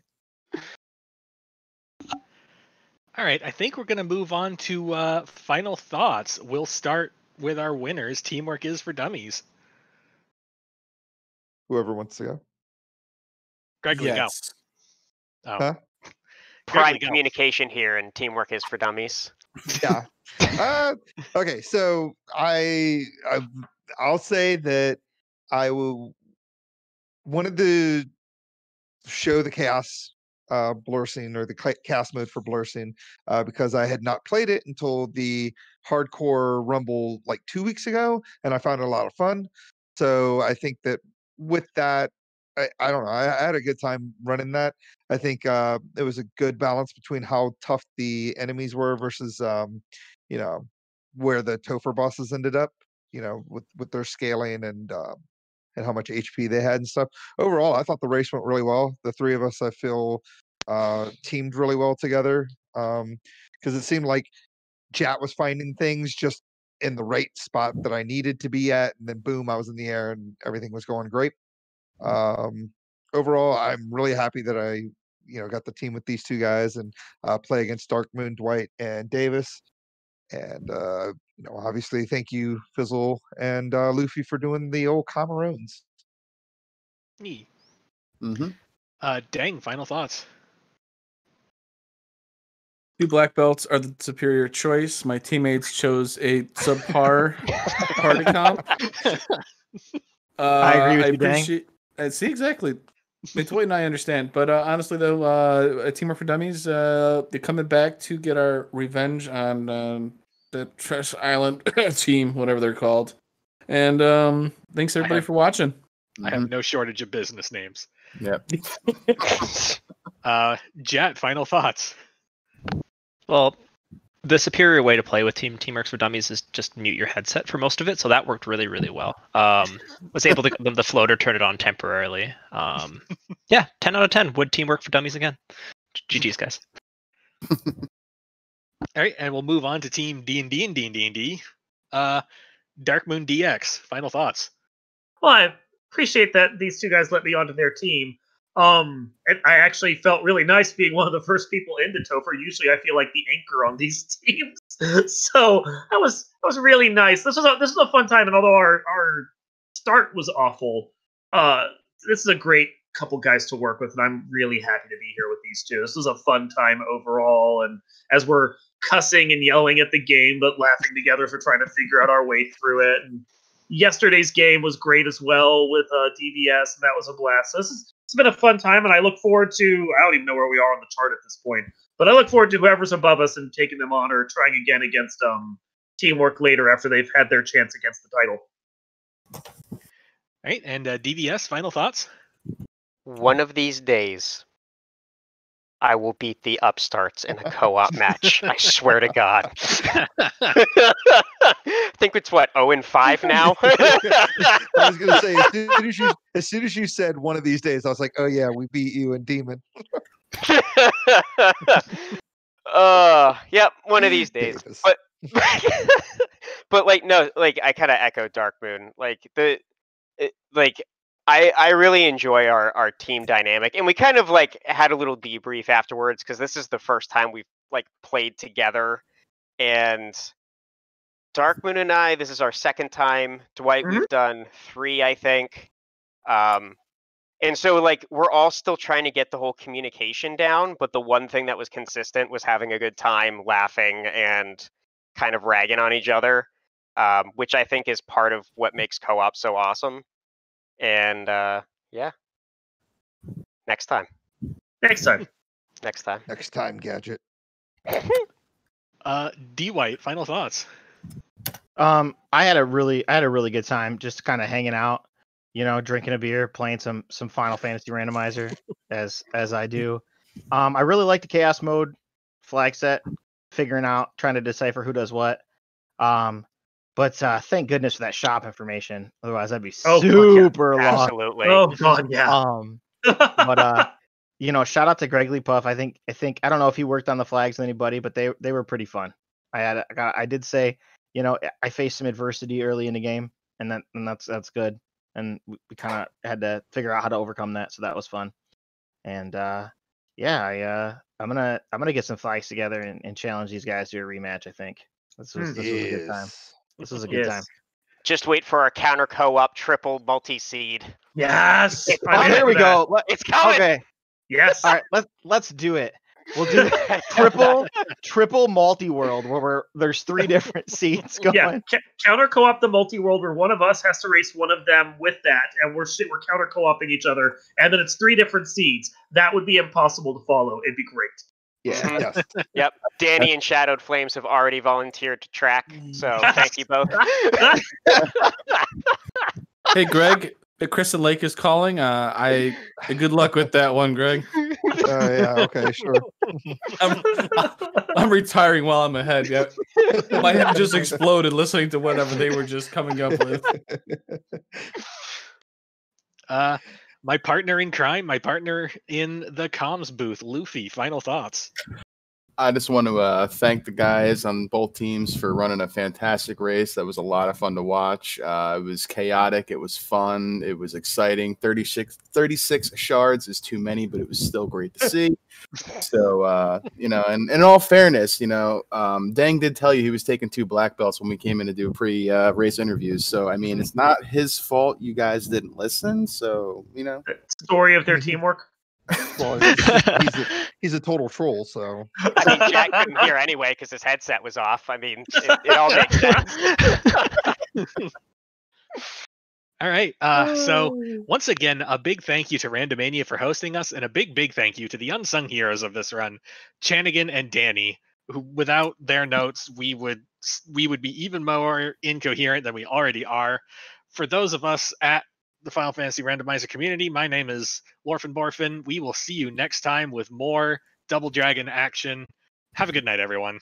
Speaker 1: All right, I think we're going to move on to final thoughts. We'll start with our winners. Teamwork is for Dummies.
Speaker 3: Whoever wants to go.
Speaker 1: Gregory,
Speaker 5: Yes.
Speaker 1: go. Oh.
Speaker 3: Huh?
Speaker 7: Prime communication here, and teamwork is for dummies.
Speaker 3: Yeah. Okay, so I'll say that I wanted to show the chaos blur scene, or the chaos mode for blur scene, because I had not played it until the hardcore rumble like 2 weeks ago, and I found it a lot of fun. So I think that with that, I don't know, I had a good time running that. I think it was a good balance between how tough the enemies were versus where the Topher bosses ended up, with their scaling and how much HP they had and stuff. Overall, I thought the race went really well. The 3 of us, I feel, teamed really well together, because it seemed like Jat was finding things just in the right spot that I needed to be at, and then boom, I was in the air and everything was going great. Overall, I'm really happy that I got the team with these 2 guys and play against Dark Moon, Dwight, and Davis. And obviously, thank you, Fizzle and Luffy, for doing the old Cameroons.
Speaker 2: Mm-hmm.
Speaker 1: Dang, final thoughts.
Speaker 5: 2 black belts are the superior choice. My teammates chose a subpar party comp.
Speaker 8: I agree with you, Dang.
Speaker 5: See, exactly. They totally not understand. But honestly, though, a Teamwork for Dummies, they're coming back to get our revenge on the Trash Island team, whatever they're called. And thanks, everybody, for watching.
Speaker 1: I have no shortage of business names.
Speaker 2: Yep.
Speaker 1: Jet, final thoughts.
Speaker 4: Well, The superior way to play with Teamworks for Dummies is just mute your headset for most of it, so that worked really, really well. Was able to get the floater turn it on temporarily. Yeah, 10 out of 10. Would Teamwork for Dummies again. GG's, guys.
Speaker 1: All right, and we'll move on to Team D&D and D&D&D. Dark Moon DX, final thoughts.
Speaker 6: Well, I appreciate that these two guys let me onto their team. And I actually felt really nice being one of the first people into Topher. Usually, I feel like the anchor on these teams, so that was really nice. This was a fun time, and although our start was awful, this is a great couple guys to work with, and I'm really happy to be here with these two. This was a fun time overall, and as we're cussing and yelling at the game, but laughing together for trying to figure out our way through it. And yesterday's game was great as well with DVS, and that was a blast. So it's been a fun time, and I look forward to, I don't even know where we are on the chart at this point, but I look forward to whoever's above us and taking them on or trying again against Teamwork later after they've had their chance against the title.
Speaker 1: All right, and DVS, final thoughts?
Speaker 7: One of these days, I will beat the upstarts in a co-op match. I swear to God. I think it's what, 0-5 now?
Speaker 3: I was gonna say as soon as you said one of these days, I was like, oh yeah, we beat you in Demon.
Speaker 7: Yep, one of these days.
Speaker 3: Davis.
Speaker 7: But like no, like I kind of echo Dark Moon. I really enjoy our team dynamic, and we kind of like had a little debrief afterwards because this is the first time we've like played together, and Dark Moon and I, this is our second time. Dwight, we've done 3, I think, and so like we're all still trying to get the whole communication down, but the one thing that was consistent was having a good time, laughing, and kind of ragging on each other, which I think is part of what makes co-op so awesome. And yeah, next time,
Speaker 3: Gadget.
Speaker 1: D White, final thoughts.
Speaker 8: I had a really good time just kind of hanging out, drinking a beer, playing some Final Fantasy Randomizer as I do. I really like the chaos mode flag set, trying to decipher who does what. But thank goodness for that shop information. Otherwise, that'd be super long.
Speaker 7: Absolutely.
Speaker 6: Oh god, yeah.
Speaker 8: But shout out to Greg Lee Puff. I think I don't know if he worked on the flags with anybody, but they were pretty fun. I did say, I faced some adversity early in the game, and that's good. And we kind of had to figure out how to overcome that, so that was fun. And I'm gonna get some flags together and challenge these guys to a rematch. I think this was a good time. This was a good time.
Speaker 7: Just wait for our counter co-op triple multi-seed.
Speaker 6: Yes.
Speaker 8: There we go.
Speaker 7: It's coming.
Speaker 8: Okay.
Speaker 6: Yes.
Speaker 8: All right. Let's do it. We'll do triple multi-world where there's 3 different seeds going.
Speaker 6: Yeah. Counter co-op the multi-world where one of us has to race one of them with that, and we're counter co-oping each other, and then it's 3 different seeds. That would be impossible to follow. It'd be great.
Speaker 3: Yeah. Yes.
Speaker 7: Yep. Danny and Shadowed Flames have already volunteered to track, so thank you both.
Speaker 5: Hey, Greg, Kristen Lake is calling. Good luck with that one, Greg.
Speaker 3: Yeah. Okay. Sure.
Speaker 5: I'm retiring while I'm ahead. Yeah. My head just exploded listening to whatever they were just coming up with.
Speaker 1: My partner in crime, my partner in the comms booth, Luffy, final thoughts.
Speaker 2: I just want to thank the guys on both teams for running a fantastic race. That was a lot of fun to watch. It was chaotic. It was fun. It was exciting. 36 shards is too many, but it was still great to see. So, and in all fairness, Dang did tell you he was taking 2 black belts when we came in to do pre-race interviews. So, I mean, it's not his fault you guys didn't listen. So,
Speaker 6: Story of their teamwork.
Speaker 3: Well, he's a total troll, so.
Speaker 7: I mean, Jack couldn't hear anyway because his headset was off. I mean, it all makes sense.
Speaker 1: All right. So once again, a big thank you to Randomania for hosting us, and a big thank you to the unsung heroes of this run, Chanigan and Danny, who without their notes, we would be even more incoherent than we already are. For those of us at the Final Fantasy Randomizer community, my name is Lorfin Borfin. We will see you next time with more Double Dragon action. Have a good night, everyone.